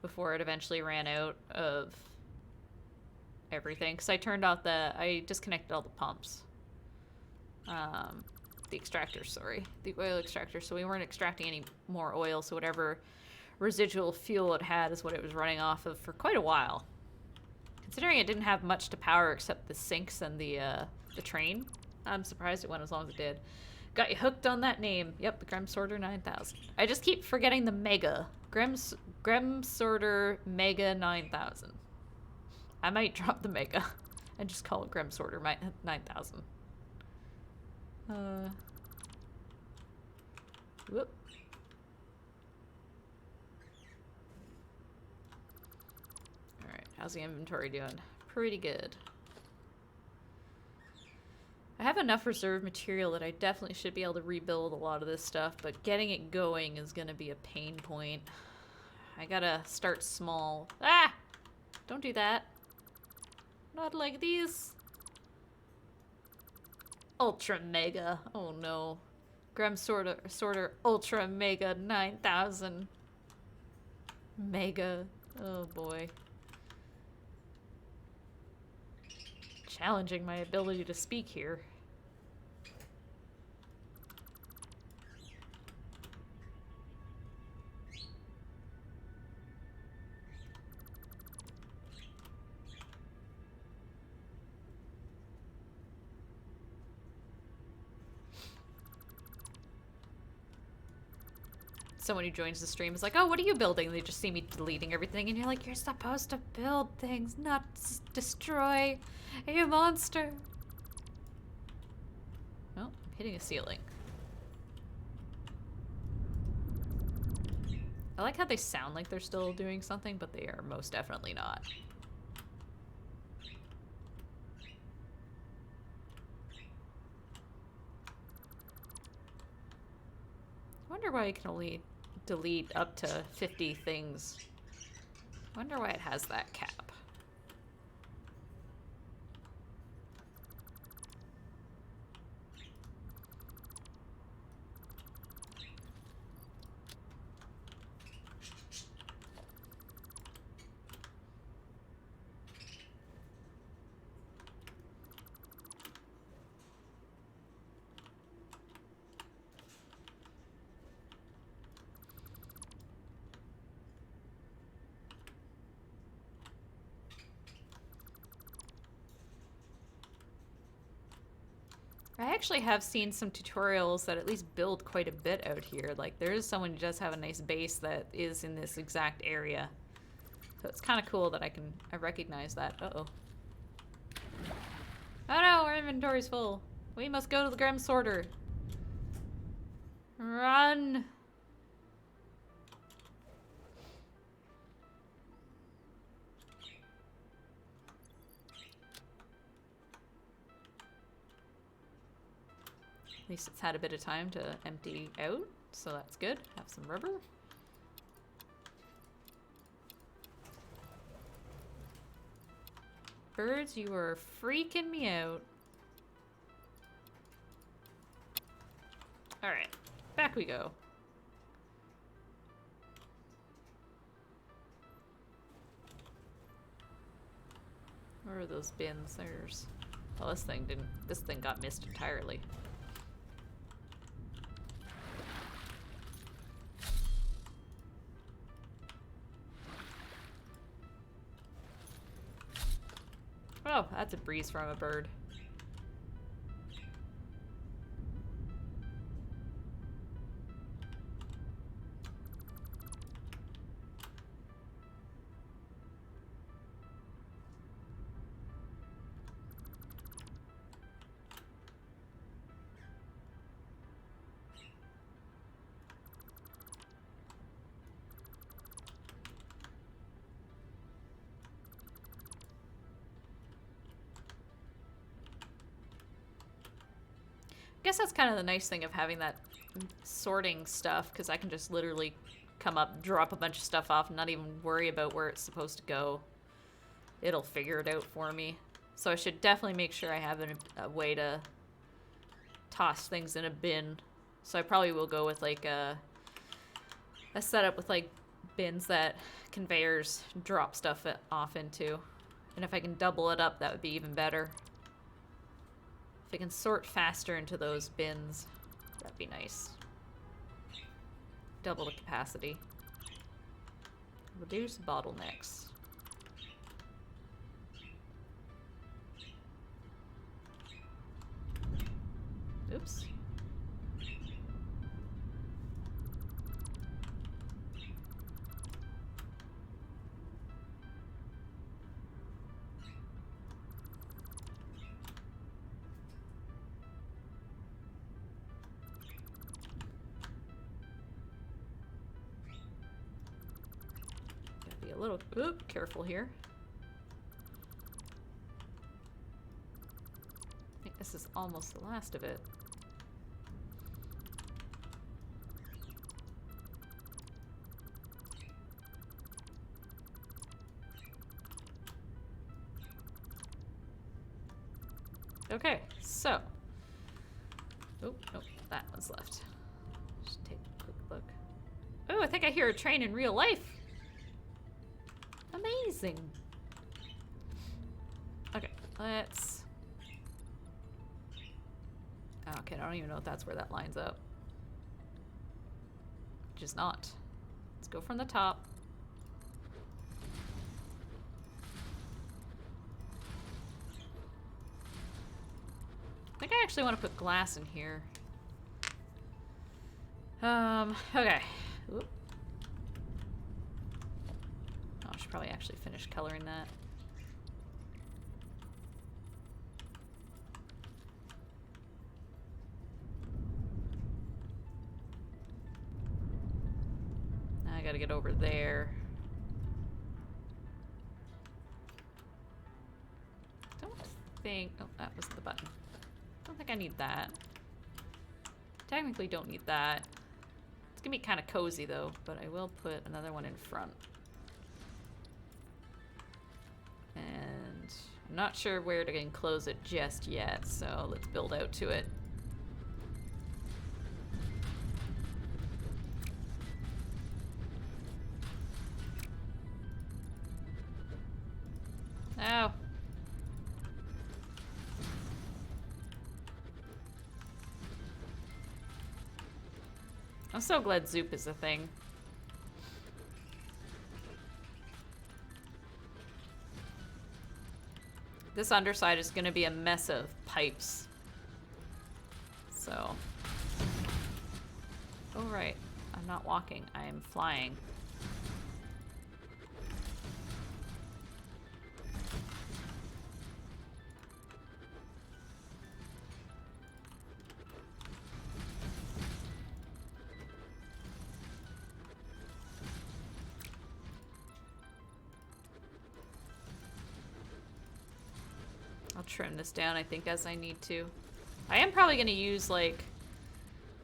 Speaker 1: before it eventually ran out of everything. Because I turned off I disconnected all the pumps. The extractors, sorry. The oil extractor. So we weren't extracting any more oil. So whatever residual fuel it had is what it was running off of for quite a while. Considering it didn't have much to power except the sinks and the train, I'm surprised it went as long as it did. Got you hooked on that name. Yep, the Grem Sorter 9000. I just keep forgetting the Mega. Grem Sorter Mega 9000. I might drop the Mega and just call it Grem Sorter 9000. Whoop. Alright, how's the inventory doing? Pretty good. I have enough reserve material that I definitely should be able to rebuild a lot of this stuff, but getting it going is gonna be a pain point. I gotta start small. Ah! Don't do that. Not like these. Ultra Mega. Oh no. Grem Sorter Ultra Mega 9000. Mega. Oh boy. Challenging my ability to speak here. Someone who joins the stream is like, oh, what are you building? And they just see me deleting everything, and you're like, you're supposed to build things, not destroy a monster. Well, I'm hitting a ceiling. I like how they sound like they're still doing something, but they are most definitely not. I wonder why it can only delete up to 50 things. I wonder why it has that cap. I actually have seen some tutorials that at least build quite a bit out here. Like, there is someone who does have a nice base that is in this exact area. So it's kind of cool that I recognize that. Uh-oh. Oh no, our inventory's full. We must go to the Grem Sorter. Run! At least it's had a bit of time to empty out, so that's good. Have some rubber. Birds, you are freaking me out. Alright, back we go. Where are those bins? There's... Well, this thing got missed entirely. Oh, that's a breeze from a bird. I guess that's kind of the nice thing of having that sorting stuff, because I can just literally come up, drop a bunch of stuff off, and not even worry about where it's supposed to go. It'll figure it out for me. So I should definitely make sure I have a way to toss things in a bin. So I probably will go with like a setup with like bins that conveyors drop stuff off into. And if I can double it up, that would be even better. If I can sort faster into those bins, that'd be nice. Double the capacity. Reduce bottlenecks. Oops. Gotta be a little careful here. This is almost the last of it. Okay, so. Oh, nope, that one's left. Just take a quick look. Oh, I think I hear a train in real life. Amazing. Okay, let's... Okay, I don't even know if that's where that lines up. Which is not. Let's go from the top. I think I actually want to put glass in here. Okay. Oop. Oh, I should probably actually finish coloring that. Now I gotta get over there. Don't think... Oh, that was the button. Don't think I need that. Technically don't need that. It's gonna be kind of cozy though, but I will put another one in front. And I'm not sure where to enclose it just yet, so let's build out to it. Oh. I'm so glad Zoop is a thing. This underside is going to be a mess of pipes. So. Oh, right. I'm not walking. I am flying. I'll trim this down, I think, as I need to. I am probably going to use, like,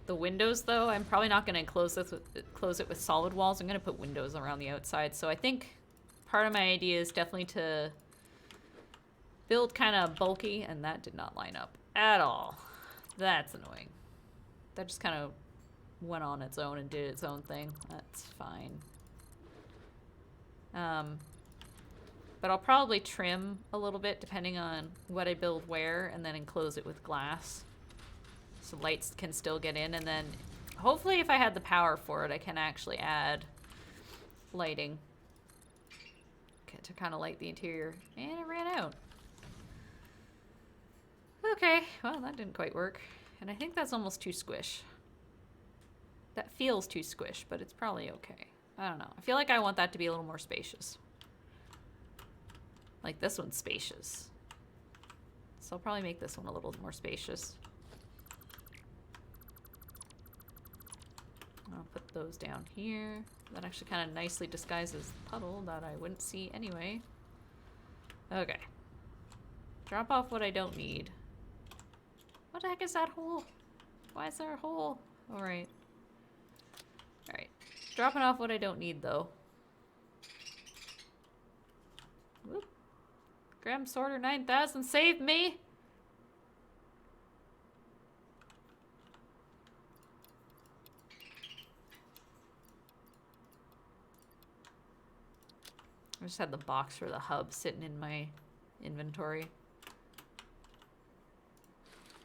Speaker 1: the windows, though. I'm probably not going to close it with solid walls. I'm going to put windows around the outside. So I think part of my idea is definitely to build kind of bulky, and that did not line up at all. That's annoying. That just kind of went on its own and did its own thing. That's fine. But I'll probably trim a little bit depending on what I build where, and then enclose it with glass. So lights can still get in, and then hopefully if I had the power for it, I can actually add lighting to kind of light the interior. And it ran out. Okay, well that didn't quite work. And I think that's almost too squish. That feels too squish, but it's probably okay. I don't know. I feel like I want that to be a little more spacious. Like this one's spacious. So I'll probably make this one a little more spacious. I'll put those down here. That actually kind of nicely disguises the puddle that I wouldn't see anyway. Okay. Drop off what I don't need. What the heck is that hole? Why is there a hole? Alright. Alright. Dropping off what I don't need though. Whoop. Graham Sorter 9000, save me! I just had the box for the hub sitting in my inventory.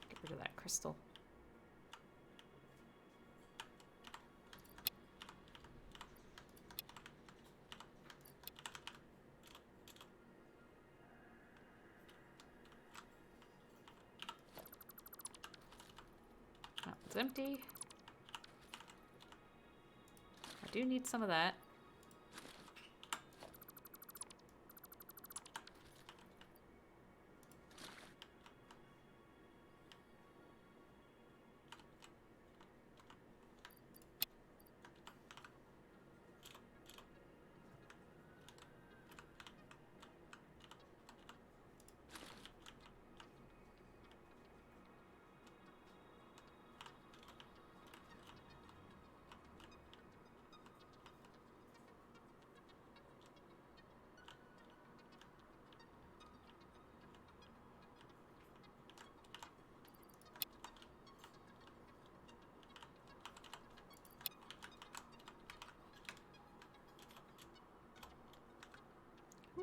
Speaker 1: Get rid of that crystal. That one's empty. I do need some of that.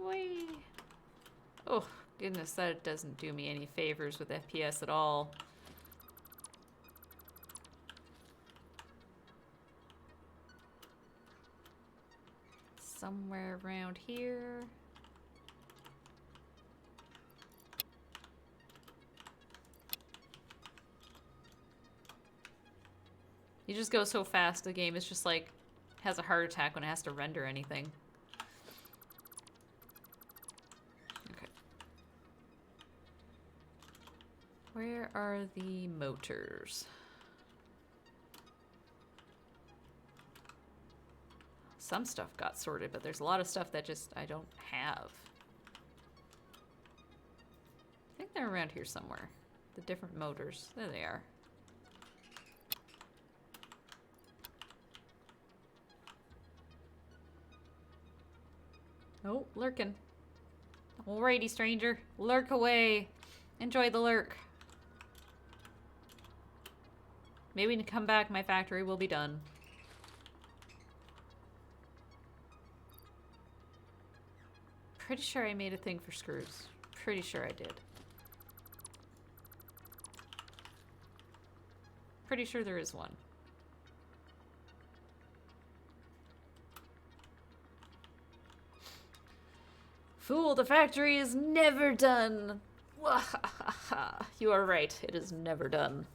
Speaker 1: away. Oh, goodness, that doesn't do me any favors with FPS at all. Somewhere around here. You just go so fast, the game is just like, has a heart attack when it has to render anything. Okay. Where are the motors? Some stuff got sorted, but there's a lot of stuff that just I don't have. I think they're around here somewhere. The different motors. There they are. Oh, lurking. Alrighty, stranger. Lurk away. Enjoy the lurk. Maybe when you come back, my factory will be done. Pretty sure I made a thing for screws. Pretty sure I did. Pretty sure there is one. Fool, the factory is never done. You are right, it is never done.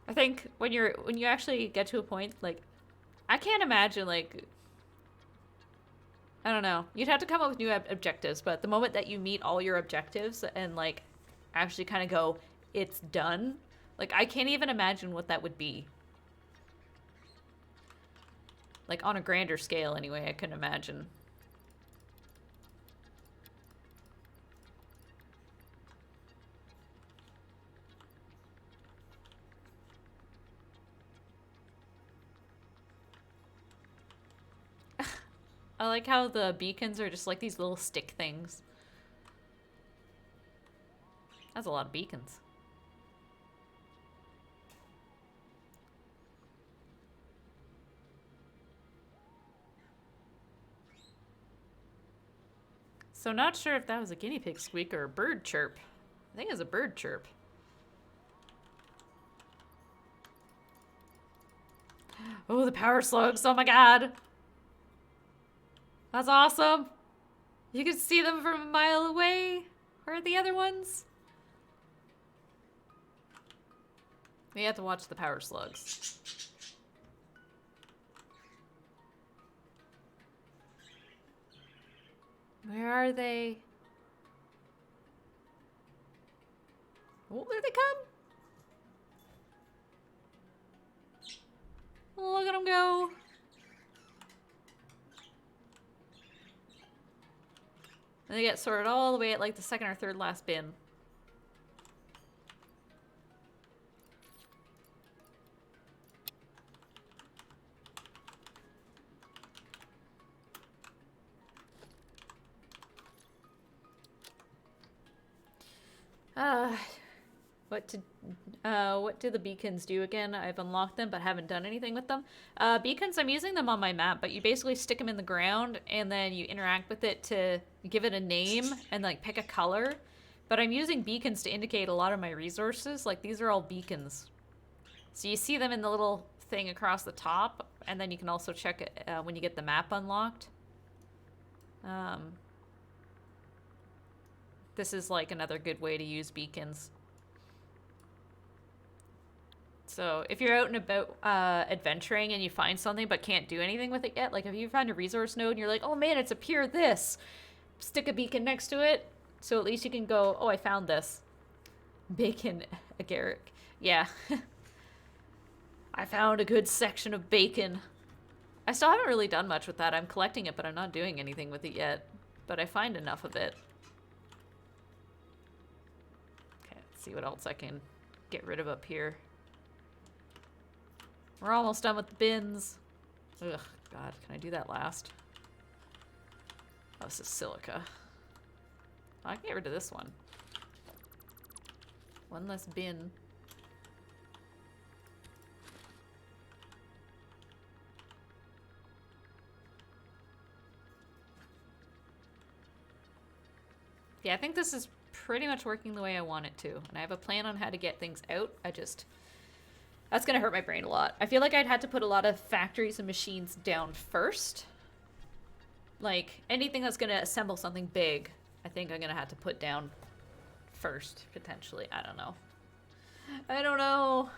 Speaker 1: I think when you actually get to a point, like, I can't imagine, like, I don't know. You'd have to come up with new objectives, but the moment that you meet all your objectives and, like, actually kind of go, it's done, like, I can't even imagine what that would be. Like, on a grander scale, anyway, I couldn't imagine. I like how the beacons are just like these little stick things. That's a lot of beacons. So not sure if that was a guinea pig squeak or a bird chirp. I think it was a bird chirp. Oh, the power slugs. Oh my god. That's awesome. You can see them from a mile away. Where are the other ones? We have to watch the power slugs. Where are they? Oh, there they come. Look at them go. And they get sorted all the way at like the second or third last bin. What do the beacons do again? I've unlocked them but haven't done anything with them. Beacons, I'm using them on my map, but you basically stick them in the ground and then you interact with it to give it a name and like pick a color. But I'm using beacons to indicate a lot of my resources. Like these are all beacons. So you see them in the little thing across the top, and then you can also check it when you get the map unlocked. This is like another good way to use beacons. So if you're out and about adventuring and you find something but can't do anything with it yet, like if you find a resource node and you're like, oh man, it's a pure this, stick a beacon next to it, so at least you can go, oh, I found this. Bacon agaric. Yeah. I found a good section of bacon. I still haven't really done much with that. I'm collecting it, but I'm not doing anything with it yet. But I find enough of it. Okay, let's see what else I can get rid of up here. We're almost done with the bins. Ugh, God, can I do that last? Oh, this is silica. I can get rid of this one. One less bin. Yeah, I think this is pretty much working the way I want it to. And I have a plan on how to get things out. That's going to hurt my brain a lot. I feel like I'd had to put a lot of factories and machines down first. Like, anything that's going to assemble something big, I think I'm going to have to put down first, potentially. I don't know. I don't know.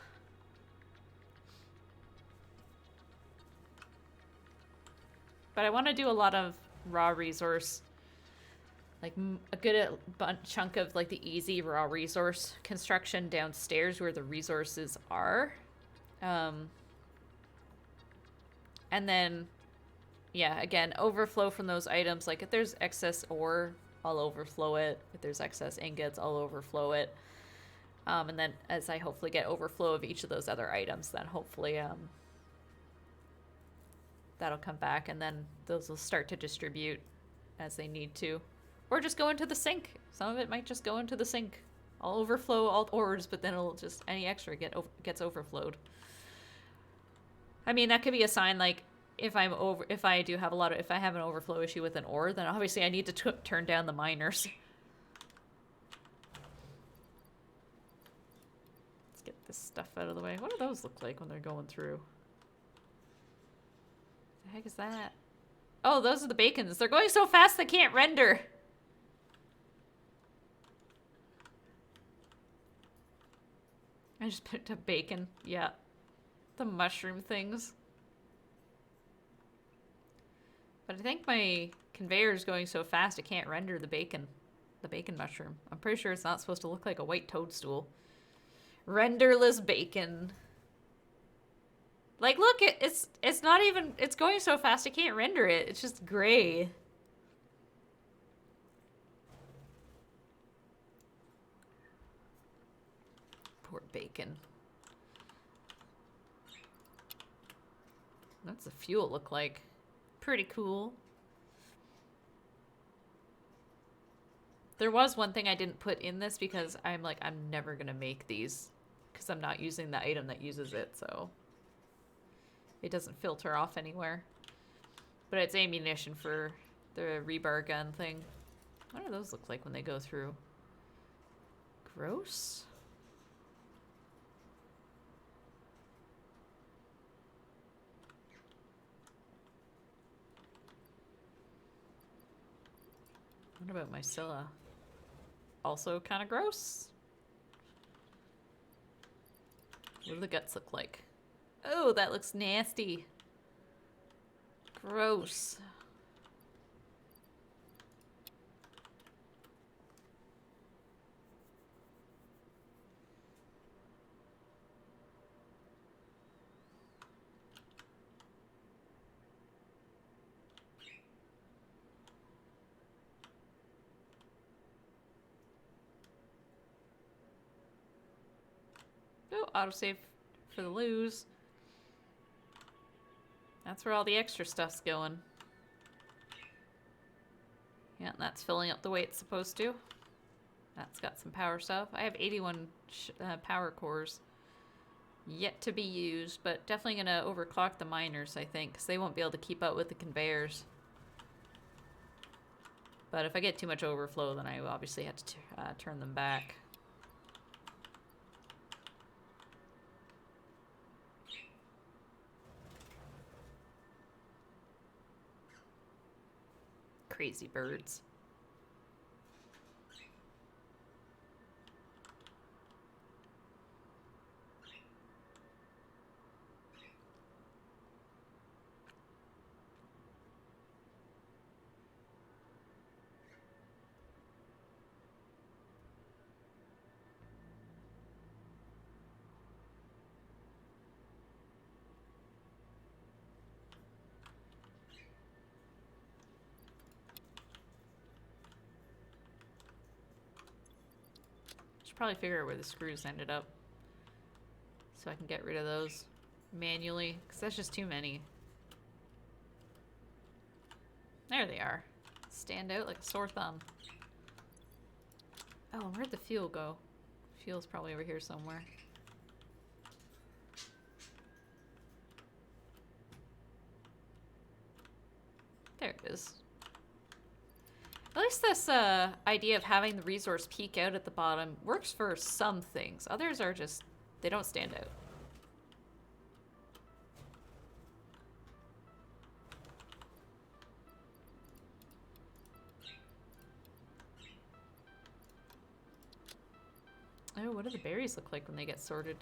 Speaker 1: But I want to do a lot of raw resource. Like, a good chunk of, like, the easy raw resource construction downstairs where the resources are. And then, yeah, again, overflow from those items. Like, if there's excess ore, I'll overflow it. If there's excess ingots, I'll overflow it. And then as I hopefully get overflow of each of those other items, then hopefully that'll come back, and then those will start to distribute as they need to. Or just go into the sink. Some of it might just go into the sink. I'll overflow all ores, but then it'll just, any extra gets overflowed. I mean, that could be a sign, like, if I have an overflow issue with an ore, then obviously I need to turn down the miners. Let's get this stuff out of the way. What do those look like when they're going through? The heck is that? Oh, those are the bacons. They're going so fast they can't render. I just picked up bacon. Yeah. The mushroom things. But I think my conveyor is going so fast it can't render the bacon. The bacon mushroom. I'm pretty sure it's not supposed to look like a white toadstool. Renderless bacon. Like, look, it's not even, it's going so fast I can't render it. It's just gray. Poor bacon. What's the fuel look like? Pretty cool. There was one thing I didn't put in this because I'm like, I'm never gonna make these because I'm not using the item that uses it, so it doesn't filter off anywhere. But it's ammunition for the rebar gun thing. What do those look like when they go through? Gross? What about mycella? Also kind of gross. What do the guts look like? Oh, that looks nasty. Gross. Oh, autosave for the lose. That's where all the extra stuff's going. Yeah, and that's filling up the way it's supposed to. That's got some power stuff. I have 81 power cores yet to be used, but definitely gonna overclock the miners, I think, because they won't be able to keep up with the conveyors. But if I get too much overflow, then I obviously have to turn them back. Crazy birds. Should probably figure out where the screws ended up so I can get rid of those manually, because that's just too many. There they are. Stand out like a sore thumb. Oh, where'd the fuel go? Fuel's probably over here somewhere. There it is. At least this idea of having the resource peek out at the bottom works for some things. Others are just, they don't stand out. Oh, what do the berries look like when they get sorted?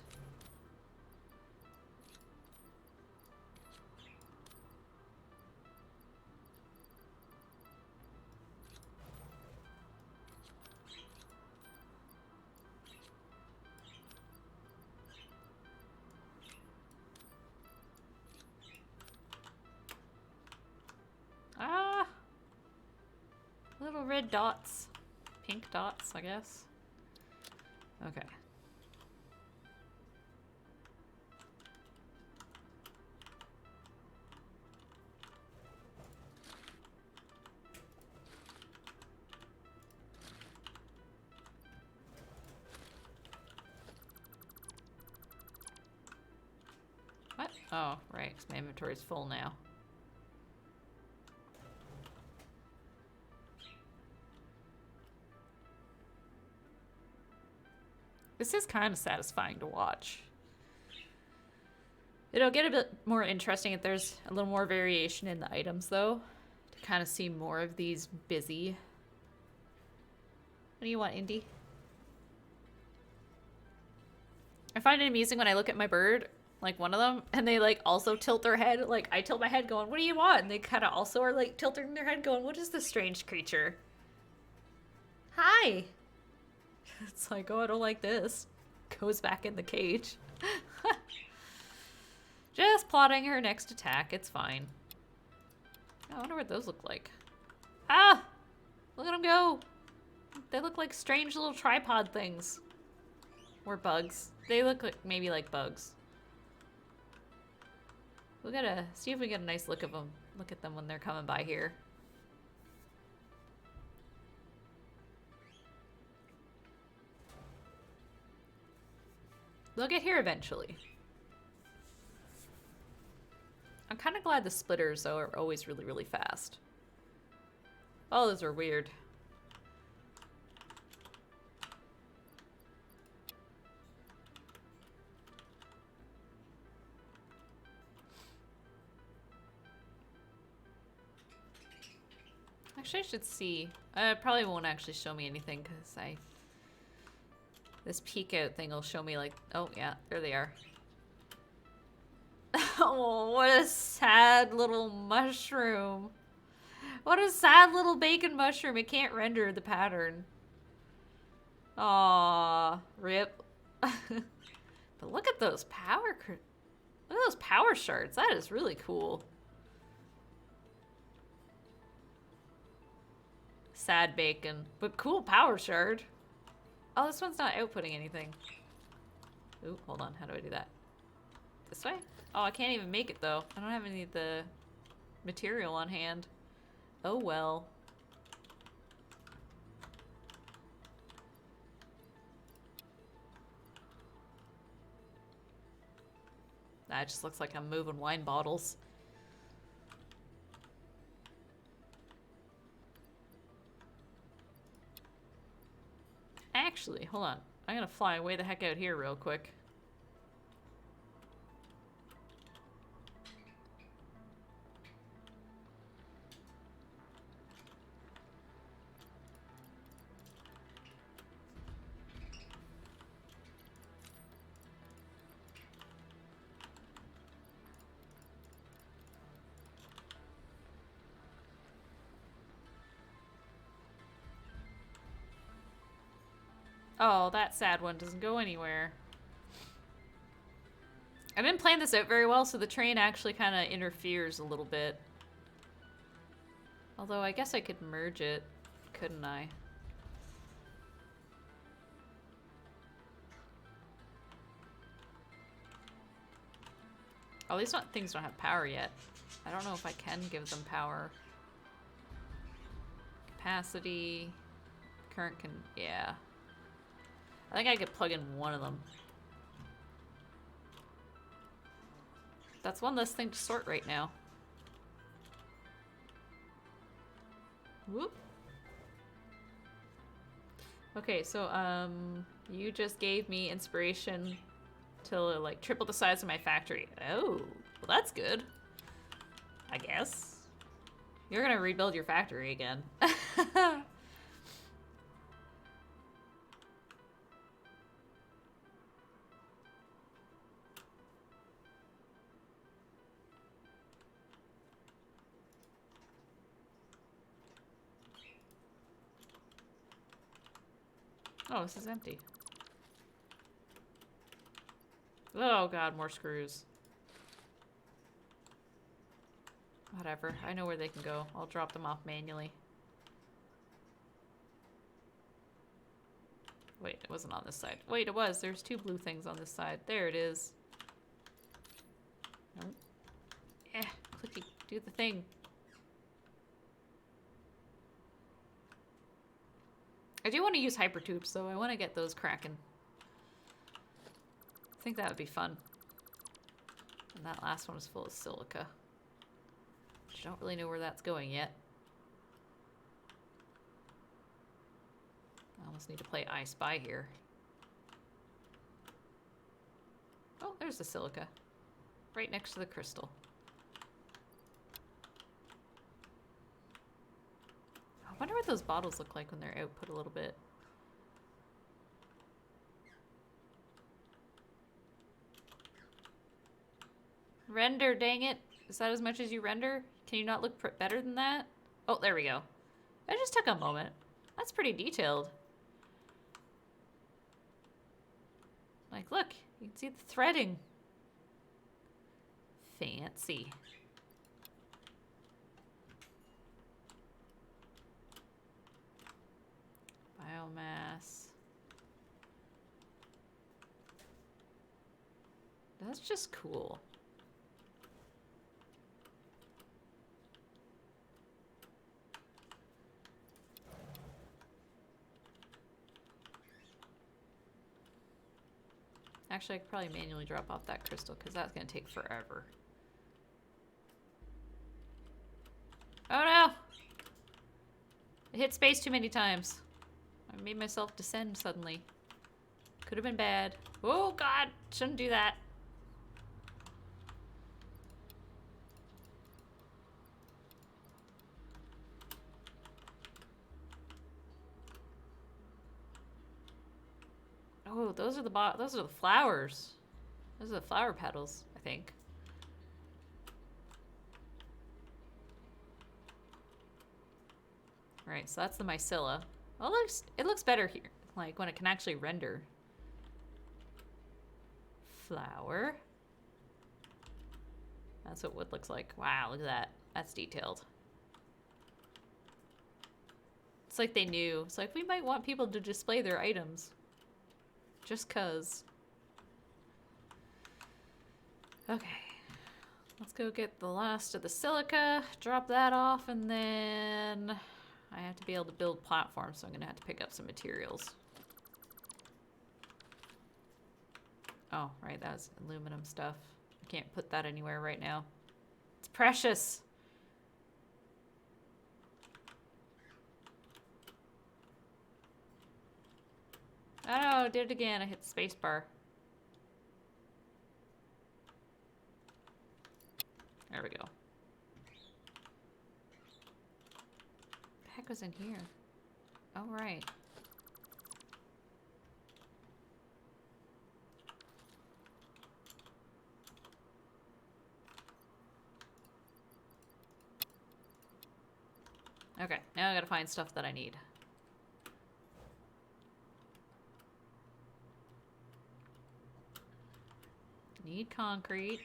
Speaker 1: Ah! Little red dots. Pink dots, I guess. Okay. What? Oh, right, 'cause my inventory's full now. This is kind of satisfying to watch. It'll get a bit more interesting if there's a little more variation in the items, though, to kind of see more of these busy. What do you want, Indy? I find it amusing when I look at my bird, like one of them, and they like also tilt their head. Like I tilt my head going, what do you want? And they kind of also are like tilting their head going, what is this strange creature? Hi. It's like, oh, I don't like this. Goes back in the cage. Just plotting her next attack. It's fine. Oh, I wonder what those look like. Ah! Look at them go. They look like strange little tripod things. Or bugs. They look like maybe like bugs. We gotta see if we get a nice look of them. Look at them when they're coming by here. They'll get here eventually. I'm kind of glad the splitters, though, are always really, really fast. Oh, those are weird. Actually, I should see. It probably won't actually show me anything, because this peek out thing will show me like, oh yeah, there they are. Oh, what a sad little mushroom. What a sad little bacon mushroom. It can't render the pattern. Aww, rip. But look at those look at those power shards. That is really cool. Sad bacon, but cool power shard. Oh, this one's not outputting anything. Ooh, hold on. How do I do that? This way? Oh, I can't even make it, though. I don't have any of the material on hand. Oh, well. That just looks like I'm moving wine bottles. Actually, hold on. I'm gonna fly way the heck out here real quick. Oh, that sad one doesn't go anywhere. I didn't plan this out very well, so the train actually kind of interferes a little bit. Although I guess I could merge it, couldn't I? Oh, these things don't have power yet. I don't know if I can give them power. Capacity. Current can... yeah. I think I could plug in one of them. That's one less thing to sort right now. Whoop. Okay, so, you just gave me inspiration to, like, triple the size of my factory. Oh, well, that's good. I guess. You're gonna rebuild your factory again. Oh, this is empty. Oh god, more screws. Whatever, I know where they can go. I'll drop them off manually. Wait, it wasn't on this side. Wait, it was. There's 2 blue things on this side. There it is. Nope. Clicky, do the thing. I do want to use hypertubes, though. I want to get those cracking. I think that would be fun. And that last one is full of silica. I don't really know where that's going yet. I almost need to play I Spy here. Oh, there's the silica. Right next to the crystal. I wonder what those bottles look like when they're output a little bit. Render, dang it. Is that as much as you render? Can you not look better than that? Oh, there we go. That just took a moment. That's pretty detailed. Like, look. You can see the threading. Fancy. Biomass. That's just cool. Actually, I could probably manually drop off that crystal because that's going to take forever. Oh no! I hit space too many times. I made myself descend suddenly. Could have been bad. Oh god! Shouldn't do that. Oh, those are the flowers. Those are the flower petals, I think. Alright, so that's the mycella. Oh, it looks better here. Like, when it can actually render. Flower. That's what wood looks like. Wow, look at that. That's detailed. It's like they knew. It's like, we might want people to display their items. Just cuz. Okay. Let's go get the last of the silica, drop that off, and then I have to be able to build platforms, so I'm gonna have to pick up some materials. Oh, right, that's aluminum stuff. I can't put that anywhere right now. It's precious. Oh, I did it again. I hit the space bar. There we go. The heck was in here? Oh, right. Okay, now I gotta find stuff that I need. Need concrete.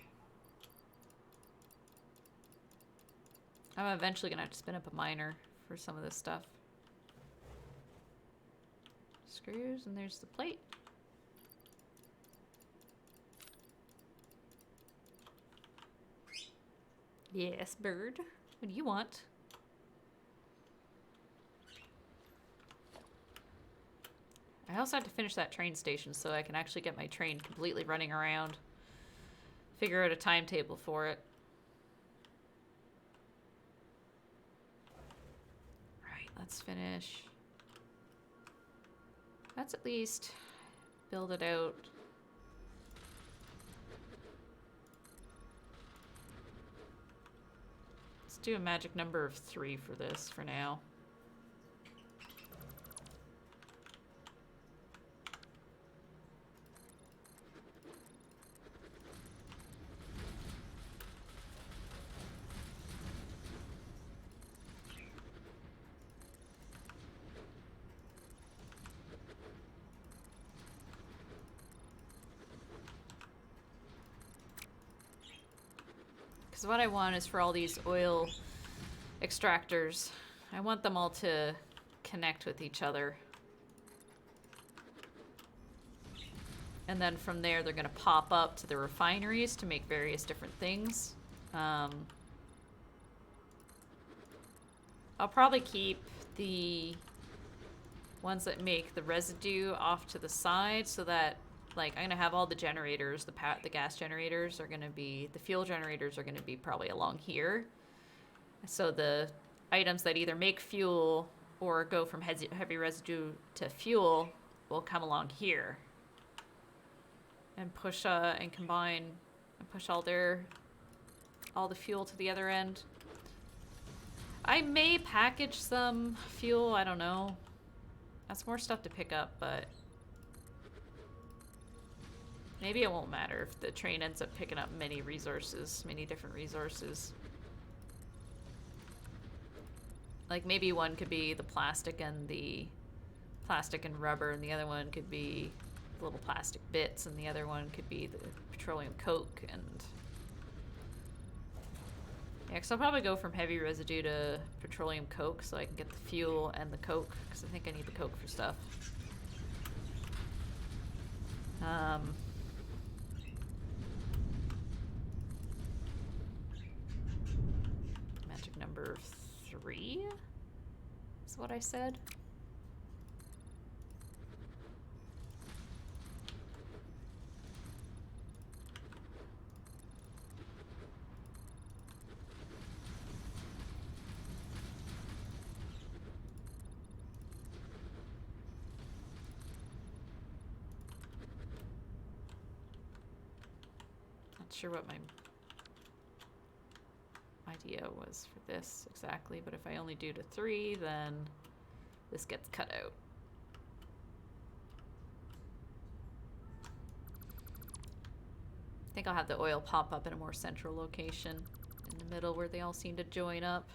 Speaker 1: I'm eventually gonna have to spin up a miner for some of this stuff. Screws, and there's the plate. Yes, bird. What do you want? I also have to finish that train station so I can actually get my train completely running around. Figure out a timetable for it. Right, let's finish. Let's at least build it out. Let's do a magic number of 3 for this for now. Because what I want is for all these oil extractors, I want them all to connect with each other. And then from there, they're going to pop up to the refineries to make various different things. I'll probably keep the ones that make the residue off to the side so that, like, I'm going to have all the generators, the gas generators are going to be, the fuel generators are going to be probably along here. So the items that either make fuel or go from heavy residue to fuel will come along here. And push and combine and push all the fuel to the other end. I may package some fuel, I don't know. That's more stuff to pick up, but maybe it won't matter if the train ends up picking up many different resources. Like maybe one could be the plastic and rubber, and the other one could be little plastic bits, and the other one could be the petroleum coke. And yeah, because I'll probably go from heavy residue to petroleum coke so I can get the fuel and the coke, because I think I need the coke for stuff. Magic number 3 is what I said. Sure what my idea was for this exactly, but if I only do to 3, then this gets cut out. I think I'll have the oil pop up in a more central location in the middle where they all seem to join up.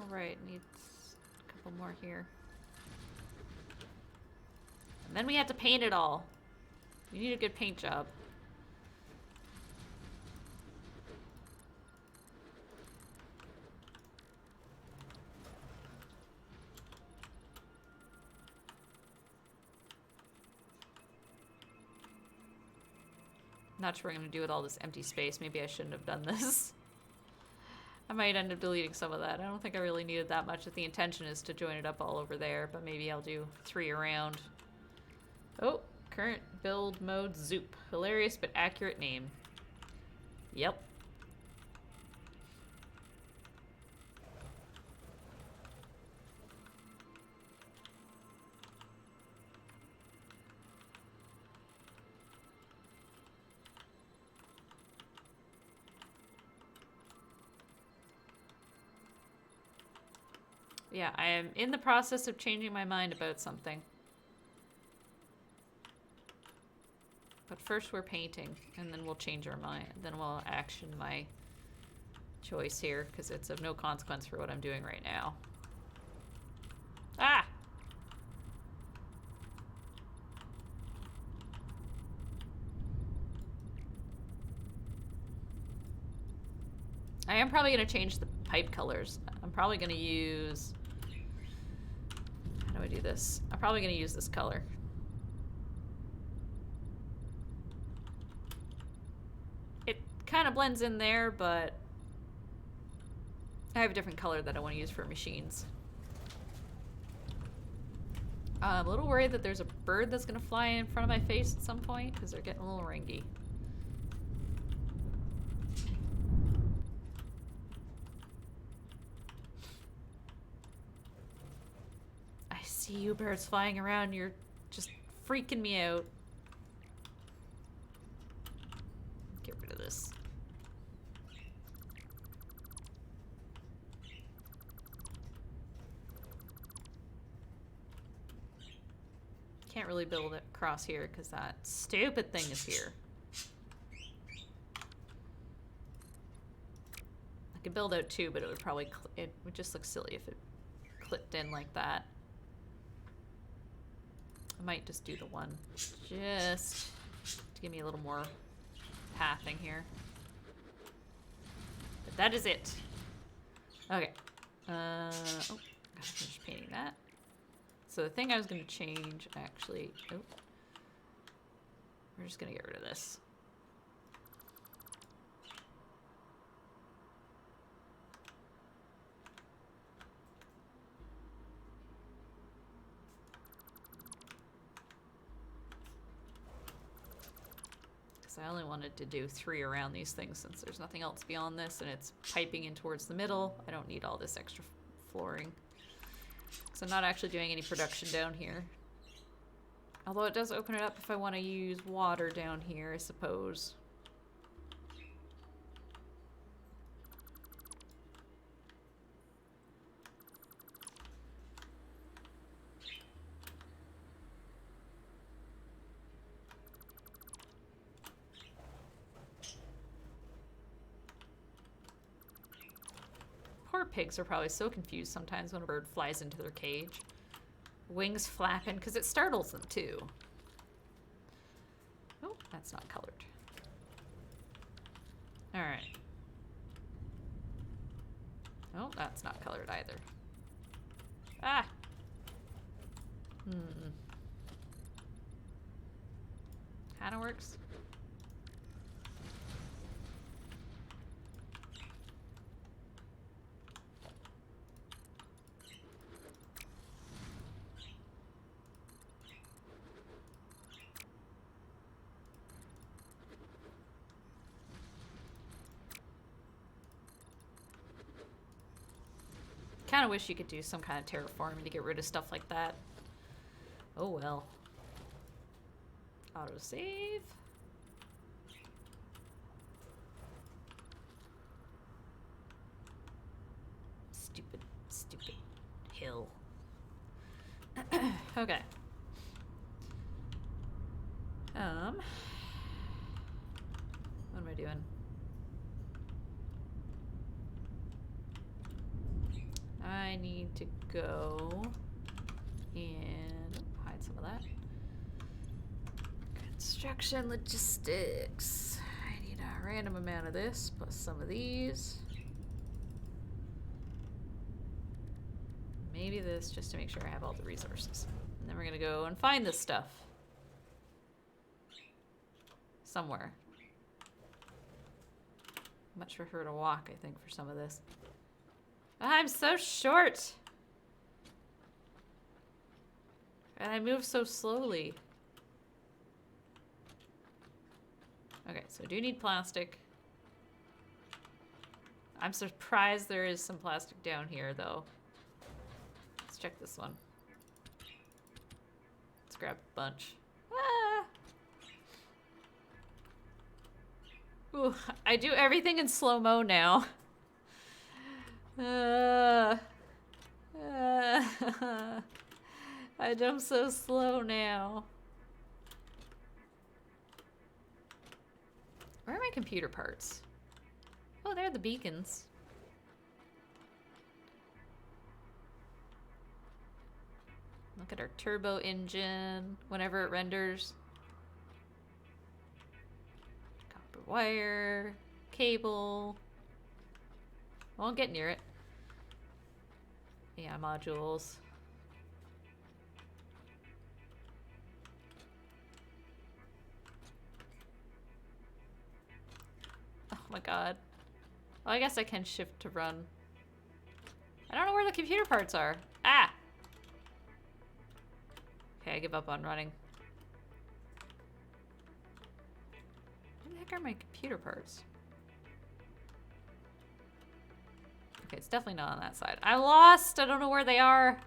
Speaker 1: Alright, needs a couple more here. And then we have to paint it all. We need a good paint job. Not sure what I'm going to do with all this empty space. Maybe I shouldn't have done this. I might end up deleting some of that. I don't think I really needed that much if the intention is to join it up all over there, but maybe I'll do 3 around. Oh, current build mode Zoop. Hilarious but accurate name. Yep. Yeah, I am in the process of changing my mind about something. But first we're painting, and then we'll change our mind. Then we'll action my choice here, because it's of no consequence for what I'm doing right now. Ah! I am probably going to change the pipe colors. I'm probably going to use... How do I do this? I'm probably going to use this color. It kind of blends in there, but I have a different color that I want to use for machines. I'm a little worried that there's a bird that's going to fly in front of my face at some point because they're getting a little ringy. I see you birds flying around. You're just freaking me out. Get rid of this. Can't really build it across here because that stupid thing is here. I could build out two, but it would probably it would just look silly if it clipped in like that. I might just do the one just to give me a little more pathing here. But that is it. Okay. Oh, gotta finish painting that. So the thing I was going to change, actually, oh, we're just going to get rid of this. Because I only wanted to do 3 around these things since there's nothing else beyond this and it's piping in towards the middle. I don't need all this extra flooring. So I'm not actually doing any production down here. Although it does open it up if I want to use water down here, I suppose. Poor pigs are probably so confused sometimes when a bird flies into their cage. Wings flapping, because it startles them too. Oh, that's not colored. Alright. Oh, that's not colored either. Ah! Kinda works. Kind of wish you could do some kind of terraforming to get rid of stuff like that. Oh well. Autosave. Stupid, stupid hill. Okay. What am I doing? I need to go and hide some of that. Construction logistics. I need a random amount of this plus some of these. Maybe this just to make sure I have all the resources. And then we're gonna go and find this stuff. Somewhere. Much prefer to walk, I think, for some of this. I'm so short. And I move so slowly. Okay, so I do need plastic. I'm surprised there is some plastic down here, though. Let's check this one. Let's grab a bunch. Ah! Ooh, I do everything in slow-mo now. I jump so slow now. Where are my computer parts? Oh, there are the beacons. Look at our turbo engine whenever it renders. Copper wire, cable. Won't get near it. Yeah, modules. Oh my god. Well, I guess I can shift to run. I don't know where the computer parts are. Ah! Okay, I give up on running. Where the heck are my computer parts? Okay, it's definitely not on that side. I'm lost! I don't know where they are.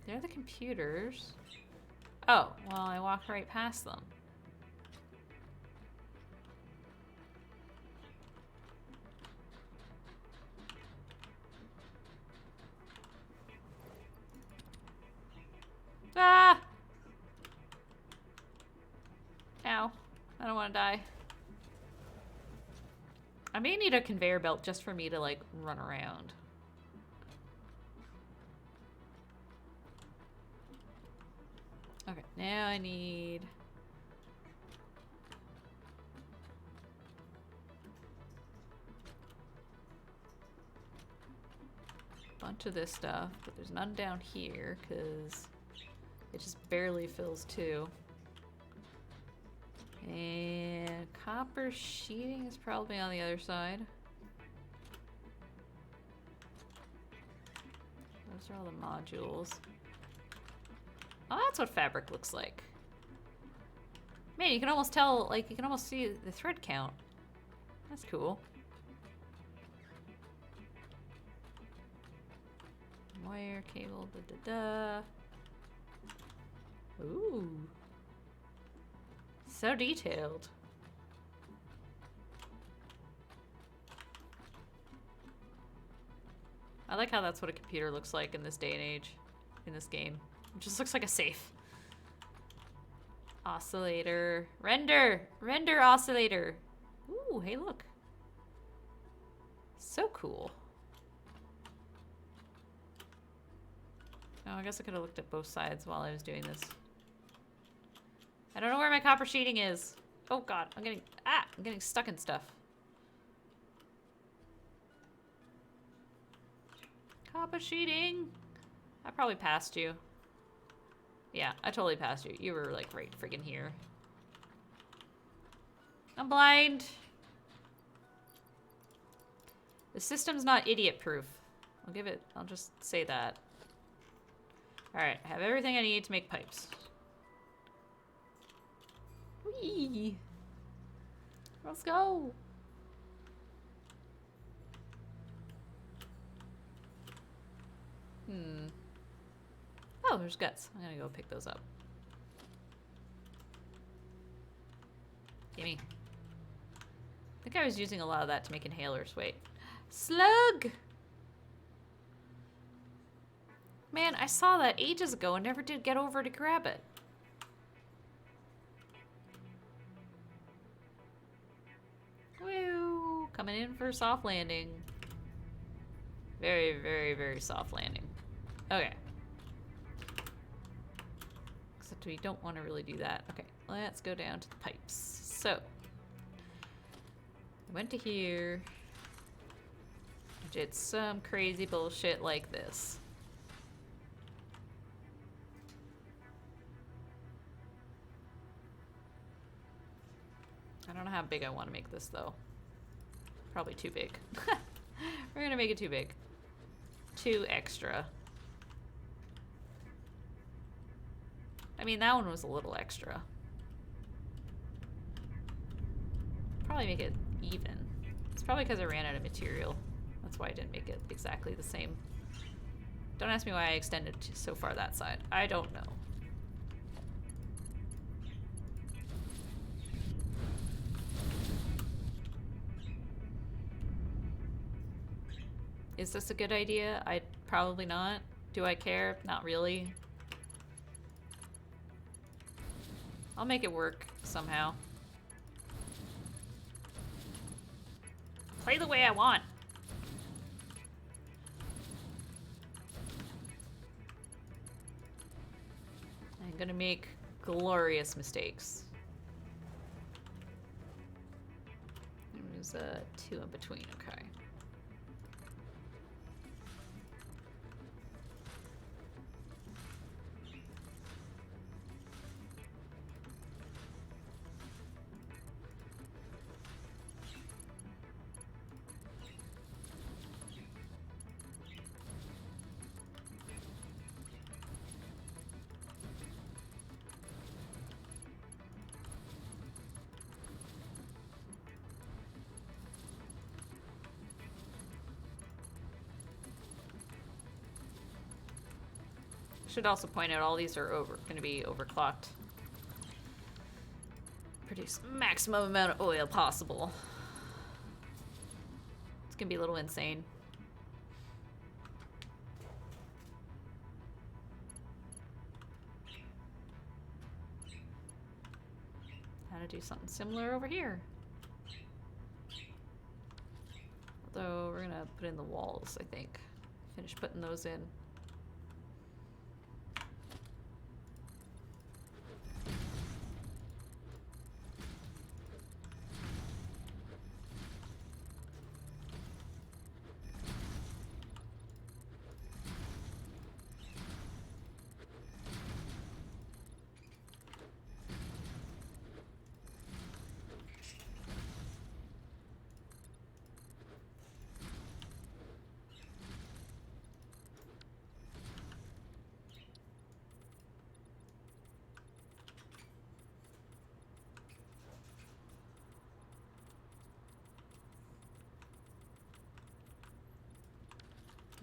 Speaker 1: They're the computers. Oh, well, I walked right past them. Ah! Ow. I don't want to die. I may need a conveyor belt just for me to, like, run around. Okay, now I need... a bunch of this stuff, but there's none down here, because it just barely fills two. And copper sheeting is probably on the other side. Those are all the modules. Oh, that's what fabric looks like. Man, you can almost tell, like, you can almost see the thread count. That's cool. Wire, cable, da-da-da. Ooh. So detailed. I like how that's what a computer looks like in this day and age, in this game. It just looks like a safe. Oscillator. Render! Render oscillator! Ooh, hey look. So cool. Oh, I guess I could have looked at both sides while I was doing this. I don't know where my copper sheeting is. Oh god, I'm getting stuck in stuff. Copper sheeting! I probably passed you. Yeah, I totally passed you. You were like right friggin' here. I'm blind. The system's not idiot proof. I'll just say that. Alright, I have everything I need to make pipes. Whee! Let's go! Oh, there's guts. I'm gonna go pick those up. Gimme. I think I was using a lot of that to make inhalers. Wait. Slug! Man, I saw that ages ago and never did get over to grab it. Woo! Coming in for a soft landing. Very, very, very soft landing. Okay. Except we don't want to really do that. Okay, let's go down to the pipes. So, I went to here. Did some crazy bullshit like this. I don't know how big I want to make this though. Probably too big. We're gonna make it too big. Too extra. I mean, that one was a little extra. Probably make it even. It's probably because I ran out of material. That's why I didn't make it exactly the same. Don't ask me why I extended so far that side. I don't know. Is this a good idea? Probably not. Do I care? Not really. I'll make it work somehow. Play the way I want. I'm gonna make glorious mistakes. There's a 2 in between, okay. Should also point out all these are going to be overclocked. Produce maximum amount of oil possible. It's gonna be a little insane. How to do something similar over here. Although we're gonna put in the walls, I think. Finish putting those in.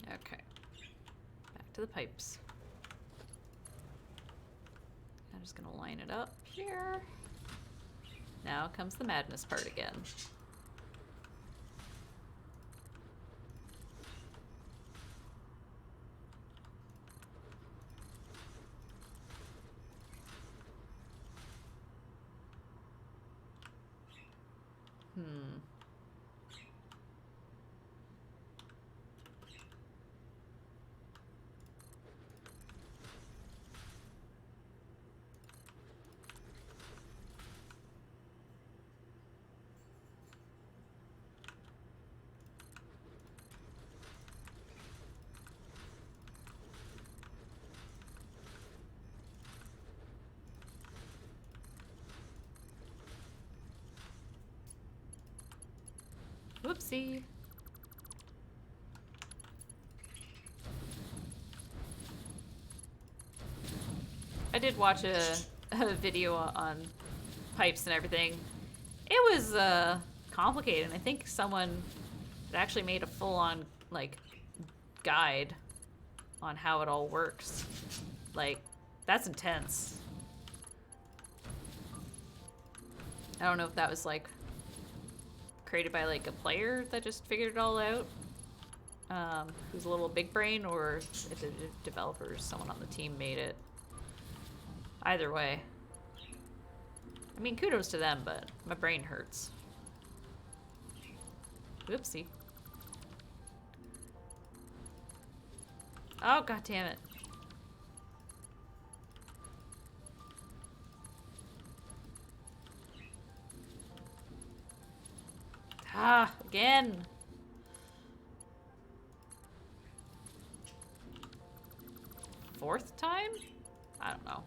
Speaker 1: Okay. Back to the pipes. I'm just gonna line it up here. Now comes the madness part again. Whoopsie. I did watch a video on pipes and everything. It was complicated. I think someone had actually made a full-on like guide on how it all works. Like, that's intense. I don't know if that was like created by like a player that just figured it all out, who's a little big brain, or if the developers, someone on the team made it. Either way, I mean, kudos to them, but my brain hurts. Whoopsie. Oh, god damn it. Ah, again. Fourth time? I don't know.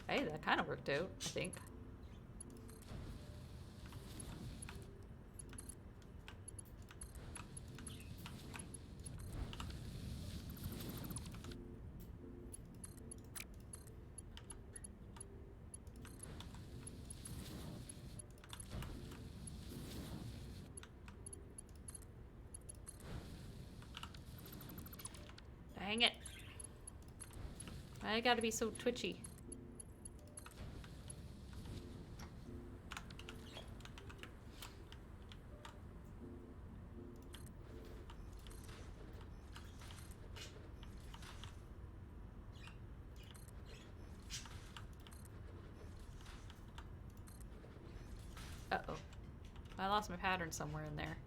Speaker 1: Hey, that kind of worked out, I think. Dang it. I gotta be so twitchy. Uh-oh. I lost my pattern somewhere in there.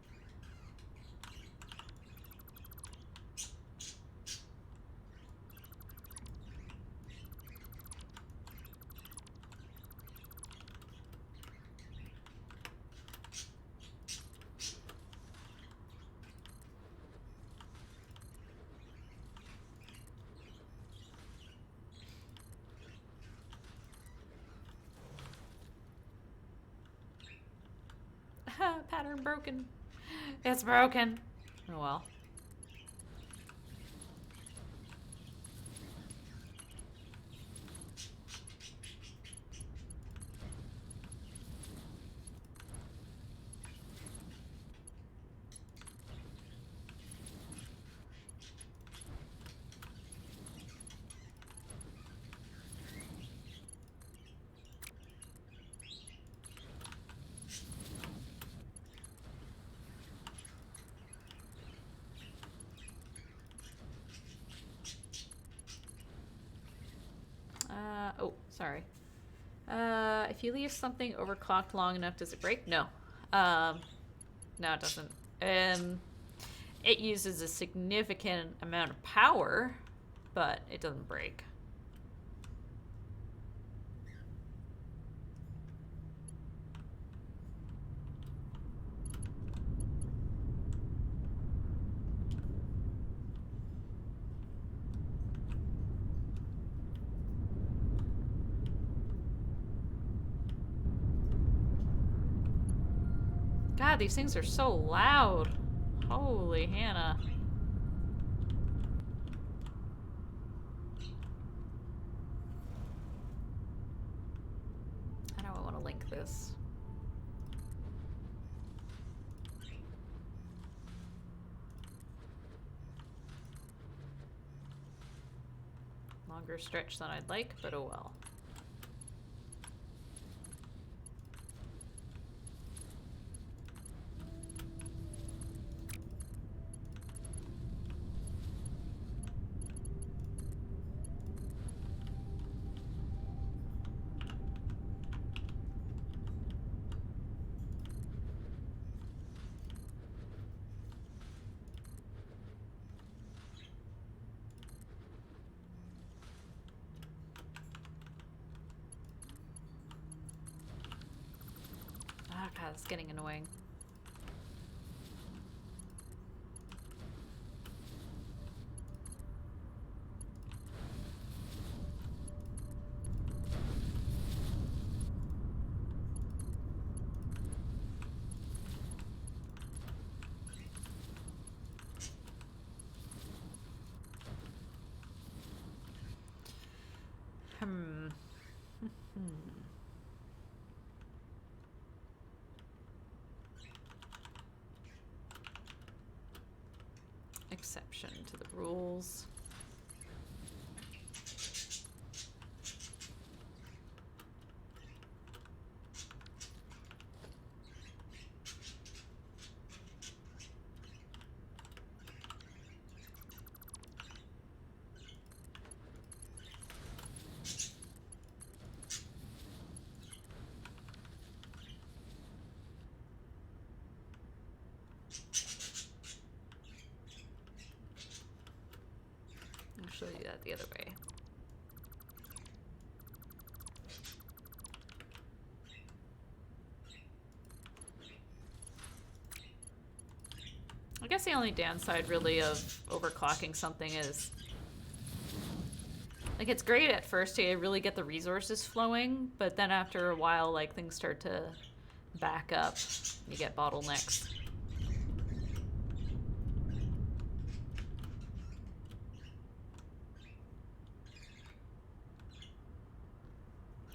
Speaker 1: Pattern broken. It's broken. Oh well. Oh, sorry. If you leave something overclocked long enough, does it break? No. No, it doesn't. It uses a significant amount of power, but it doesn't break. God, these things are so loud. Holy Hannah. How do I want to link this? Longer stretch than I'd like, but oh well. Oh god, it's getting annoying. Exception to the rules. I'll show you that the other way. I guess the only downside really of overclocking something is like it's great at first to really get the resources flowing, but then after a while like things start to back up. You get bottlenecks.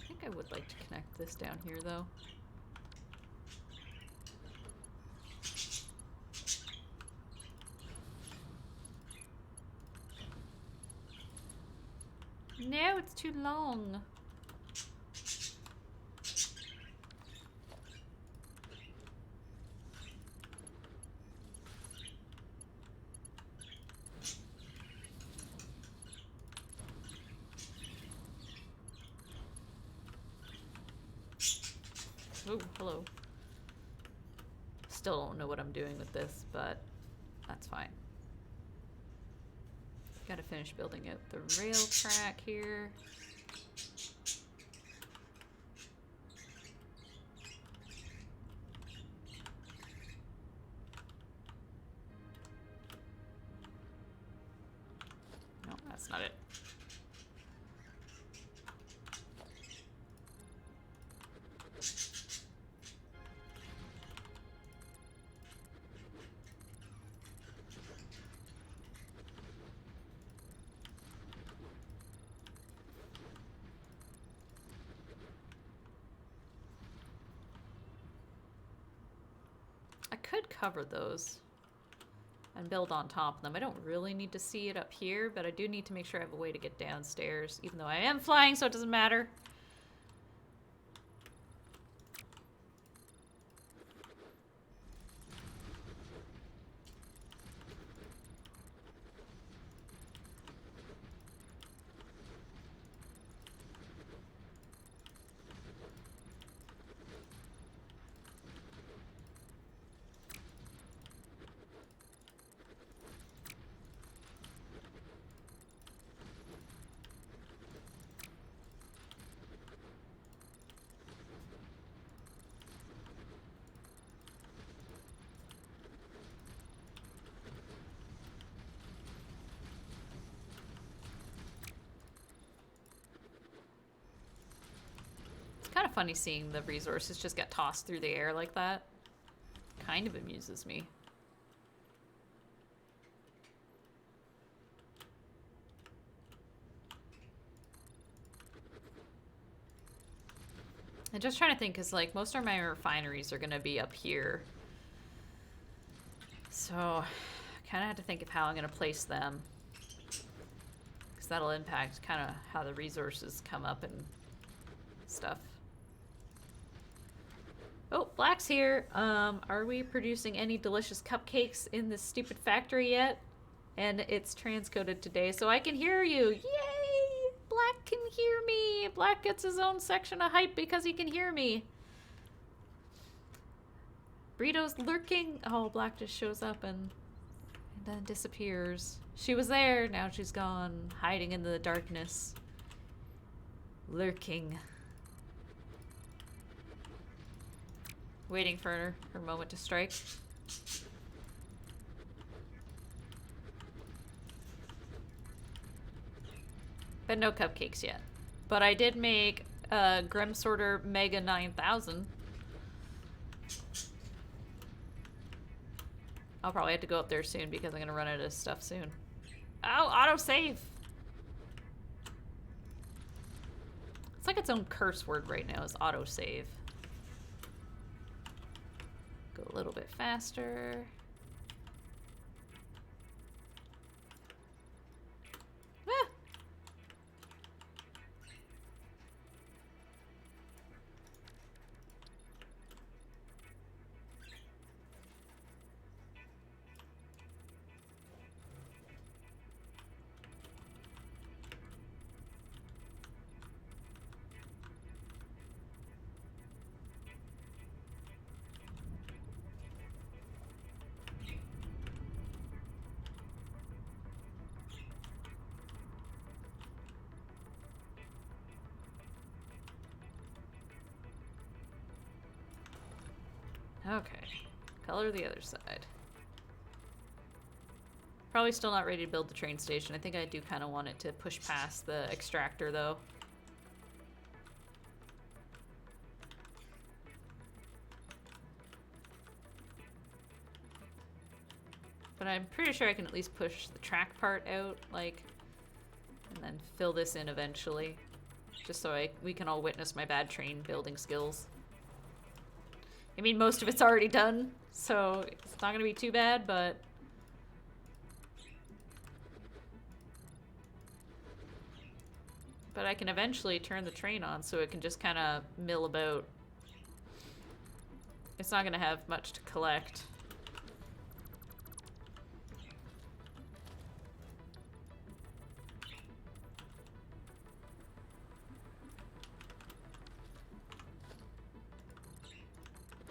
Speaker 1: I think I would like to connect this down here though. No, it's too long. Oh, hello. still don't know what I'm doing with this, but that's fine. Gotta finish building out the rail track here. No, that's not it. I could cover those and build on top of them. I don't really need to see it up here, but I do need to make sure I have a way to get downstairs, even though I am flying, so it doesn't matter. Kind of funny seeing the resources just get tossed through the air like that. Kind of amuses me. I'm just trying to think, because like most of my refineries are going to be up here. So I kind of had to think of how I'm going to place them. Because that'll impact kind of how the resources come up and stuff. Oh, Black's here. Are we producing any delicious cupcakes in this stupid factory yet? And it's transcoded today, so I can hear you. Yay! Black can hear me. Black gets his own section of hype because he can hear me. Burrito's lurking. Oh, Black just shows up and then disappears. She was there, now she's gone, hiding in the darkness. Lurking. Waiting for her moment to strike. But no cupcakes yet. But I did make a Grim Sorter Mega 9000. I'll probably have to go up there soon because I'm gonna run out of stuff soon. Oh, autosave! It's like its own curse word right now, is autosave. Go a little bit faster. Ah! Okay, color the other side. Probably still not ready to build the train station. I think I do kind of want it to push past the extractor though. But I'm pretty sure I can at least push the track part out, like, and then fill this in eventually. Just so we can all witness my bad train building skills. I mean, most of it's already done, so it's not gonna be too bad, but... But I can eventually turn the train on so it can just kind of mill about. It's not gonna have much to collect.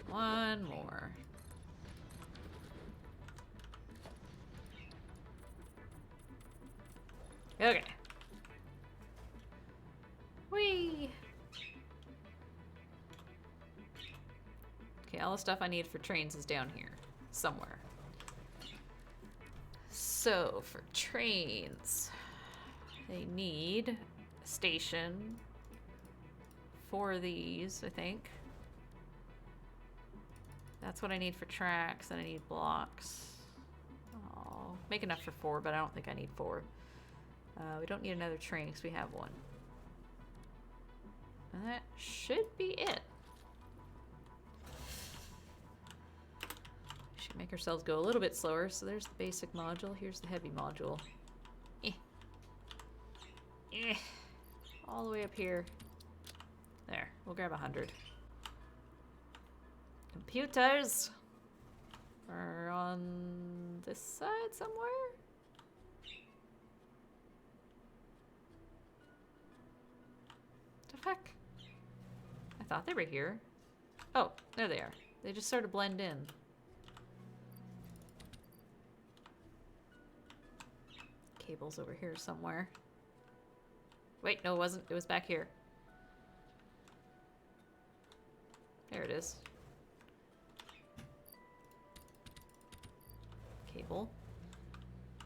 Speaker 1: One more. Okay. Whee! Okay, all the stuff I need for trains is down here. Somewhere. So, for trains, they need a station. 4 of these, I think. That's what I need for tracks, and I need blocks. I'll make enough for 4, but I don't think I need 4. We don't need another train because we have one. And that should be it. We should make ourselves go a little bit slower. So there's the basic module. Here's the heavy module. Eh. Eh. All the way up here. There. We'll grab 100. Computers are on this side somewhere. The fuck? I thought they were here. Oh, there they are. They just sort of blend in. Cable's over here somewhere. Wait, no, it wasn't. It was back here. There it is. Cable.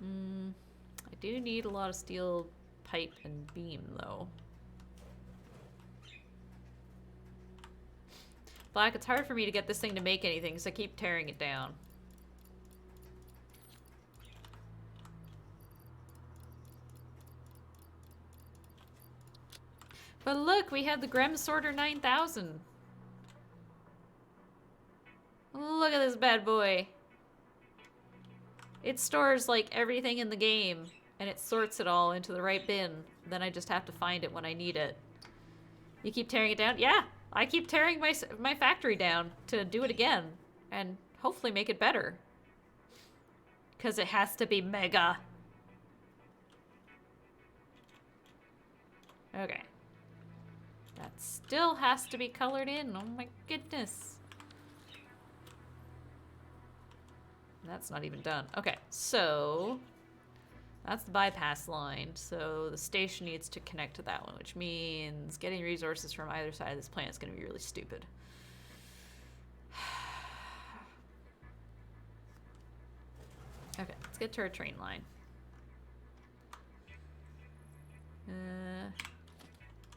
Speaker 1: I do need a lot of steel pipe and beam, though. Black, it's hard for me to get this thing to make anything, because I keep tearing it down. But look, we have the Grem Sorter 9000. Look at this bad boy. It stores, like, everything in the game, and it sorts it all into the right bin. Then I just have to find it when I need it. You keep tearing it down? Yeah, I keep tearing my factory down to do it again, and hopefully make it better. Because it has to be mega. Okay. That still has to be colored in. Oh my goodness. That's not even done. Okay, so that's the bypass line. So the station needs to connect to that one, which means getting resources from either side of this plant is going to be really stupid. Okay, let's get to our train line.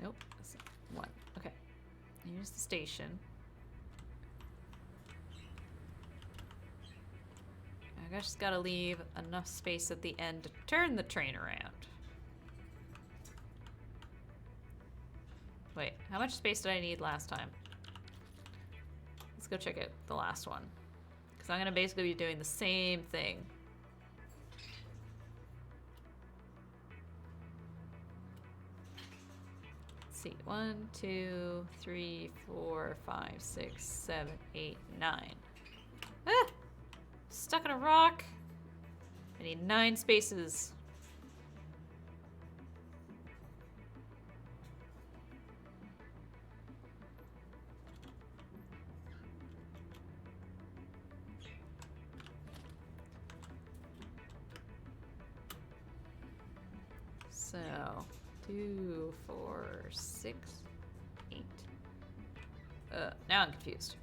Speaker 1: Nope, that's one. Okay, here's the station. I just gotta leave enough space at the end to turn the train around. Wait, how much space did I need last time? Let's go check out the last one. Because I'm gonna basically be doing the same thing. Let's see, 1, 2, 3, 4, 5, 6, 7, 8, 9. Ah! Stuck in a rock. I need 9 spaces. So, 2, 4, 6, 8. Now I'm confused.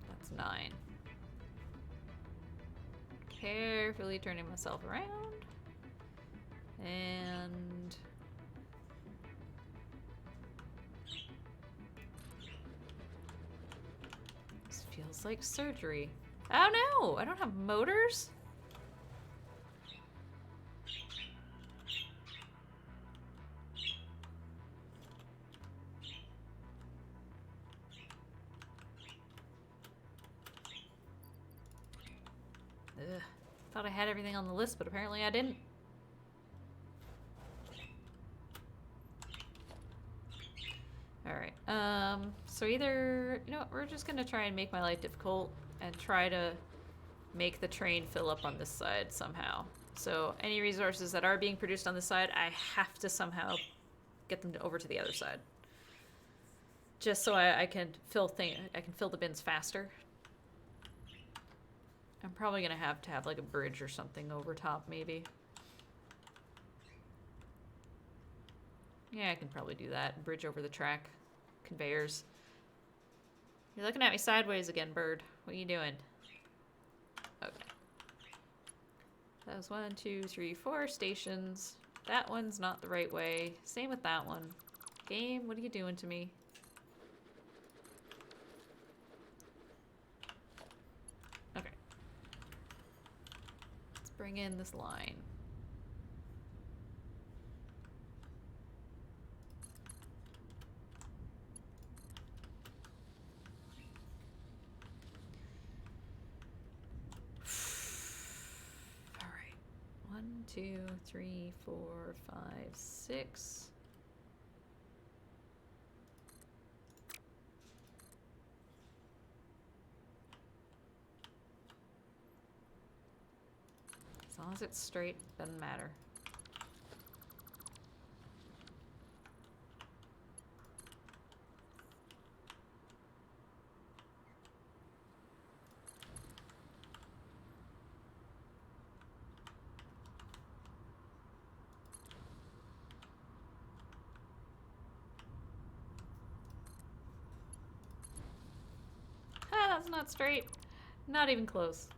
Speaker 1: That's 9. Carefully turning myself around. And this feels like surgery. Oh no! I don't have motors? Ugh. Thought I had everything on the list, but apparently I didn't. Alright, so either, you know what, we're just gonna try and make my life difficult and try to make the train fill up on this side somehow. So any resources that are being produced on this side, I have to somehow get them over to the other side. Just so I can fill the bins faster. I'm probably gonna have to have like a bridge or something over top, maybe. Yeah, I can probably do that. Bridge over the track. Conveyors. You're looking at me sideways again, bird. What are you doing? Okay. That was 1, 2, 3, 4 stations. That one's not the right way. Same with that one. Game, what are you doing to me? Okay. Let's bring in this line. All right. 1, 2, 3, 4, 5, 6. As long as it's straight, doesn't matter. Ah, that's not straight. Not even close.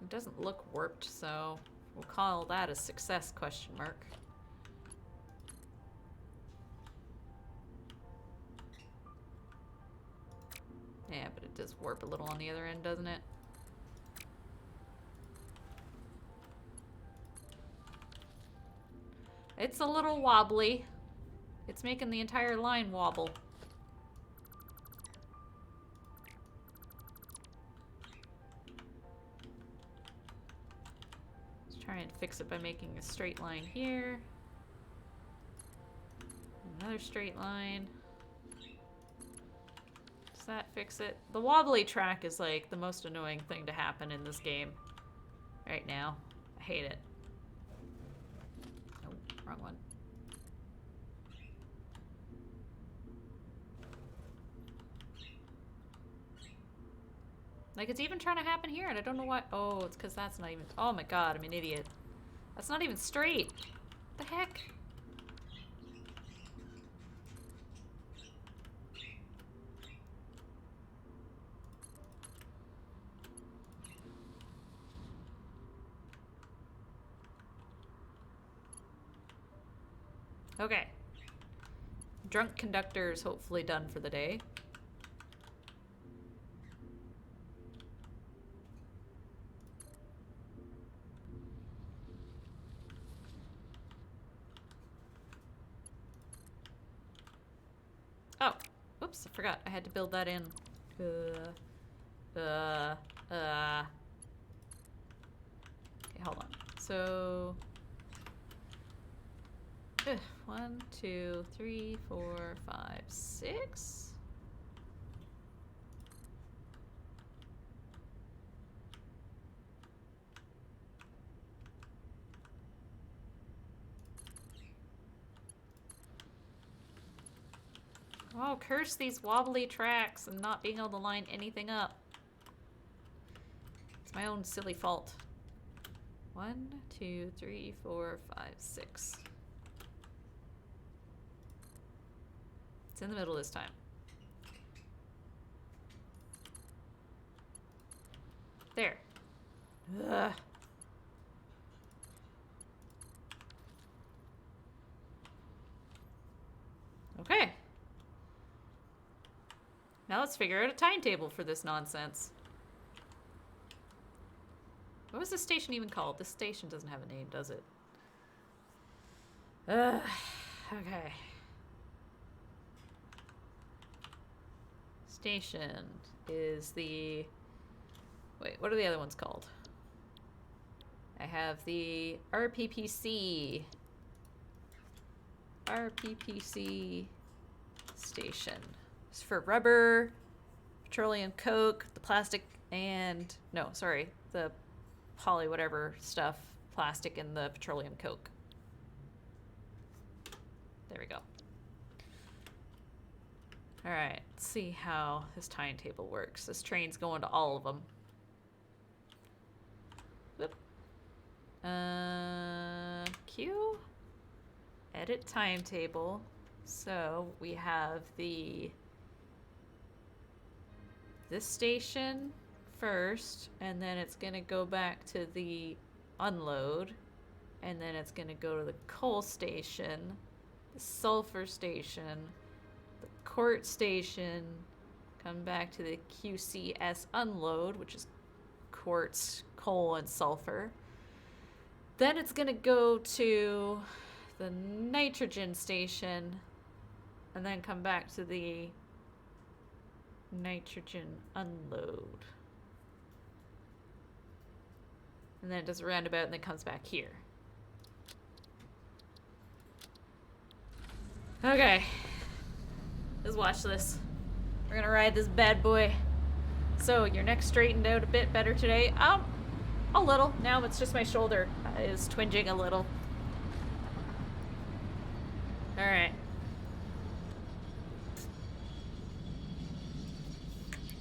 Speaker 1: It doesn't look warped, so we'll call that a success, question mark. Yeah, but it does warp a little on the other end, doesn't it? It's a little wobbly. It's making the entire line wobble. Let's try and fix it by making a straight line here. Another straight line. Does that fix it? The wobbly track is like the most annoying thing to happen in this game right now. I hate it. Oh, wrong one. Like, it's even trying to happen here, and I don't know why. Oh, it's because that's not even... Oh my god, I'm an idiot. That's not even straight. What the heck? Okay. Drunk conductor is hopefully done for the day. Oh, whoops, I forgot. I had to build that in. Okay, hold on. So, 1, 2, 3, 4, 5, 6. Oh, curse these wobbly tracks and not being able to line anything up. It's my own silly fault. 1, 2, 3, 4, 5, 6. It's in the middle this time. There. Ugh. Okay. Now let's figure out a timetable for this nonsense. What was this station even called? This station doesn't have a name, does it? Okay. Station is the... Wait, what are the other ones called? I have the RPPC. RPPC station. It's for rubber, petroleum coke, the plastic and... No, sorry. The poly whatever stuff. Plastic and the petroleum coke. There we go. Alright, let's see how this timetable works. This train's going to all of them. Whoop. Q? Edit timetable. So we have this station first, and then it's gonna go back to the unload, and then it's gonna go to the coal station, the sulfur station, the court station, come back to the QCS unload, which is quartz, coal, and sulfur. Then it's gonna go to the nitrogen station, and then come back to the nitrogen unload. And then it does a roundabout and then comes back here. Okay. Let's watch this. We're gonna ride this bad boy. So, your neck straightened out a bit better today? A little. Now it's just my shoulder is twinging a little. Alright.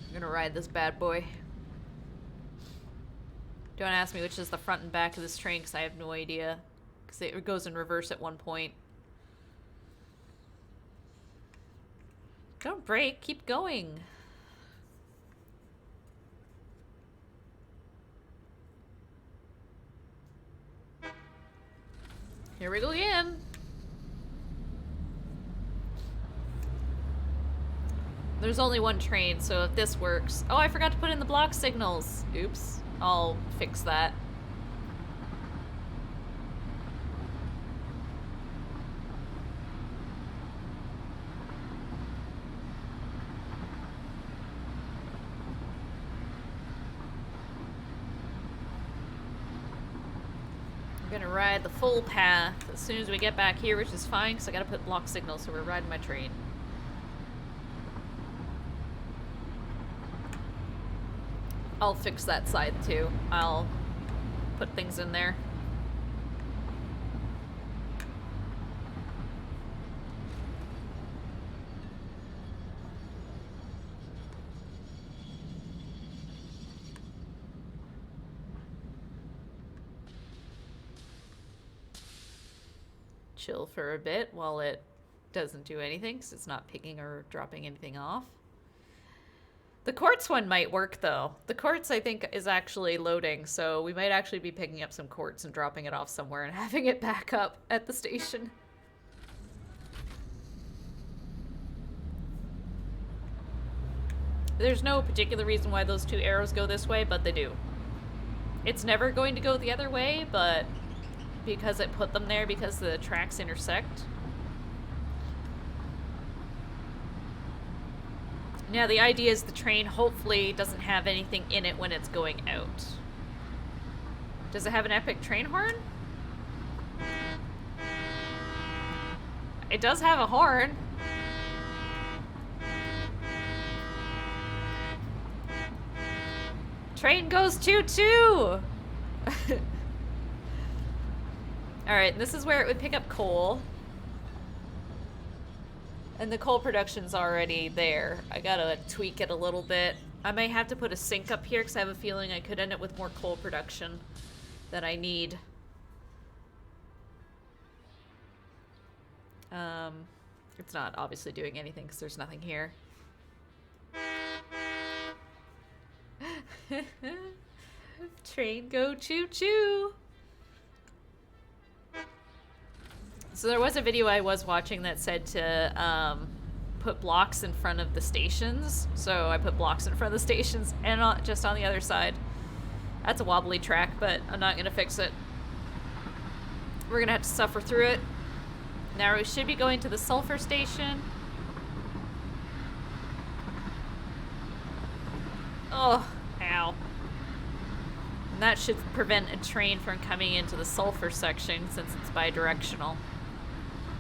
Speaker 1: I'm gonna ride this bad boy. Don't ask me which is the front and back of this train, because I have no idea. Because it goes in reverse at one point. Don't break, keep going. Here we go again. There's only one train, so if this works... Oh, I forgot to put in the block signals. Oops. I'll fix that. I'm gonna ride the full path as soon as we get back here, which is fine, because I gotta put block signals, so we're riding my train. I'll fix that side too. I'll put things in there. Chill for a bit while it doesn't do anything, because it's not picking or dropping anything off. The quartz one might work, though. The quartz, I think, is actually loading, so we might actually be picking up some quartz and dropping it off somewhere and having it back up at the station. There's no particular reason why those two arrows go this way, but they do. It's never going to go the other way, but because it put them there because the tracks intersect. Now, the idea is the train hopefully doesn't have anything in it when it's going out. Does it have an epic train horn? It does have a horn. Train goes choo-choo! Alright, this is where it would pick up coal. And the coal production's already there. I gotta tweak it a little bit. I may have to put a sink up here because I have a feeling I could end up with more coal production than I need. It's not obviously doing anything because there's nothing here. Train go choo-choo! So there was a video I was watching that said to put blocks in front of the stations. So I put blocks in front of the stations and just on the other side. That's a wobbly track, but I'm not going to fix it. We're going to have to suffer through it. Now we should be going to the sulfur station. Oh, ow. And that should prevent a train from coming into the sulfur section since it's bi-directional.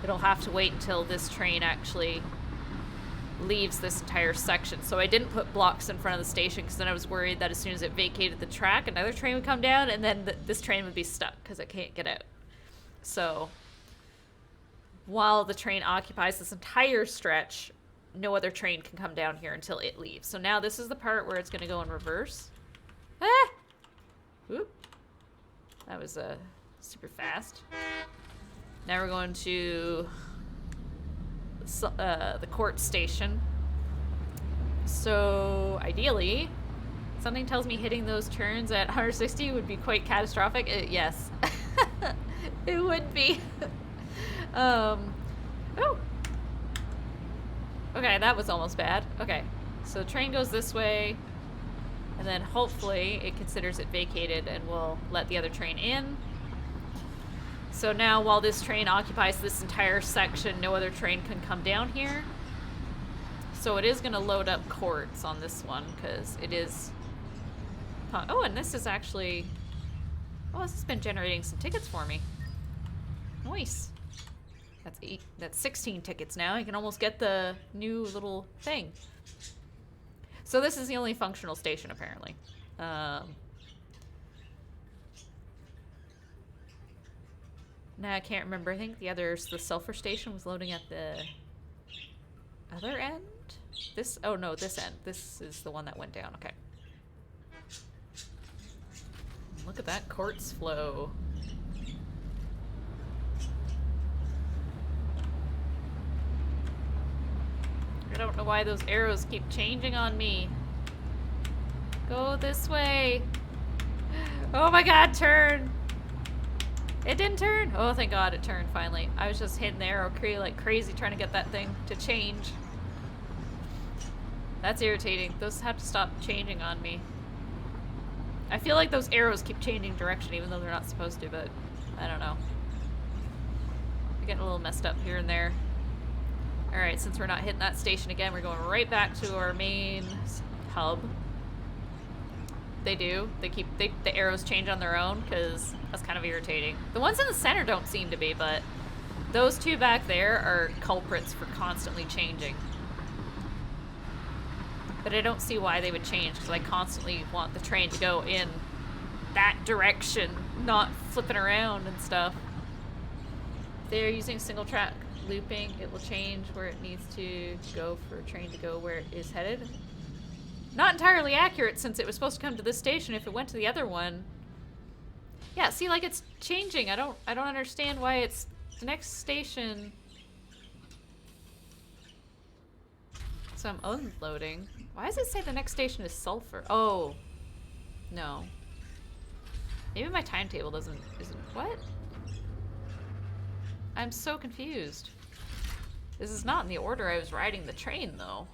Speaker 1: It'll have to wait until this train actually leaves this entire section. So I didn't put blocks in front of the station because then I was worried that as soon as it vacated the track, another train would come down and then this train would be stuck because it can't get out. So while the train occupies this entire stretch, no other train can come down here until it leaves. So now this is the part where it's going to go in reverse. Ah! Oop. That was super fast. Now we're going to the court station. So ideally, something tells me hitting those turns at 160 would be quite catastrophic. Yes, it would be. Oh. Okay, that was almost bad. Okay, so the train goes this way, and then hopefully it considers it vacated and will let the other train in. So now while this train occupies this entire section, no other train can come down here. So it is going to load up courts on this one, because it is... Oh, and this is actually... Oh, this has been generating some tickets for me. Nice. That's 16 tickets now. You can almost get the new little thing. So this is the only functional station, apparently. Now I can't remember. I think the sulfur station was loading at the other end? Oh no, this end. This is the one that went down. Okay. Look at that quartz flow. I don't know why those arrows keep changing on me. Go this way. Oh my god, turn! It didn't turn. Oh, thank God it turned finally. I was just hitting the arrow like crazy trying to get that thing to change. That's irritating. Those have to stop changing on me. I feel like those arrows keep changing direction even though they're not supposed to, but I don't know. I'm getting a little messed up here and there. Alright, since we're not hitting that station again, we're going right back to our main hub. They do. The arrows change on their own, because that's kind of irritating. The ones in the center don't seem to be, but those two back there are culprits for constantly changing. But I don't see why they would change, because I constantly want the train to go in that direction, not flipping around and stuff. If they're using single track looping, it will change where it needs to go for a train to go where it is headed. Not entirely accurate, since it was supposed to come to this station if it went to the other one. Yeah, see, like, it's changing. I don't understand why it's the next station. So I'm unloading. Why does it say the next station is sulfur? Oh. No. Maybe my timetable isn't what? I'm so confused. This is not in the order I was riding the train, though.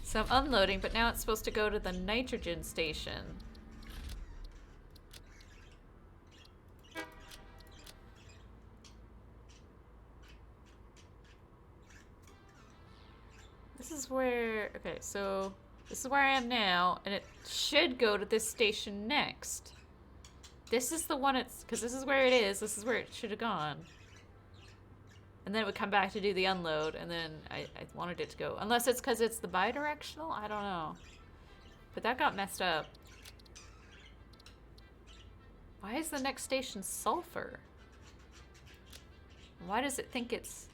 Speaker 1: So I'm unloading, but now it's supposed to go to the nitrogen station. This is where... Okay, so this is where I am now, and it should go to this station next. This is the one it's... Because this is where it is. This is where it should have gone. And then it would come back to do the unload, and then I wanted it to go. Unless it's because it's the bi-directional? I don't know. But that got messed up. Why is the next station sulfur? Why does it think it's...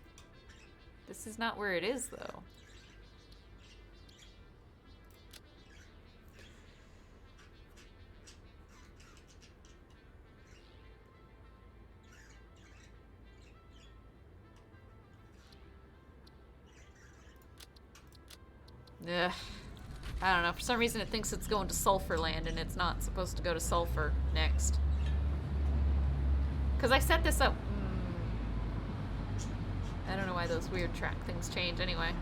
Speaker 1: This is not where it is, though. Ugh. I don't know. For some reason it thinks it's going to Sulfur Land and it's not supposed to go to Sulfur next. Because I set this up... I don't know why those weird track things change anyway.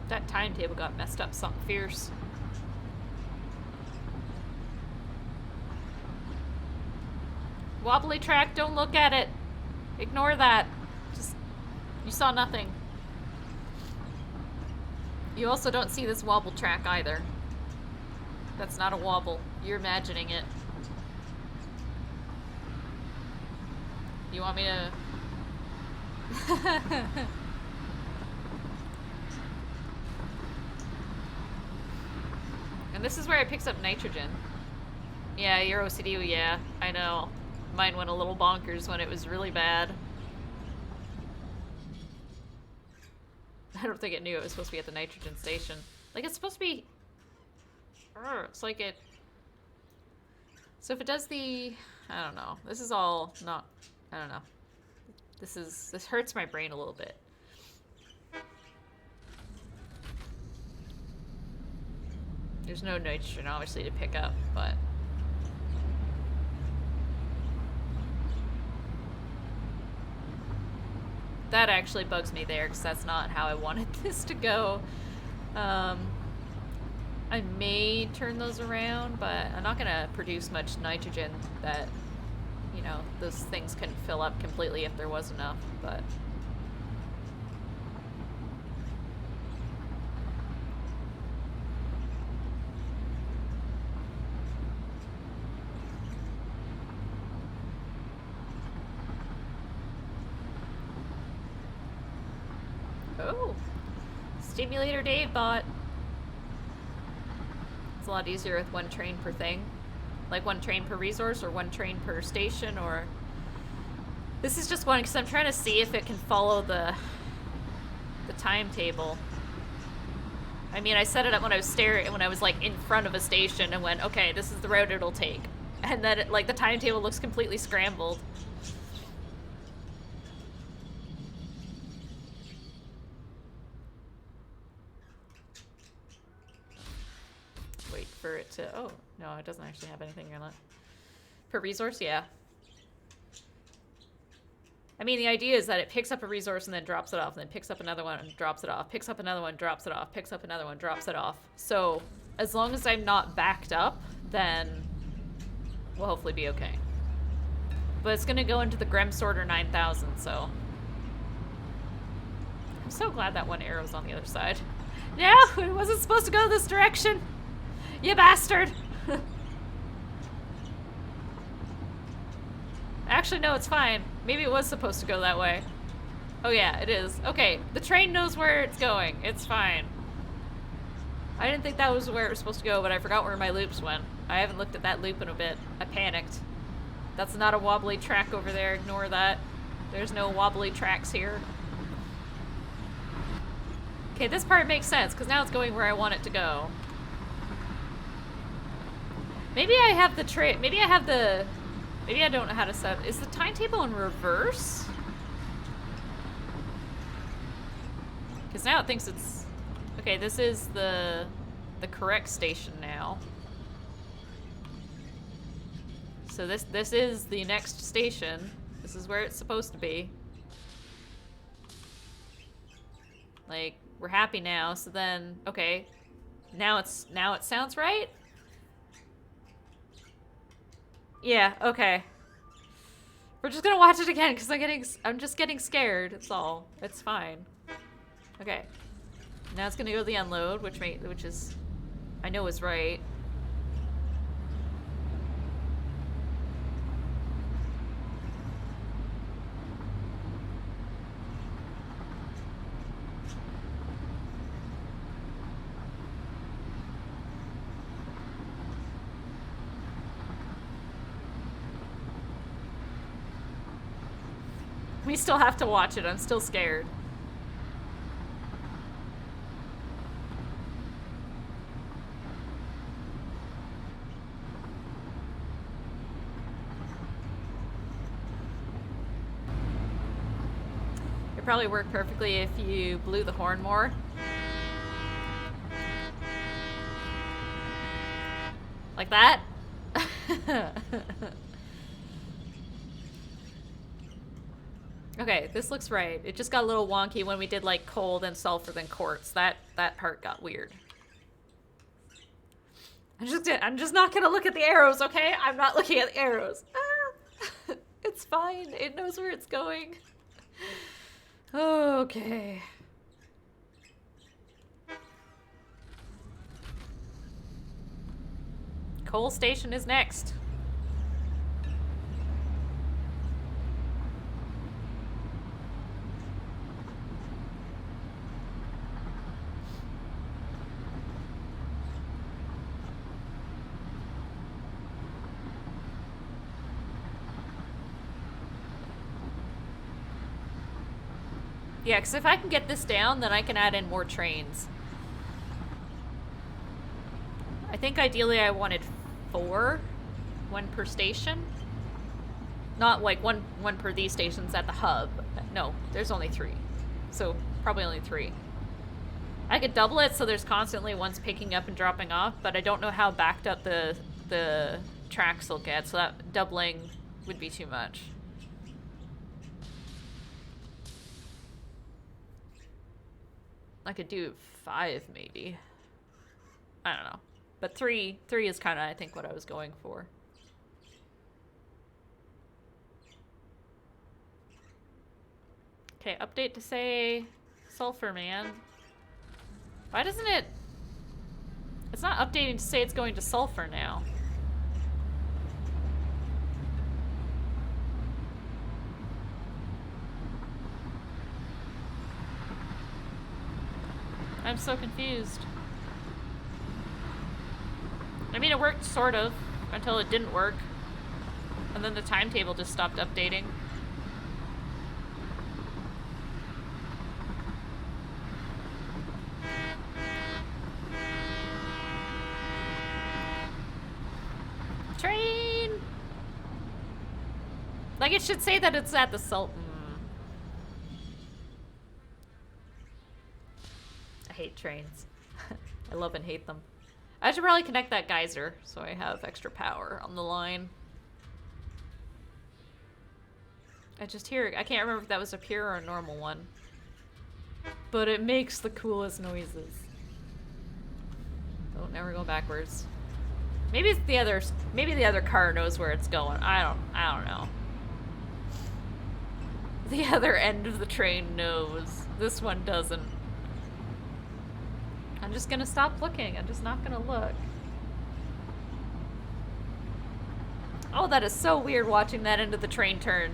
Speaker 1: That timetable got messed up something fierce. Wobbly track, don't look at it. Ignore that. Just, you saw nothing. You also don't see this wobble track either. That's not a wobble. You're imagining it. You want me to... And this is where it picks up nitrogen. Yeah, your OCD, yeah, I know. Mine went a little bonkers when it was really bad. I don't think it knew it was supposed to be at the nitrogen station. Like, it's supposed to be... It's like it... So if it does the... I don't know. This is all not... I don't know. This hurts my brain a little bit. There's no nitrogen, obviously, to pick up, but... That actually bugs me there, because that's not how I wanted this to go. I may turn those around, but I'm not going to produce much nitrogen that, you know, those things couldn't fill up completely if there was enough, but... Oh! Stimulator Dave bot. It's a lot easier with one train per thing. Like one train per resource, or one train per station, or... This is just one, because I'm trying to see if it can follow the timetable. I mean, I set it up when I was like in front of a station and went, okay, this is the route it'll take. And then it, like the timetable looks completely scrambled. Wait for it to, oh, no, it doesn't actually have anything in it. Per resource, yeah. I mean, the idea is that it picks up a resource and then drops it off, and then picks up another one and drops it off, picks up another one, drops it off, picks up another one, drops it off. So, as long as I'm not backed up, then we'll hopefully be okay. But it's gonna go into the Grem Sorter 9000, so... I'm so glad that one arrow's on the other side. No! It wasn't supposed to go this direction! You bastard! Actually, no, it's fine. Maybe it was supposed to go that way. Oh yeah, it is. Okay, the train knows where it's going. It's fine. I didn't think that was where it was supposed to go, but I forgot where my loops went. I haven't looked at that loop in a bit. I panicked. That's not a wobbly track over there. Ignore that. There's no wobbly tracks here. Okay, this part makes sense, because now it's going where I want it to go. Maybe I have the maybe I don't know how to set... Is the timetable in reverse? Because now it thinks it's... Okay, this is the correct station now. So this is the next station. This is where it's supposed to be. Like, we're happy now, so then... Okay. Now it sounds right? Yeah, okay. We're just gonna watch it again because I'm just getting scared. It's all. It's fine. Okay. Now it's gonna go to the unload, which is, I know is right. We still have to watch it. I'm still scared. It'd probably work perfectly if you blew the horn more. Like that? Okay, this looks right. It just got a little wonky when we did like coal, then sulfur, then quartz. That part got weird. I'm just not gonna look at the arrows, okay? I'm not looking at the arrows. Ah, it's fine. It knows where it's going. Okay. Coal station is next. Yeah, because if I can get this down, then I can add in more trains. I think ideally I wanted 4. 1 per station. Not like one per these stations at the hub. No, there's only 3. So probably only 3. I could double it so there's constantly ones picking up and dropping off, but I don't know how backed up the tracks will get, so that doubling would be too much. I could do 5 maybe. I don't know. But 3 is kind of, I think, what I was going for. Okay, update to say Sulfur Man. Why doesn't it... It's not updating to say it's going to Sulfur now. I'm so confused. I mean, it worked sort of until it didn't work. And then the timetable just stopped updating. Train! Like, it should say that it's at the Sultan. I hate trains. I love and hate them. I should probably connect that geyser so I have extra power on the line. I just hear it. I can't remember if that was a pure or a normal one. But it makes the coolest noises. Don't never go backwards. Maybe it's the other. Maybe the other car knows where it's going. I don't know. The other end of the train knows. This one doesn't. I'm just gonna stop looking. I'm just not gonna look. Oh, that is so weird watching that end of the train turn.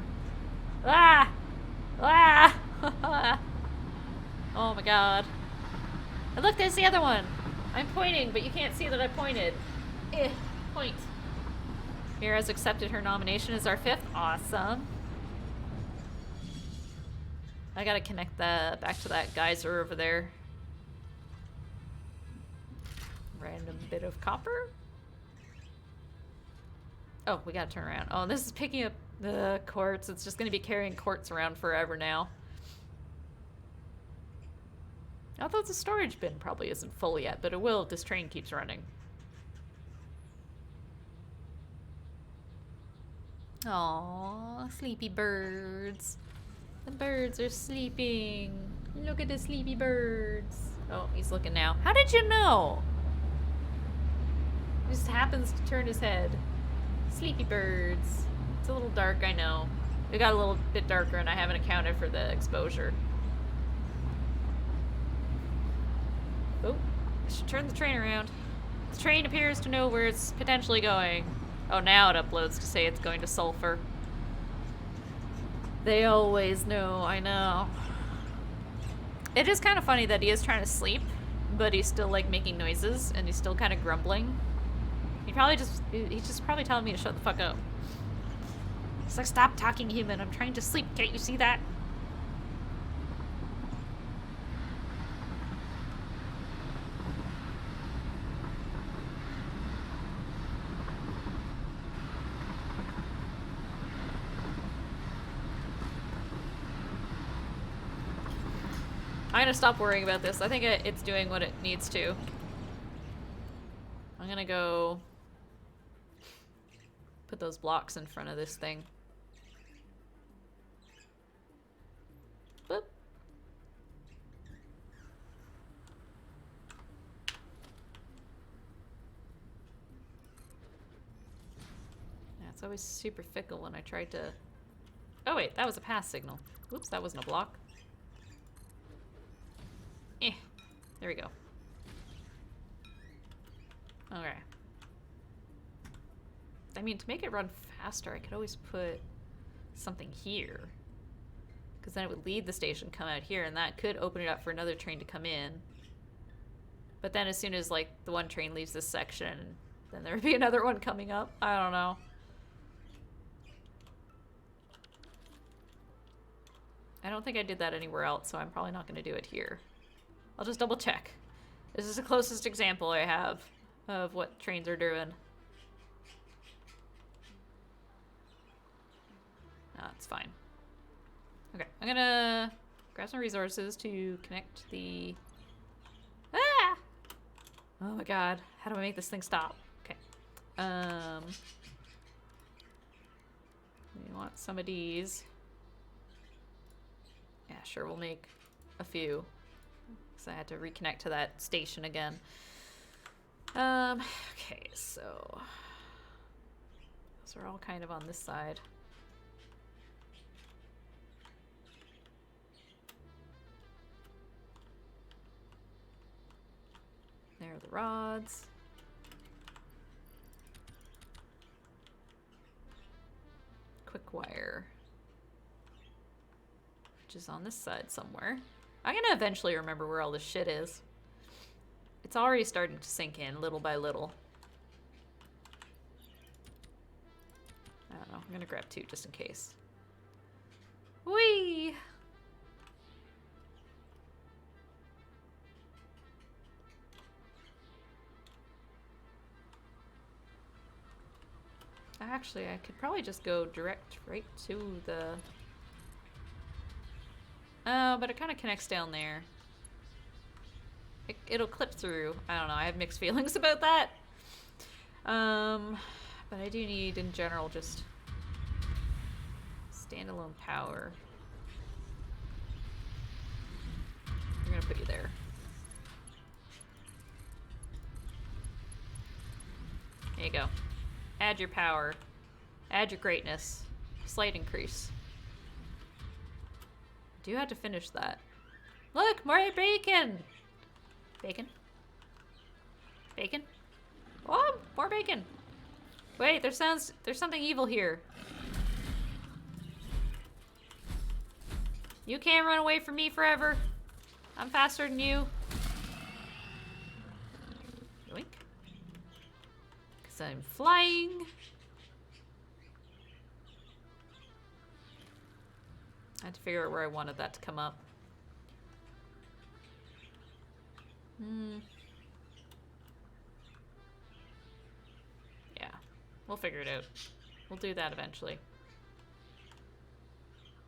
Speaker 1: Ah! Ah! Oh my god. And look, there's the other one. I'm pointing, but you can't see that I pointed. Point. Mira's accepted her nomination as our 5th. Awesome. I gotta connect that back to that geyser over there. Random bit of copper. Oh, we gotta turn around. Oh, this is picking up the quartz. It's just gonna be carrying quartz around forever now. Although the storage bin probably isn't full yet, but it will if this train keeps running. Aww, sleepy birds. The birds are sleeping. Look at the sleepy birds. Oh, he's looking now. How did you know? He just happens to turn his head. Sleepy birds. It's a little dark, I know. It got a little bit darker and I haven't accounted for the exposure. Oh, I should turn the train around. The train appears to know where it's potentially going. Oh, now it uploads to say it's going to Sulfur. They always know, I know. It is kind of funny that he is trying to sleep, but he's still like making noises and he's still kind of grumbling. He's just probably telling me to shut the fuck up. It's like, stop talking, human. I'm trying to sleep. Can't you see that? I'm gonna stop worrying about this. I think it's doing what it needs to. I'm gonna go put those blocks in front of this thing. Boop. Yeah, it's always super fickle when I try to... Oh wait, that was a pass signal. Oops, that wasn't a block. There we go. Okay. I mean, to make it run faster, I could always put something here. Because then it would leave the station, come out here, and that could open it up for another train to come in. But then as soon as, like, the one train leaves this section, then there would be another one coming up. I don't know. I don't think I did that anywhere else, so I'm probably not going to do it here. I'll just double check. This is the closest example I have of what trains are doing. No, it's fine. Okay, I'm gonna grab some resources to connect the... Ah! Oh my god, how do I make this thing stop? Okay. We want some of these. Yeah, sure, we'll make a few. Because I had to reconnect to that station again. Okay, so... those are all kind of on this side. There are the rods. Quick wire. Which is on this side somewhere. I'm gonna eventually remember where all this shit is. It's already starting to sink in little by little. I don't know. I'm gonna grab 2 just in case. Whee! Actually, I could probably just go direct right to the... Oh, but it kind of connects down there. It'll clip through. I don't know. I have mixed feelings about that. But I do need, in general, just standalone power. I'm gonna put you there. There you go. Add your power. Add your greatness. Slight increase. Do have to finish that. Look, more bacon! Bacon? Bacon? Oh, more bacon! Wait, there's something evil here. You can't run away from me forever. I'm faster than you. Yoink. Because I'm flying. I had to figure out where I wanted that to come up. Yeah, we'll figure it out. We'll do that eventually.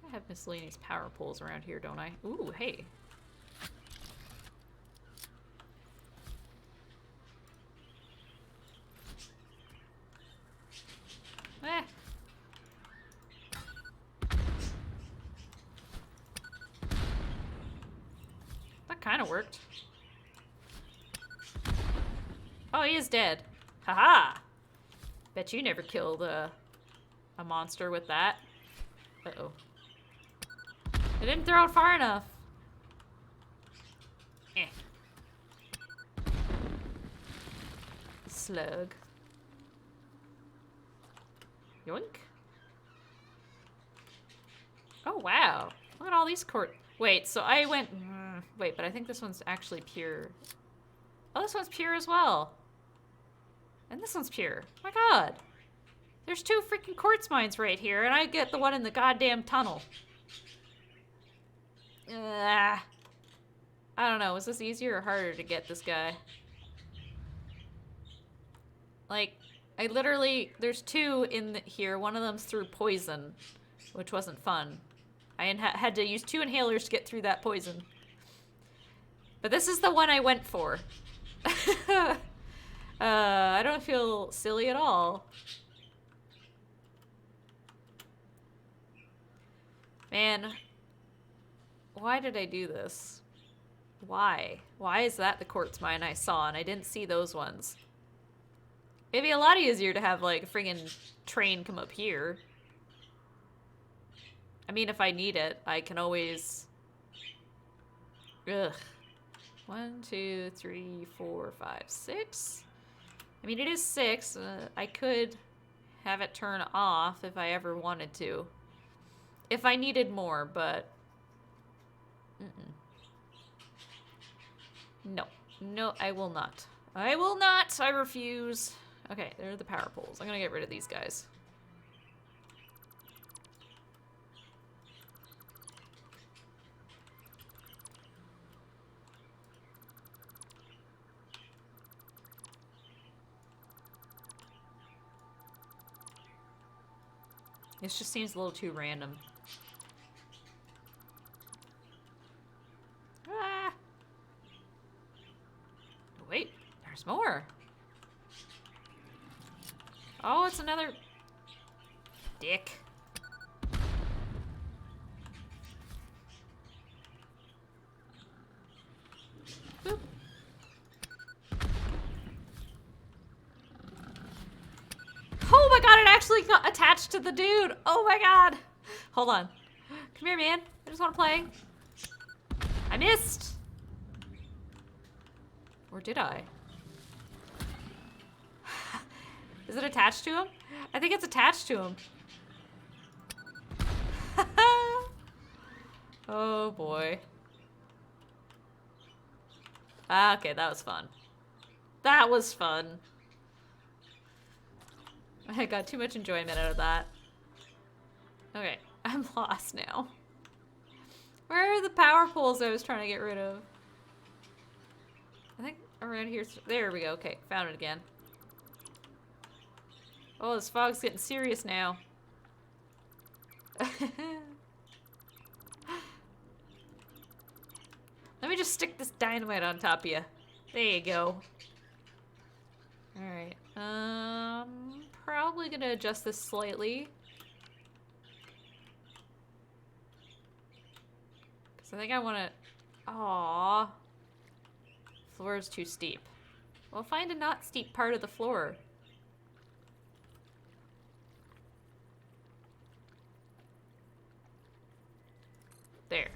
Speaker 1: I have miscellaneous power poles around here, don't I? Ooh, hey. Eh. That kind of worked. Oh, he is dead. Haha! Bet you never killed a monster with that. Uh-oh. I didn't throw it far enough. Eh. Slug. Yoink. Oh, wow. Look at all these Wait, so I went... wait, but I think this one's actually pure. Oh, this one's pure as well. And this one's pure. My god. There's 2 freaking quartz mines right here, and I get the one in the goddamn tunnel. I don't know. Was this easier or harder to get this guy? Like, I literally... There's 2 in here. One of them's through poison, which wasn't fun. I had to use 2 inhalers to get through that poison. But this is the one I went for. I don't feel silly at all. Man, why did I do this? Why? Why is that the quartz mine I saw and I didn't see those ones? It'd be a lot easier to have like a friggin' train come up here. I mean, if I need it, I can always... Ugh. 1, 2, 3, 4, 5, 6. I mean, it is 6. I could have it turn off if I ever wanted to. If I needed more, but... No. No, I will not. I will not! I refuse. Okay, there are the power poles. I'm gonna get rid of these guys. This just seems a little too random. Ah! Wait, there's more. Oh, it's another dick. Boop. Oh my god, it actually got attached to the dude. Oh my god. Hold on. Come here, man. I just want to play. I missed. Or did I? Is it attached to him? I think it's attached to him. Oh boy. Ah, okay, that was fun. That was fun. I got too much enjoyment out of that. Okay, I'm lost now. Where are the power poles I was trying to get rid of? I think around here. There we go. Okay, found it again. Oh, this fog's getting serious now. Let me just stick this dynamite on top of you. There you go. Alright. Probably gonna adjust this slightly. Because I think I want to... Aww. Floor is too steep. Well, find a not steep part of the floor. There.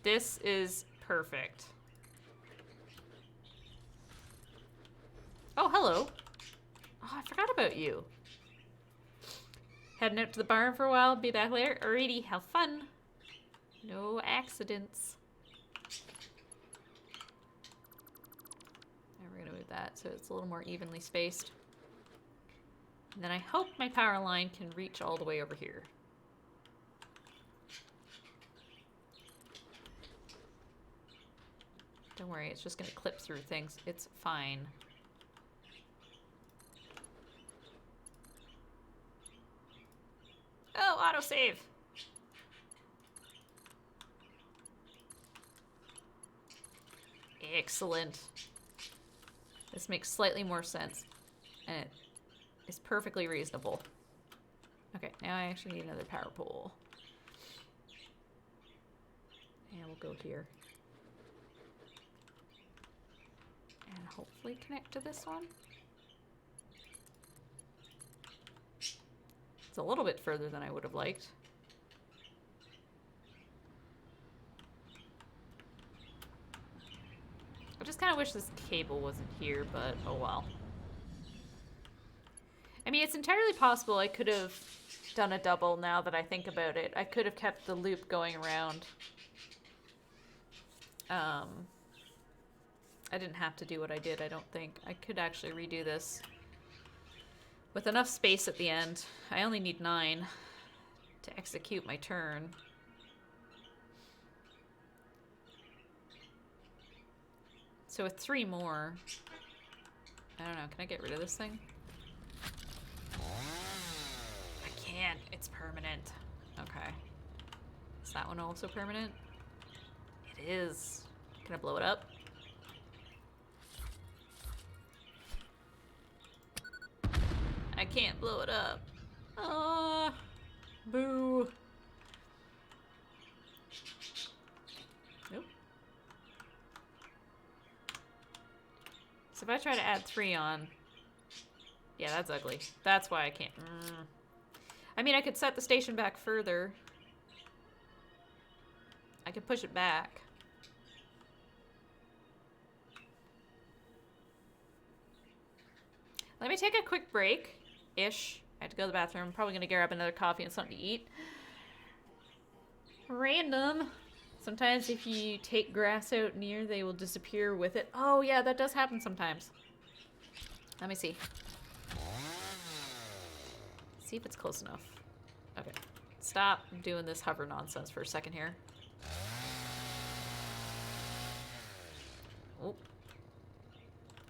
Speaker 1: This is perfect. Oh, hello. Oh, I forgot about you. Heading out to the barn for a while, be back later. Alrighty, have fun. No accidents. Now we're gonna move that so it's a little more evenly spaced. And then I hope my power line can reach all the way over here. Don't worry, it's just gonna clip through things. It's fine. Oh, autosave! Excellent. This makes slightly more sense. And it is perfectly reasonable. Okay, now I actually need another power pole. And we'll go here. And hopefully connect to this one. It's a little bit further than I would have liked. I just kind of wish this cable wasn't here, but oh well. I mean, it's entirely possible I could have done a double now that I think about it. I could have kept the loop going around. I didn't have to do what I did, I don't think. I could actually redo this. With enough space at the end. I only need 9 to execute my turn. So with 3 more... I don't know, can I get rid of this thing? I can't, it's permanent. Okay. Is that one also permanent? It is. Can I blow it up? I can't blow it up. Boo. Nope. So if I try to add 3 on... Yeah, that's ugly. That's why I can't... I mean, I could set the station back further. I could push it back. Let me take a quick break-ish. I have to go to the bathroom. I'm probably going to grab another coffee and something to eat. Random. Sometimes if you take grass out near, they will disappear with it. Oh yeah, that does happen sometimes. Let me see. See if it's close enough. Okay. Stop doing this hover nonsense for a second here. Oh.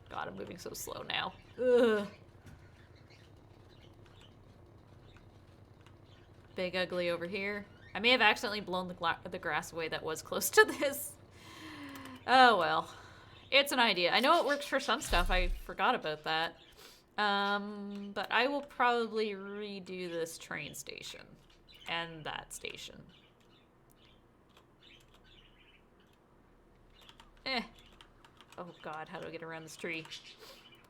Speaker 1: God, I'm moving so slow now. Ugh. Big ugly over here. I may have accidentally blown the grass away that was close to this. Oh well. It's an idea. I know it works for some stuff. I forgot about that. But I will probably redo this train station. And that station. Oh god, how do I get around this tree?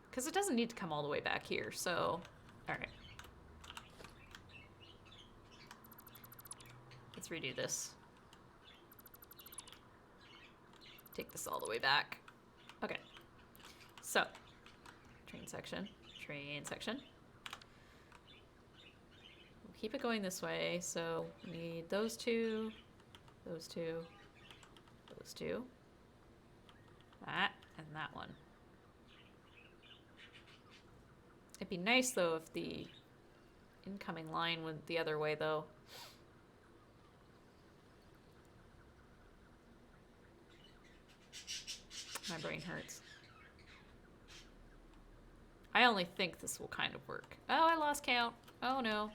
Speaker 1: Because it doesn't need to come all the way back here, so... Alright. Let's redo this. Take this all the way back. Okay. So. Train section. Train section. We'll keep it going this way, so we need those two. Those two. Those two. That, and that one. It'd be nice, though, if the incoming line went the other way, though. My brain hurts. I only think this will kind of work. Oh, I lost count. Oh, no.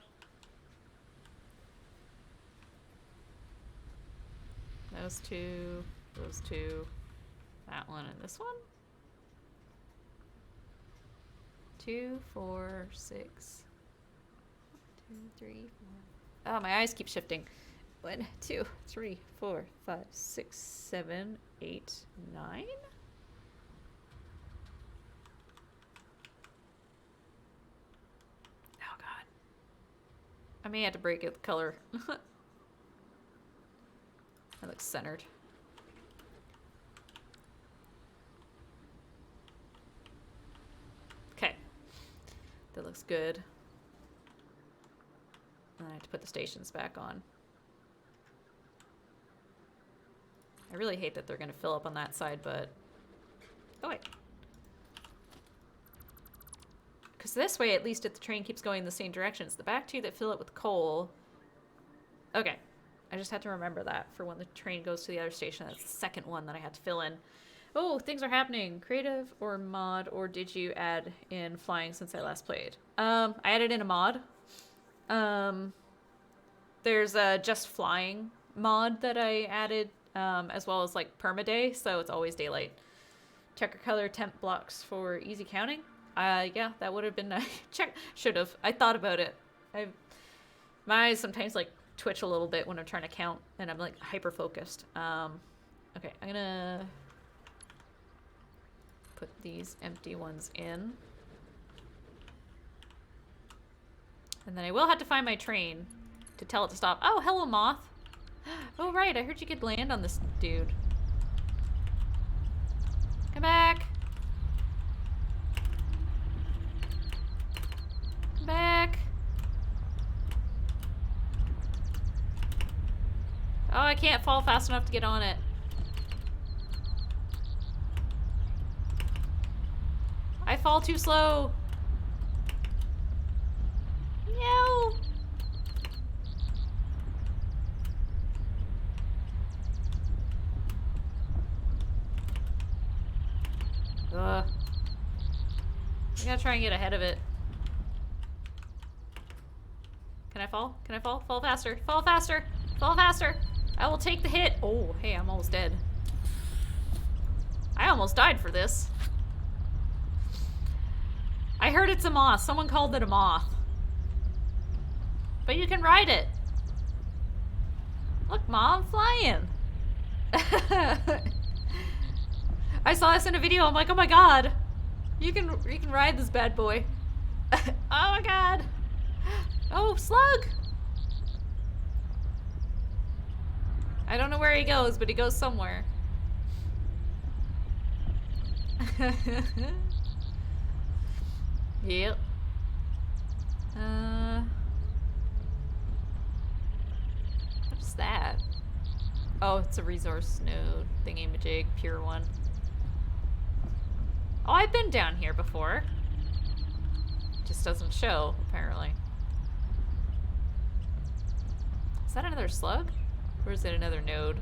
Speaker 1: Those two, that one, and this one? 2, 4, 6. 1, 2, 3, 4. Oh, my eyes keep shifting. 1, 2, 3, 4, 5, 6, 7, 8, 9? Oh, God. I may have to break it the color. That looks centered. Okay. That looks good. And I have to put the stations back on. I really hate that they're going to fill up on that side, but... Oh, wait. Because this way, at least, if the train keeps going in the same direction, it's the back two that fill it with coal. Okay. I just had to remember that for when the train goes to the other station. That's the second one that I had to fill in. Oh, things are happening. Creative or mod, or did you add in flying since I last played? I added in a mod. There's a just flying mod that I added, as well as like permaday, so it's always daylight. Checker color temp blocks for easy counting. Yeah, that would have been nice. Should have. I thought about it. My eyes sometimes like twitch a little bit when I'm trying to count, and I'm like hyper focused. Okay, I'm gonna put these empty ones in, and then I will have to find my train to tell it to stop. Oh, hello, moth. Oh, right, I heard you could land on this dude. Come back. Come back. Oh, I can't fall fast enough to get on it. I fall too slow. No. Ugh. I gotta try and get ahead of it. Can I fall? Can I fall? Fall faster. Fall faster. Fall faster. I will take the hit. Oh, hey, I'm almost dead. I almost died for this. I heard it's a moth. Someone called it a moth. But you can ride it. Look, Mom, flying. I saw this in a video. I'm like, oh my god. You can ride this bad boy. Oh my god. Oh, slug. I don't know where he goes, but he goes somewhere. Yep. What's that? Oh, it's a resource node thingy-majig, pure one. Oh, I've been down here before. Just doesn't show, apparently. Is that another slug? Or is it another node?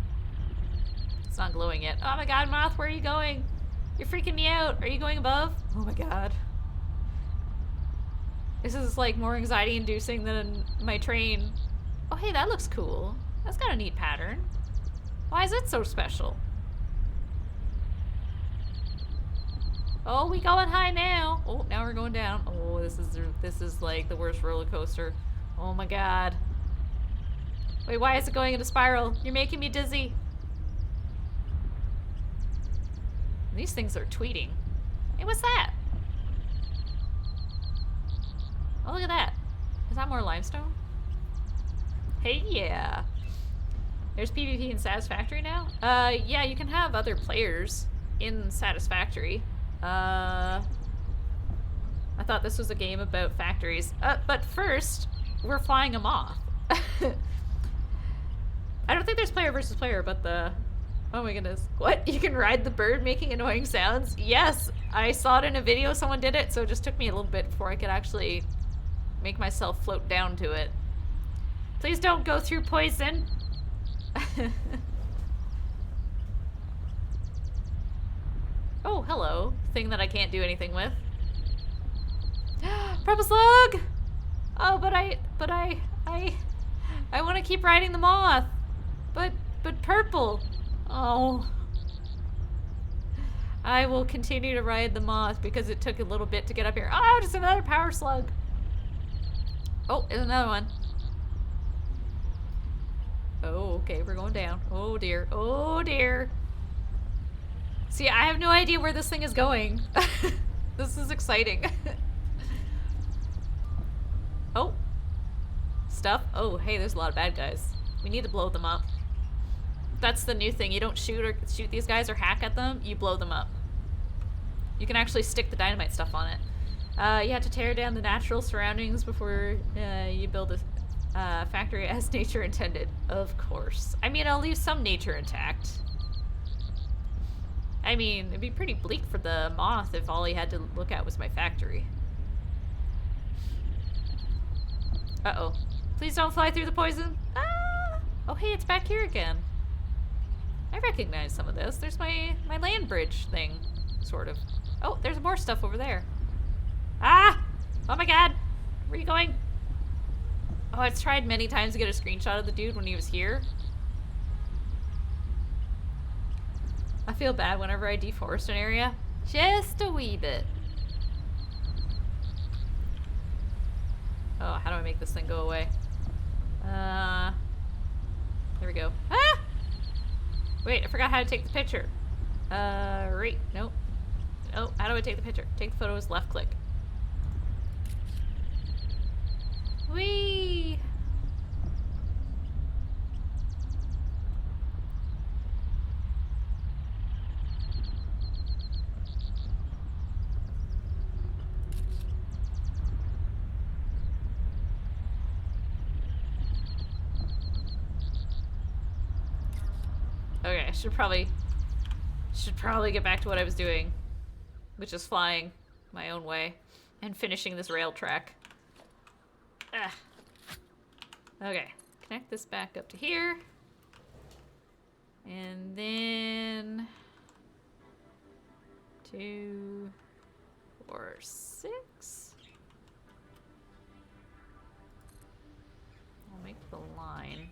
Speaker 1: It's not glowing yet. Oh my god, moth, where are you going? You're freaking me out. Are you going above? Oh my god. This is like more anxiety inducing than my train. Oh, hey, that looks cool. That's got a neat pattern. Why is it so special? Oh, we going high now. Oh, now we're going down. Oh, this is like the worst roller coaster. Oh my god. Wait, why is it going in a spiral? You're making me dizzy. These things are tweeting. Hey, what's that? Oh, look at that. Is that more limestone? Hey, yeah. There's PvP in Satisfactory now? Yeah, you can have other players in Satisfactory. I thought this was a game about factories. But first, we're flying a moth. I don't think there's player versus player, but the... Oh my goodness. What? You can ride the bird making annoying sounds? Yes! I saw it in a video, someone did it, so it just took me a little bit before I could actually make myself float down to it. Please don't go through poison! Oh, hello. Thing that I can't do anything with. Purple slug! Oh, but I want to keep riding the moth. But purple. Oh. I will continue to ride the moth because it took a little bit to get up here. Oh, just another power slug. Oh, there's another one. Oh, okay, we're going down. Oh dear. Oh dear. See, I have no idea where this thing is going. This is exciting. Oh. Stuff. Oh, hey, there's a lot of bad guys. We need to blow them up. That's the new thing. You don't shoot these guys or hack at them. You blow them up. You can actually stick the dynamite stuff on it. You have to tear down the natural surroundings before you build a factory as nature intended. Of course. I mean, I'll leave some nature intact. I mean, it'd be pretty bleak for the moth if all he had to look at was my factory. Uh-oh. Please don't fly through the poison. Ah! Oh, hey, it's back here again. I recognize some of this. There's my land bridge thing, sort of. Oh, there's more stuff over there. Ah! Oh my god! Where are you going? Oh, I've tried many times to get a screenshot of the dude when he was here. I feel bad whenever I deforest an area. Just a wee bit. Oh, how do I make this thing go away? There we go. Ah! Wait, I forgot how to take the picture. Right, nope. Oh, how do I take the picture? Take the photos, left click. Whee! Okay, I should probably get back to what I was doing, which is flying my own way and finishing this rail track. Ah. Okay, connect this back up to here. And then 2, 4, 6. I'll make the line.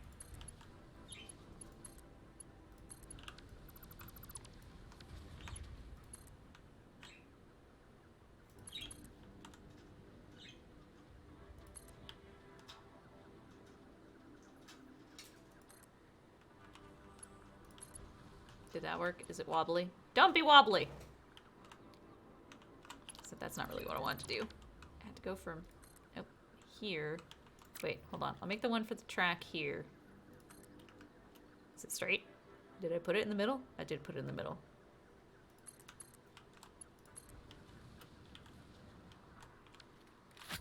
Speaker 1: Did that work? Is it wobbly? Don't be wobbly! Except that's not really what I wanted to do. I had to go from here. Wait, hold on. I'll make the one for the track here. Is it straight? Did I put it in the middle? I did put it in the middle. It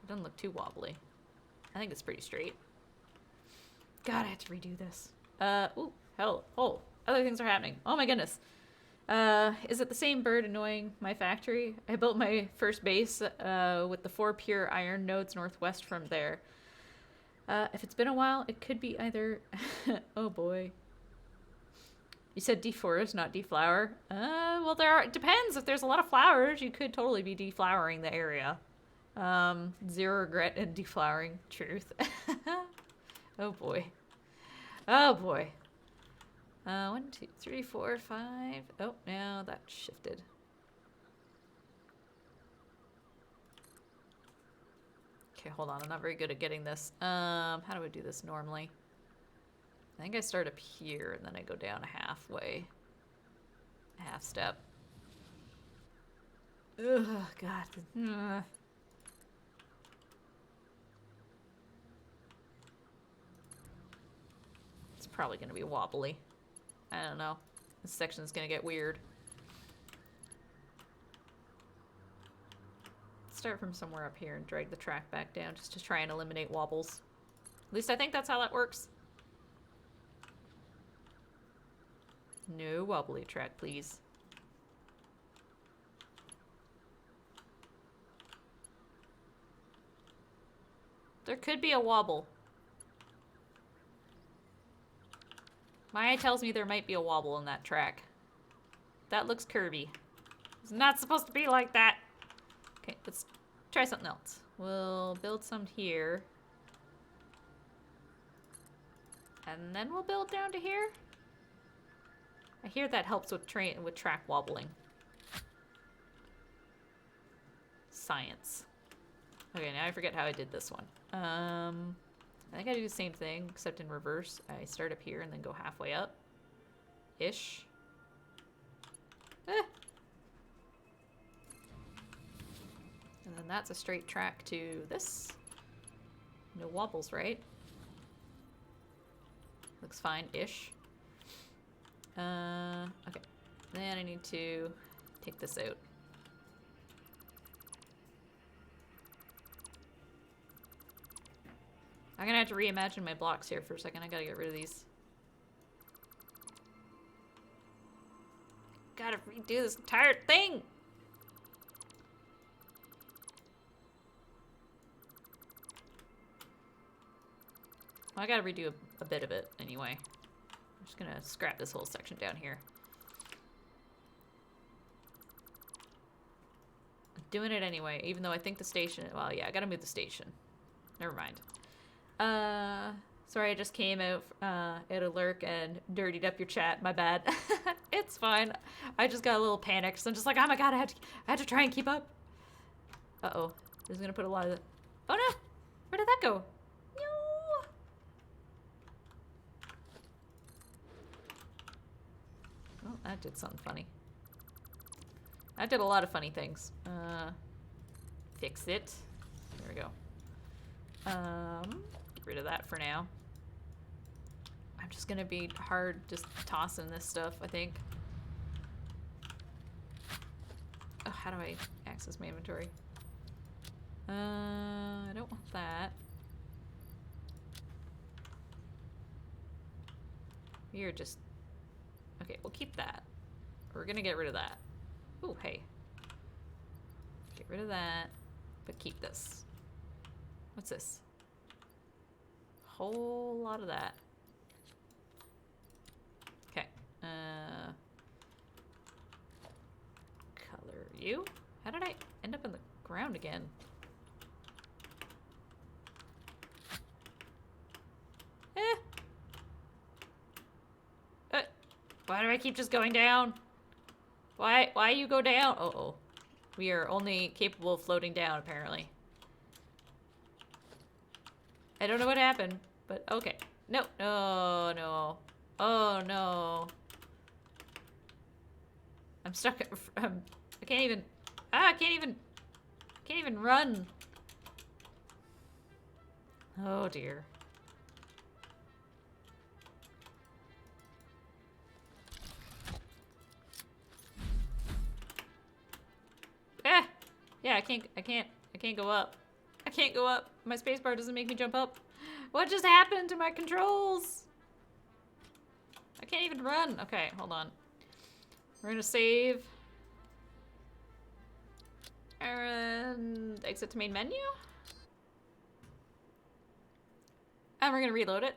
Speaker 1: doesn't look too wobbly. I think it's pretty straight. God, I have to redo this. Ooh, hell. Oh. Other things are happening. Oh my goodness. Is it the same bird annoying my factory? I built my first base with the 4 pure iron nodes northwest from there. If it's been a while, it could be either... Oh boy. You said deforest, not deflower. Well, it depends. If there's a lot of flowers, you could totally be deflowering the area. Zero regret and deflowering truth. Oh boy. Oh boy. 1, 2, 3, 4, 5. Oh, no, that shifted. Okay, hold on. I'm not very good at getting this. How do I do this normally? I think I start up here and then I go down halfway. A half step. Ugh, God. Ugh. It's probably gonna be wobbly. I don't know. This section's gonna get weird. Start from somewhere up here and drag the track back down just to try and eliminate wobbles. At least I think that's how that works. No wobbly track, please. There could be a wobble. My eye tells me there might be a wobble in that track. That looks curvy. It's not supposed to be like that. Okay, let's try something else. We'll build some here. And then we'll build down to here. I hear that helps with track wobbling. Science. Okay, now I forget how I did this one. I think I do the same thing, except in reverse. I start up here and then go halfway up. Ish. Eh. And then that's a straight track to this. No wobbles, right? Looks fine-ish. Okay. Then I need to take this out. I'm gonna have to reimagine my blocks here for a second. I gotta get rid of these. Gotta redo this entire thing! Well, I gotta redo a bit of it anyway. I'm just gonna scrap this whole section down here. I'm doing it anyway, even though I think the station... Well, yeah, I gotta move the station. Never mind. Sorry, I just came out at a lurk and dirtied up your chat. My bad. It's fine. I just got a little panicked, so I'm just like, oh my god, I had to try and keep up. Uh-oh. This is gonna put a lot of... Oh no! Where did that go? No! Oh, that did something funny. That did a lot of funny things. Fix it. There we go. Get rid of that for now. I'm just gonna be hard just tossing this stuff, I think. Oh, how do I access my inventory? I don't want that. You're just... Okay, we'll keep that. We're gonna get rid of that. Ooh, hey. Get rid of that, but keep this. What's this? Whole lot of that. Okay. Color you. How did I end up in the ground again? Why do I keep just going down? Why you go down? Uh-oh. We are only capable of floating down, apparently. I don't know what happened, but okay. No, no, no. Oh, no. I'm stuck. I can't even... I can't even run. Oh, dear. Yeah, I can't go up. I can't go up. My spacebar doesn't make me jump up. What just happened to my controls? I can't even run. Okay, hold on. We're gonna save. And exit to main menu. And we're gonna reload it.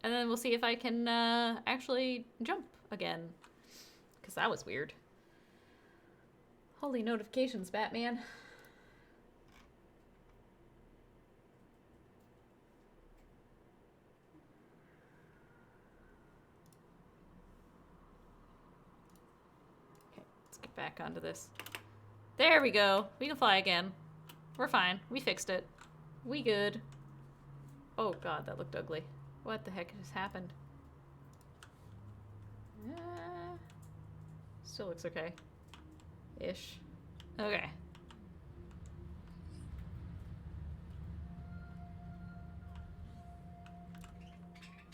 Speaker 1: And then we'll see if I can actually jump again. Because that was weird. Holy notifications, Batman. Okay, let's get back onto this. There we go. We can fly again. We're fine. We fixed it. We good. Oh god, that looked ugly. What the heck just happened? Still looks okay. Ish. Okay.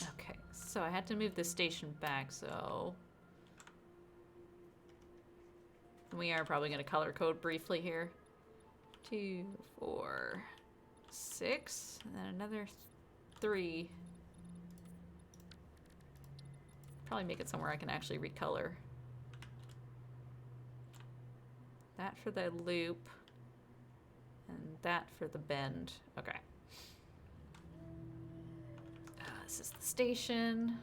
Speaker 1: Okay, so I had to move the station back, so... We are probably going to color code briefly here. 2, 4, 6, and then another 3. Probably make it somewhere I can actually recolor. That for the loop, and that for the bend. Okay. This is the station.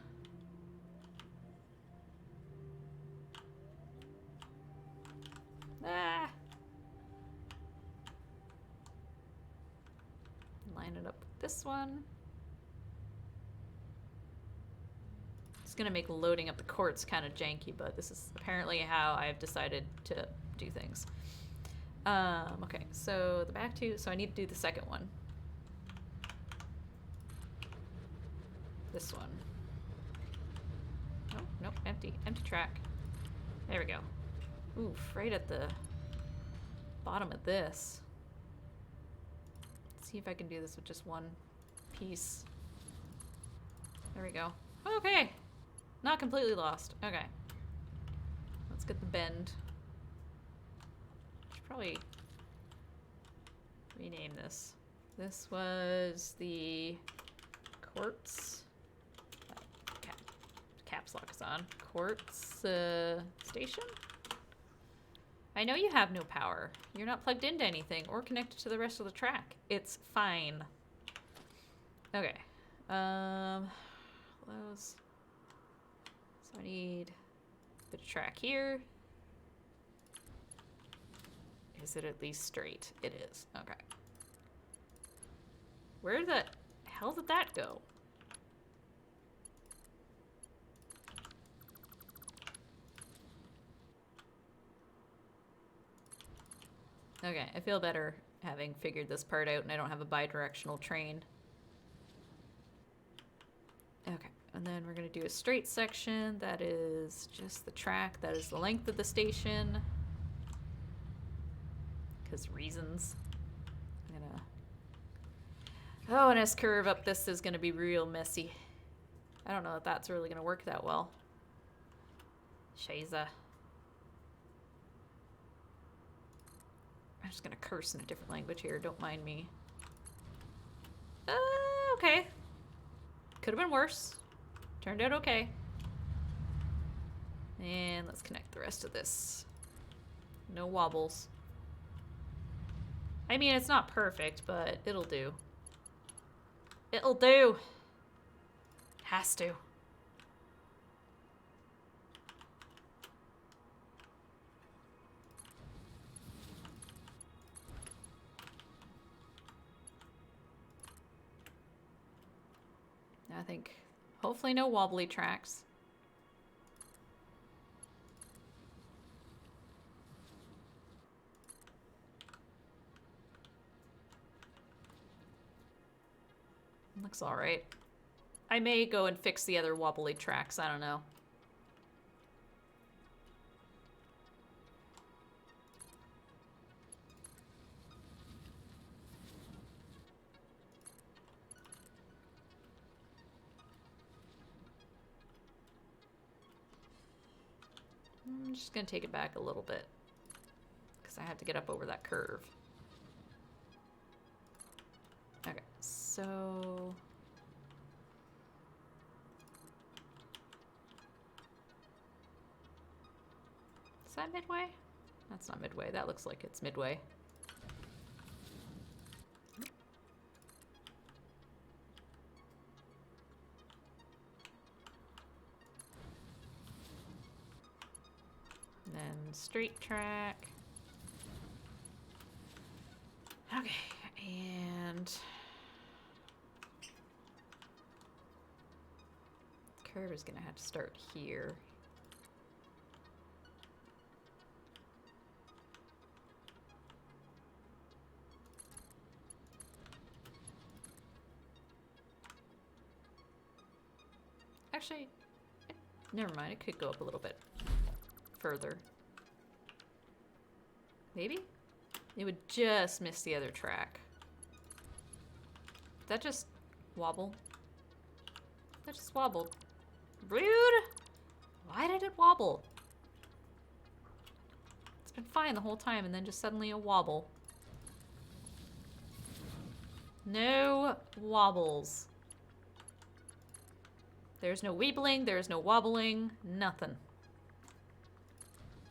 Speaker 1: Ah! Line it up with this one. It's gonna make loading up the quartz kind of janky, but this is apparently how I've decided to do things. Okay, so the back two, so I need to do the second one. This one. Oh, nope, empty track. There we go. Oof, right at the bottom of this. Let's see if I can do this with just one piece. There we go. Okay. Not completely lost. Okay. Let's get the bend. Should probably rename this. This was the quartz. Caps lock is on. Quartz station? I know you have no power. You're not plugged into anything or connected to the rest of the track. It's fine. Okay. Those. So I need a bit of track here. Is it at least straight? It is. Okay. Where the hell did that go? Okay, I feel better having figured this part out and I don't have a bi-directional train. Okay, and then we're gonna do a straight section. That is just the track. That is the length of the station. Because reasons. I'm gonna... Oh, an S-curve up this is gonna be real messy. I don't know if that's really gonna work that well. Shiza. I'm just gonna curse in a different language here, don't mind me. Okay. Could have been worse. Turned out okay. And let's connect the rest of this. No wobbles. I mean, it's not perfect, but it'll do. It'll do. Has to. I think hopefully no wobbly tracks. Looks all right. I may go and fix the other wobbly tracks. I don't know. I'm just gonna take it back a little bit because I have to get up over that curve. Okay, so is that midway? That's not midway. That looks like it's midway. And then straight track. curve is gonna have to start here. Actually, never mind. It could go up a little bit further. Maybe? It would just miss the other track. That just wobble. That just wobbled. Rude! Why did it wobble? It's been fine the whole time and then just suddenly a wobble. No wobbles. There's no weebling, there's no wobbling, nothing.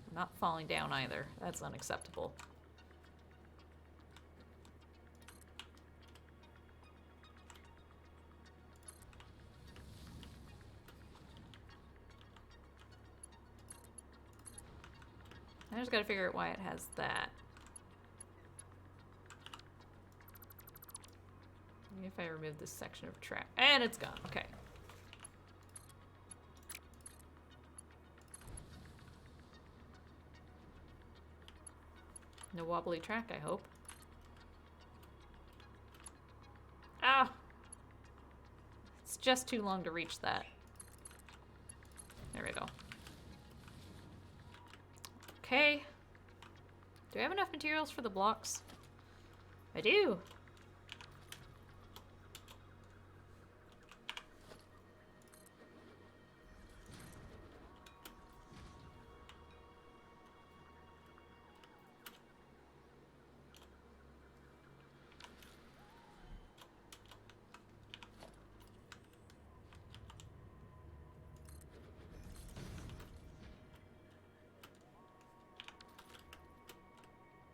Speaker 1: I'm not falling down either. That's unacceptable. I just gotta figure out why it has that. Maybe if I remove this section of track. And it's gone. Okay. No wobbly track, I hope. Ah! It's just too long to reach that. There we go. Okay. Do I have enough materials for the blocks? I do!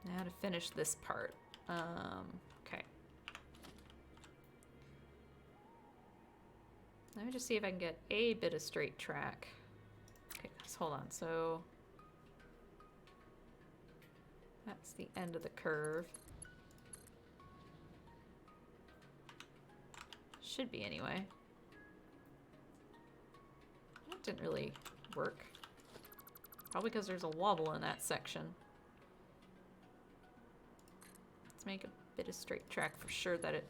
Speaker 1: Now to finish this part. Okay. Let me just see if I can get a bit of straight track. Okay, let's hold on. So that's the end of the curve. Should be anyway. That didn't really work. Probably because there's a wobble in that section. Make a bit of straight track for sure that it...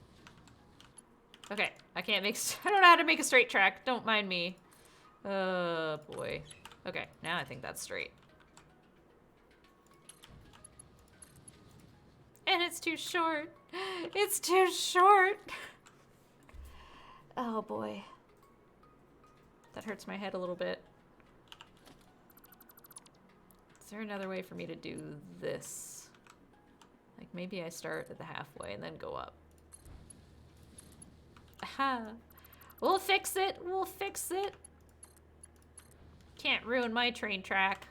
Speaker 1: Okay, I can't make... I don't know how to make a straight track. Don't mind me. Oh, boy. Okay, now I think that's straight. And it's too short. It's too short. Oh, boy. That hurts my head a little bit. Is there another way for me to do this? Like, maybe I start at the halfway and then go up. Aha! We'll fix it! We'll fix it! Can't ruin my train track.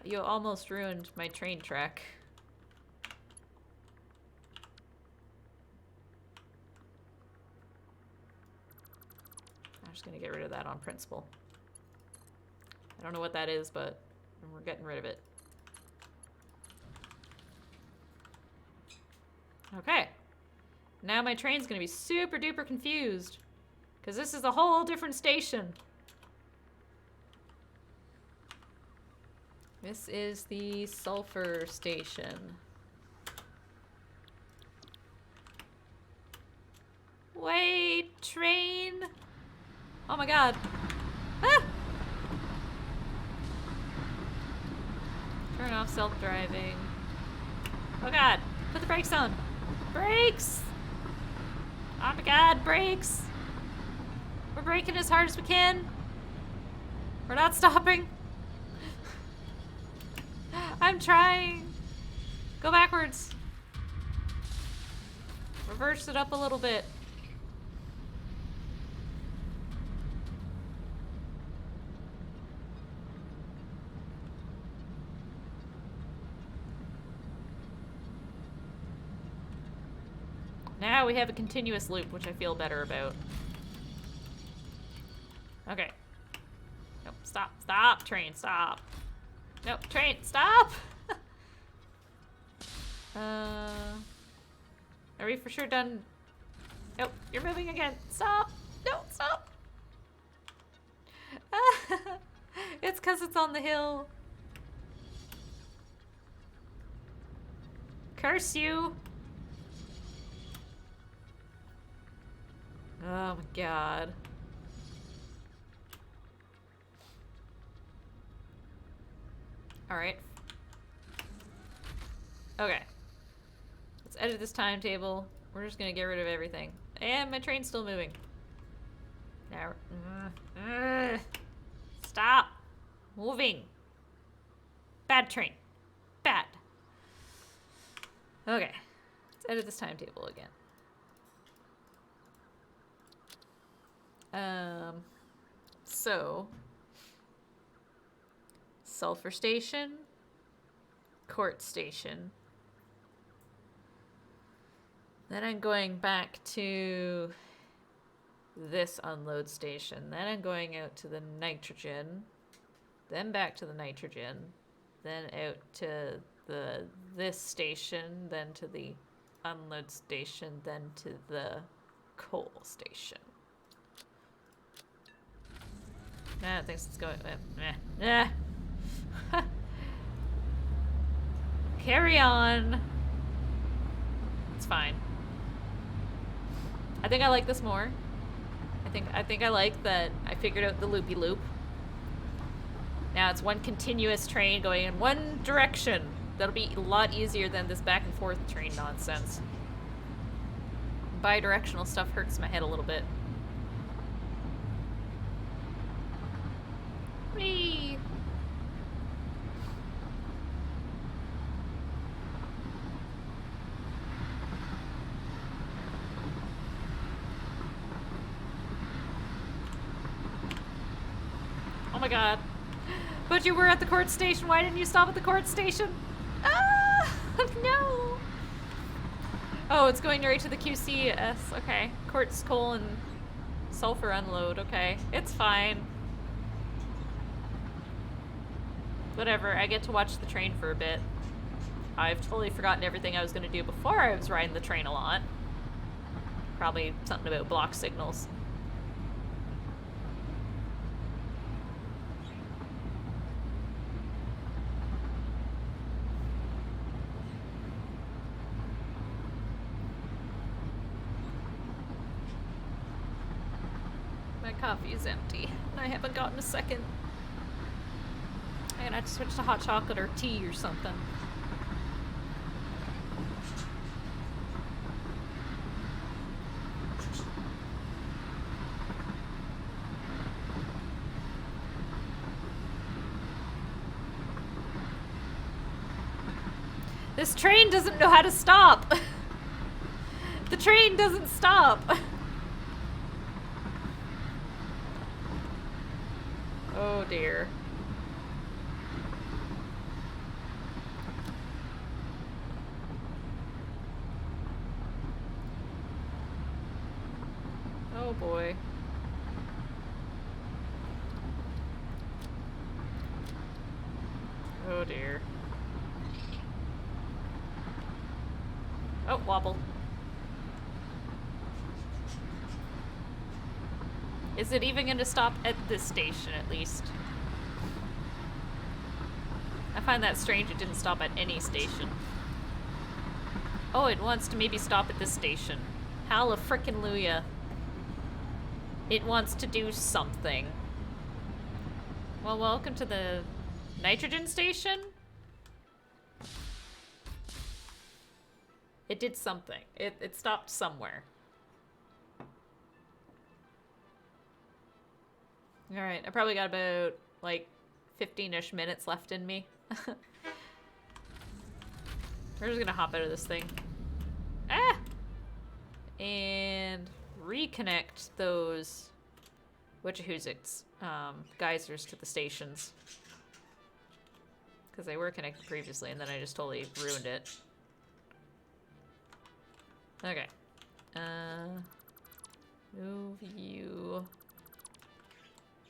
Speaker 1: You almost ruined my train track. I'm just gonna get rid of that on principle. I don't know what that is, but we're getting rid of it. Okay. Now my train's gonna be super duper confused. Because this is a whole different station. This is the sulfur station. Wait, train! Oh my god. Ah! Turn off self-driving. Oh god, put the brakes on. Brakes! Oh my god, brakes! We're braking as hard as we can. We're not stopping. I'm trying. Go backwards. Reverse it up a little bit. Now we have a continuous loop, which I feel better about. Okay. Nope, stop, stop, train, stop. Nope, train, stop! Are we for sure done? Nope, you're moving again. Stop! No, stop! It's because it's on the hill. Curse you. Oh my god. Alright. Okay. Let's edit this timetable. We're just gonna get rid of everything. And my train's still moving. Now. Stop moving. Bad train. Bad. Okay. Let's edit this timetable again. So. Sulfur Station. Court Station. Then I'm going back to this unload station. Then I'm going out to the nitrogen. Then back to the nitrogen. Then out to this station. Then to the unload station. Then to the coal station. Nah, I think it's going. Carry on. It's fine. I think I like this more. I think I like that I figured out the loopy loop. Now it's one continuous train going in one direction. That'll be a lot easier than this back and forth train nonsense. Bi-directional stuff hurts my head a little bit. Whee! Oh my god. But you were at the court station. Why didn't you stop at the court station? Ah! No! Oh, it's going right to the QCS. Okay. Quartz, coal, and sulfur unload. Okay. It's fine. Whatever. I get to watch the train for a bit. I've totally forgotten everything I was going to do before I was riding the train a lot. Probably something about block signals. My coffee is empty. I haven't gotten a second. I'm gonna have to switch to hot chocolate or tea or something. This train doesn't know how to stop. The train doesn't stop. Oh dear. Oh boy. Oh dear. Oh, wobble. Is it even going to stop at this station, at least? I find that strange it didn't stop at any station. Oh, it wants to maybe stop at this station. Hallelujah. It wants to do something. Well, welcome to the nitrogen station? It did something. It stopped somewhere. Alright, I probably got about, like, 15-ish minutes left in me. We're just gonna hop out of this thing. Ah! And reconnect those whatchahoozits, geysers to the stations. Because they were connected previously, and then I just totally ruined it. Okay. Move you.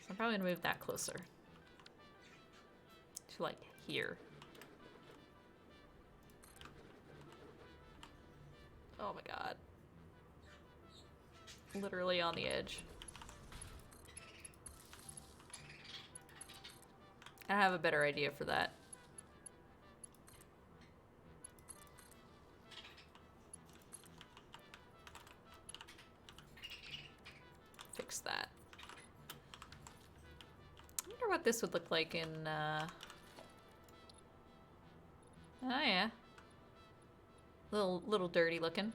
Speaker 1: So I'm probably gonna move that closer. To like here. Oh my god. Literally on the edge. I have a better idea for that. Fix that. I wonder what this would look like in, Oh yeah. Little dirty looking.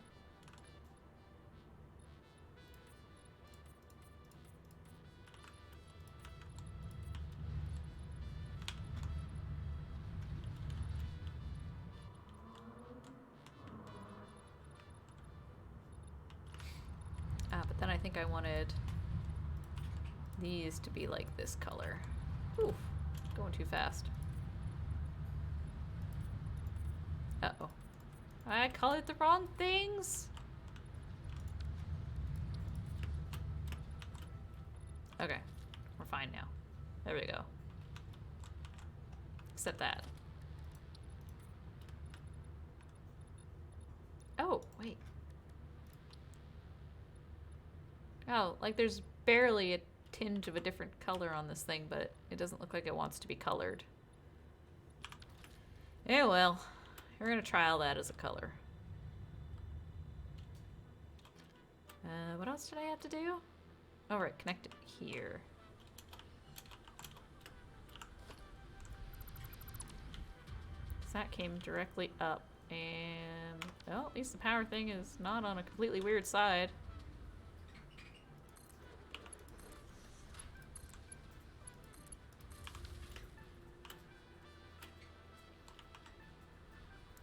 Speaker 1: But then I think I wanted these to be like this color. Ooh, going too fast. Uh-oh. I colored the wrong things? Okay, we're fine now. There we go. Except that. Oh, wait. Oh, like there's barely a tinge of a different color on this thing, but it doesn't look like it wants to be colored. Yeah, well, we're gonna trial that as a color. What else did I have to do? Oh, right, connect it here. So that came directly up, and well, at least the power thing is not on a completely weird side.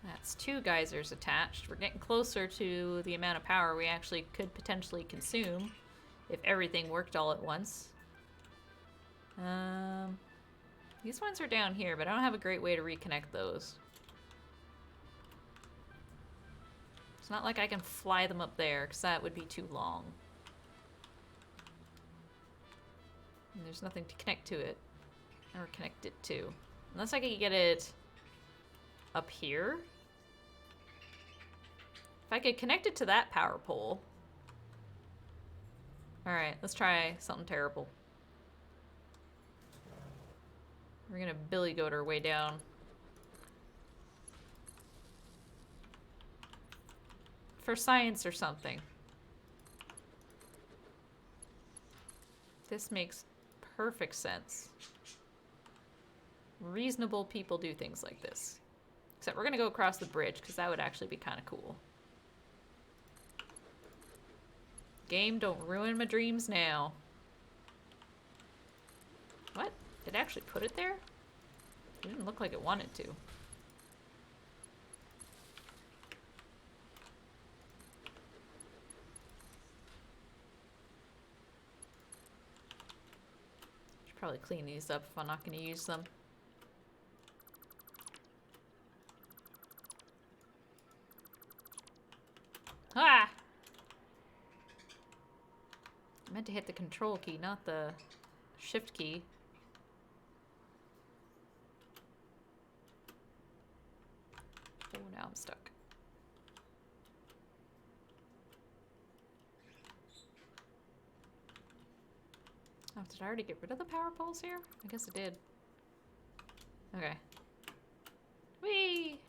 Speaker 1: That's 2 geysers attached. We're getting closer to the amount of power we actually could potentially consume if everything worked all at once. These ones are down here, but I don't have a great way to reconnect those. It's not like I can fly them up there, because that would be too long. And there's nothing to connect to it, or connect it to. Unless I could get it up here. If I could connect it to that power pole. Alright, let's try something terrible. We're gonna billy goat our way down. For science or something. This makes perfect sense. Reasonable people do things like this. Except we're gonna go across the bridge, because that would actually be kind of cool. Game, don't ruin my dreams now. What? Did it actually put it there? It didn't look like it wanted to. Should probably clean these up if I'm not going to use them. Ah! I meant to hit the control key, not the shift key. Oh, now I'm stuck. Oh, did I already get rid of the power poles here? I guess I did. Okay. Whee!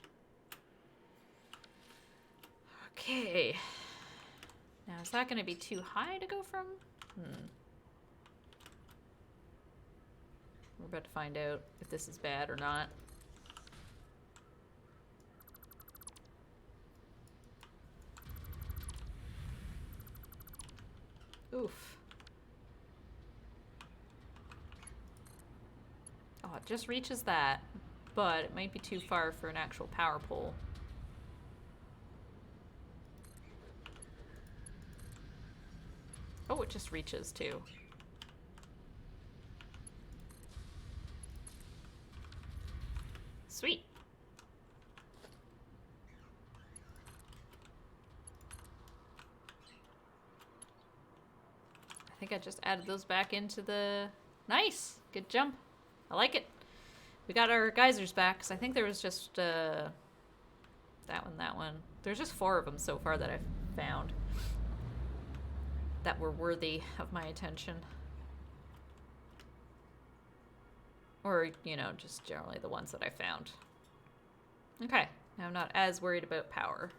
Speaker 1: Okay. Now, is that going to be too high to go from? We're about to find out if this is bad or not. Oof. Oh, it just reaches that, but it might be too far for an actual power pole. Oh, it just reaches too. Sweet. I think I just added those back into the... Nice! Good jump. I like it. We got our geysers back, because I think there was just, that one. There's just 4 of them so far that I've found that were worthy of my attention. Or, you know, just generally the ones that I found. Okay, now I'm not as worried about power.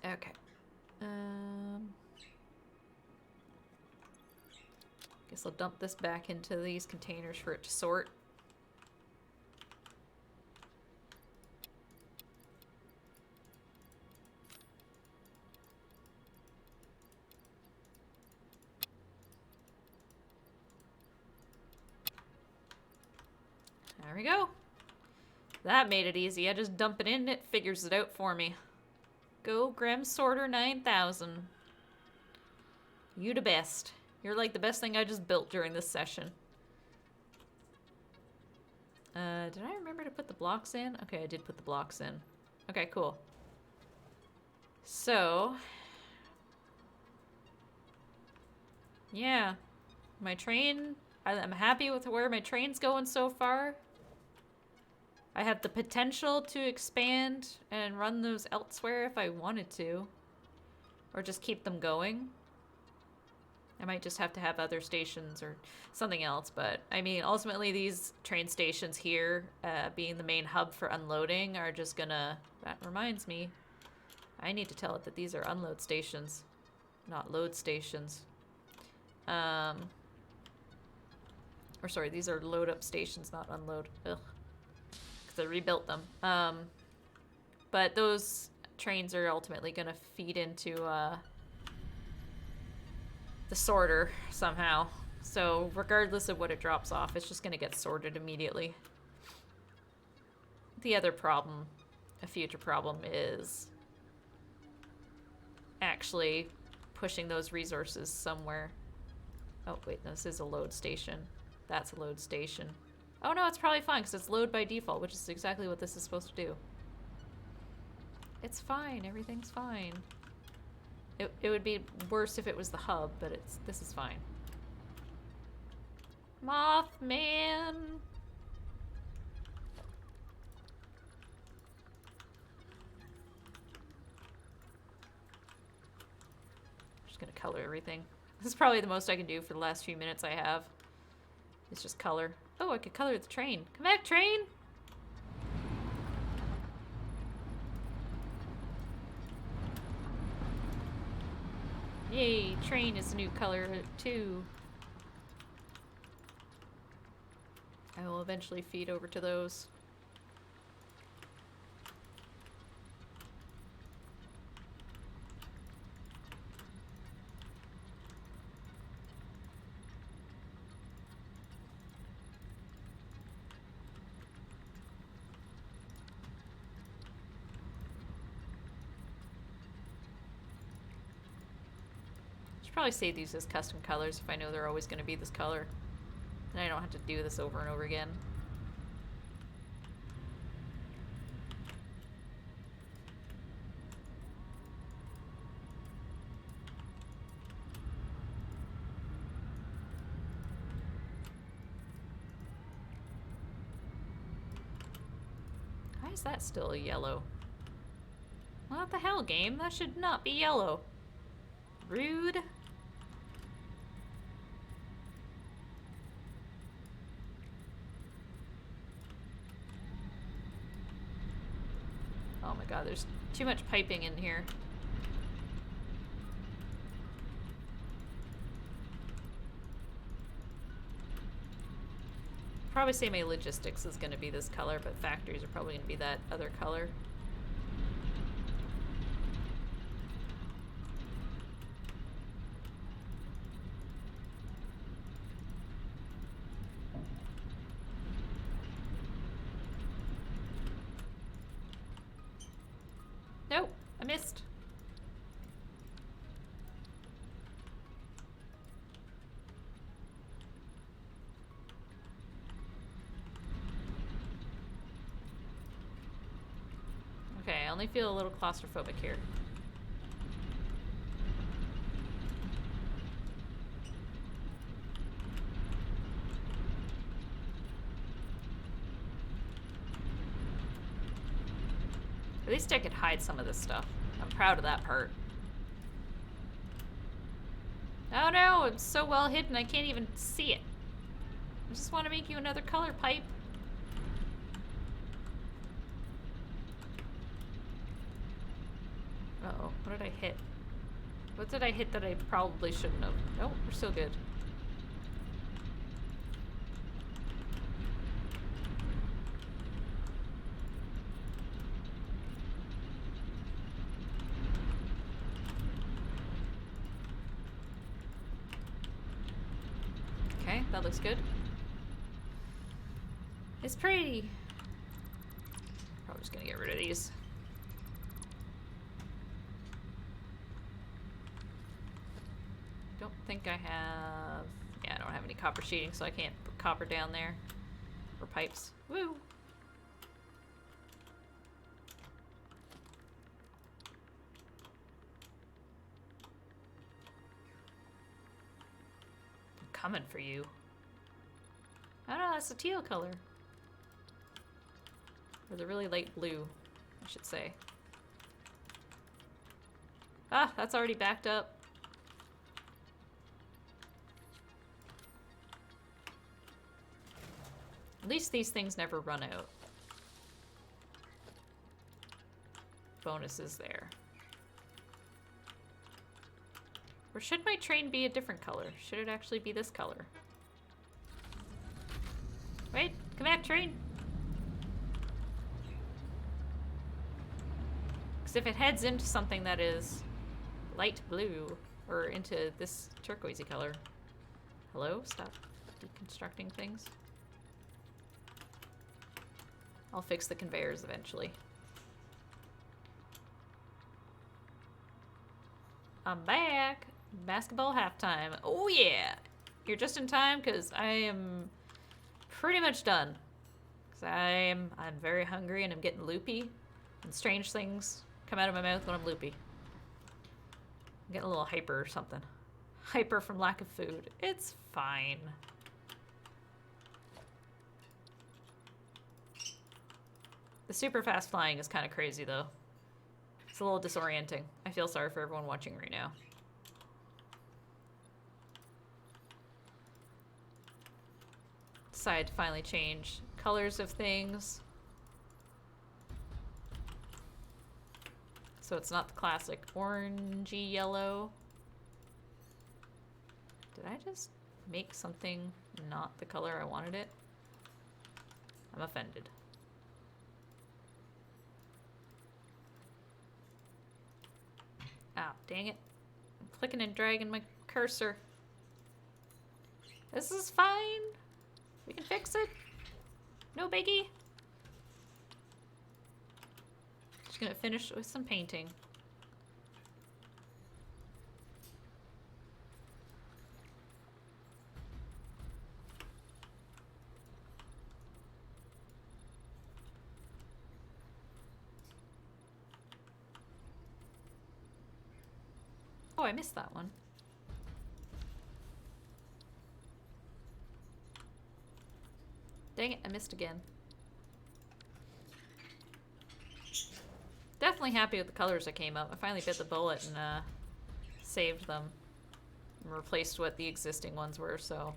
Speaker 1: Okay. Guess I'll dump this back into these containers for it to sort. There we go. That made it easy. I just dump it in, it figures it out for me. Go Grem Sorter 9000. You the best. You're like the best thing I just built during this session. Did I remember to put the blocks in? Okay, I did put the blocks in. Okay, cool. So... yeah. My train... I'm happy with where my train's going so far. I have the potential to expand and run those elsewhere if I wanted to. Or just keep them going. I might just have to have other stations or something else, but I mean, ultimately these train stations here, being the main hub for unloading, are just gonna... That reminds me, I need to tell it that these are unload stations, not load stations. Or sorry, these are load up stations, not unload. Ugh. Because I rebuilt them. But those trains are ultimately gonna feed into, the sorter somehow. So regardless of what it drops off, it's just going to get sorted immediately. The other problem, a future problem, is actually pushing those resources somewhere. Oh wait, no, this is a load station. That's a load station. Oh no, it's probably fine because it's load by default, which is exactly what this is supposed to do. It's fine, everything's fine. It would be worse if it was the hub, but this is fine. Mothman! Just gonna color everything. This is probably the most I can do for the last few minutes I have. It's just color. Oh, I could color the train. Come back, train! Yay, train is a new color too. I will eventually feed over to those. Probably save these as custom colors if I know they're always going to be this color. And I don't have to do this over and over again. Why is that still yellow? What the hell, game? That should not be yellow. Rude. Oh my god, there's too much piping in here. Probably say my logistics is going to be this color, but factories are probably going to be that other color. Nope, I missed. Okay, I only feel a little claustrophobic here. At least I could hide some of this stuff. I'm proud of that part. Oh no, it's so well hidden I can't even see it. I just want to make you another color pipe. Uh-oh, what did I hit? What did I hit that I probably shouldn't have? Nope, we're still good. Okay, that looks good. It's pretty. Probably just gonna get rid of these. Don't think I have... Yeah, I don't have any copper sheeting, so I can't put copper down there. Or pipes. Woo! I'm coming for you. Oh no, that's the teal color. Or the really light blue, I should say. Ah, that's already backed up. At least these things never run out. Bonuses there. Or should my train be a different color? Should it actually be this color? Wait, come back, train! Because if it heads into something that is light blue, or into this turquoisey color... Hello? Stop deconstructing things. I'll fix the conveyors eventually. I'm back! Basketball halftime. Oh yeah! You're just in time because I am pretty much done. Because I'm very hungry and I'm getting loopy. And strange things come out of my mouth when I'm loopy. I'm getting a little hyper or something. Hyper from lack of food. It's fine. The super fast flying is kind of crazy, though. It's a little disorienting. I feel sorry for everyone watching right now. Decided to finally change colors of things. So it's not the classic orangey yellow. Did I just make something not the color I wanted it? I'm offended. Ah, dang it. I'm clicking and dragging my cursor. This is fine. We can fix it. No biggie. Just gonna finish with some painting. Oh, I missed that one. Dang it, I missed again. Definitely happy with the colors that came up. I finally bit the bullet and saved them. And replaced what the existing ones were, so...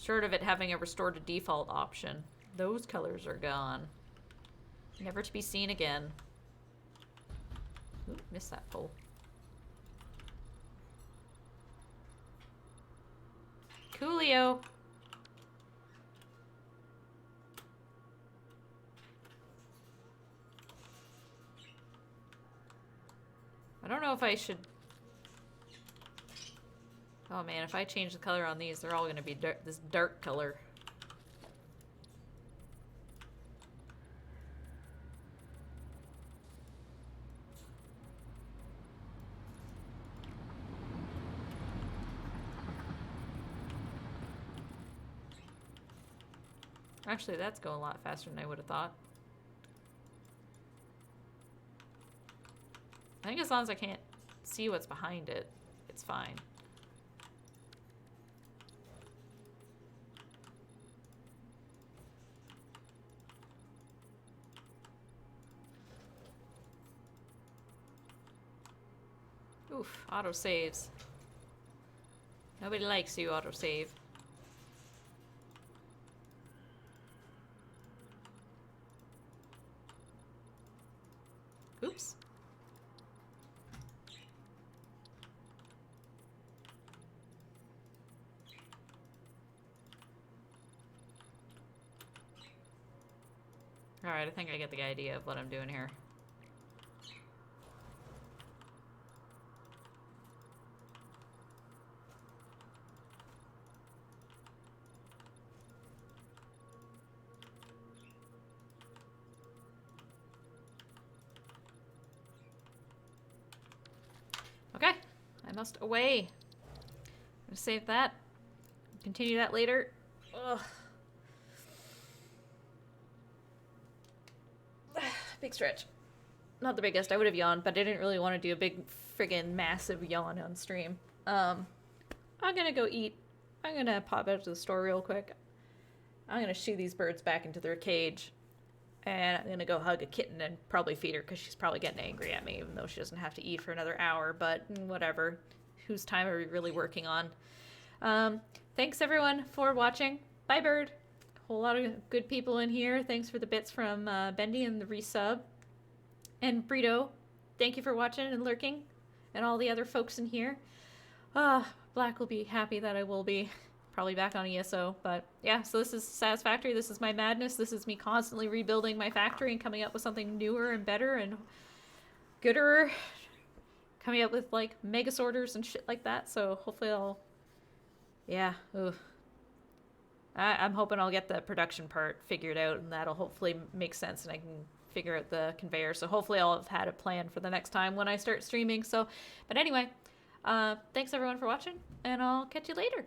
Speaker 1: Short of it having a restore to default option, those colors are gone. Never to be seen again. Ooh, missed that pole. Coolio. I don't know if I should... Oh man, if I change the color on these, they're all gonna be this dark color. Actually, that's going a lot faster than I would have thought. I think as long as I can't see what's behind it, it's fine. Oof, auto saves. Nobody likes you, autosave. Oops. Alright, I think I get the idea of what I'm doing here. Okay, I must away. I'm gonna save that. Continue that later. Ugh. Big stretch. Not the biggest. I would have yawned, but I didn't really want to do a big friggin' massive yawn on stream. I'm gonna go eat. I'm gonna pop out to the store real quick. I'm gonna shoo these birds back into their cage. And I'm gonna go hug a kitten and probably feed her because she's probably getting angry at me, even though she doesn't have to eat for another hour. But whatever. Whose time are we really working on? Thanks everyone for watching. Bye, bird. Whole lot of good people in here. Thanks for the bits from Bendy and the resub. And Brito, thank you for watching and lurking. And all the other folks in here. Black will be happy that I will be probably back on ESO. But yeah, so this is Satisfactory. This is my madness. This is me constantly rebuilding my factory and coming up with something newer and better and gooder. Coming up with like mega sorters and shit like that. So hopefully I'll... Yeah, ooh. I'm hoping I'll get the production part figured out and that'll hopefully make sense and I can figure out the conveyor. So hopefully I'll have had a plan for the next time when I start streaming. So, but anyway, thanks everyone for watching and I'll catch you later.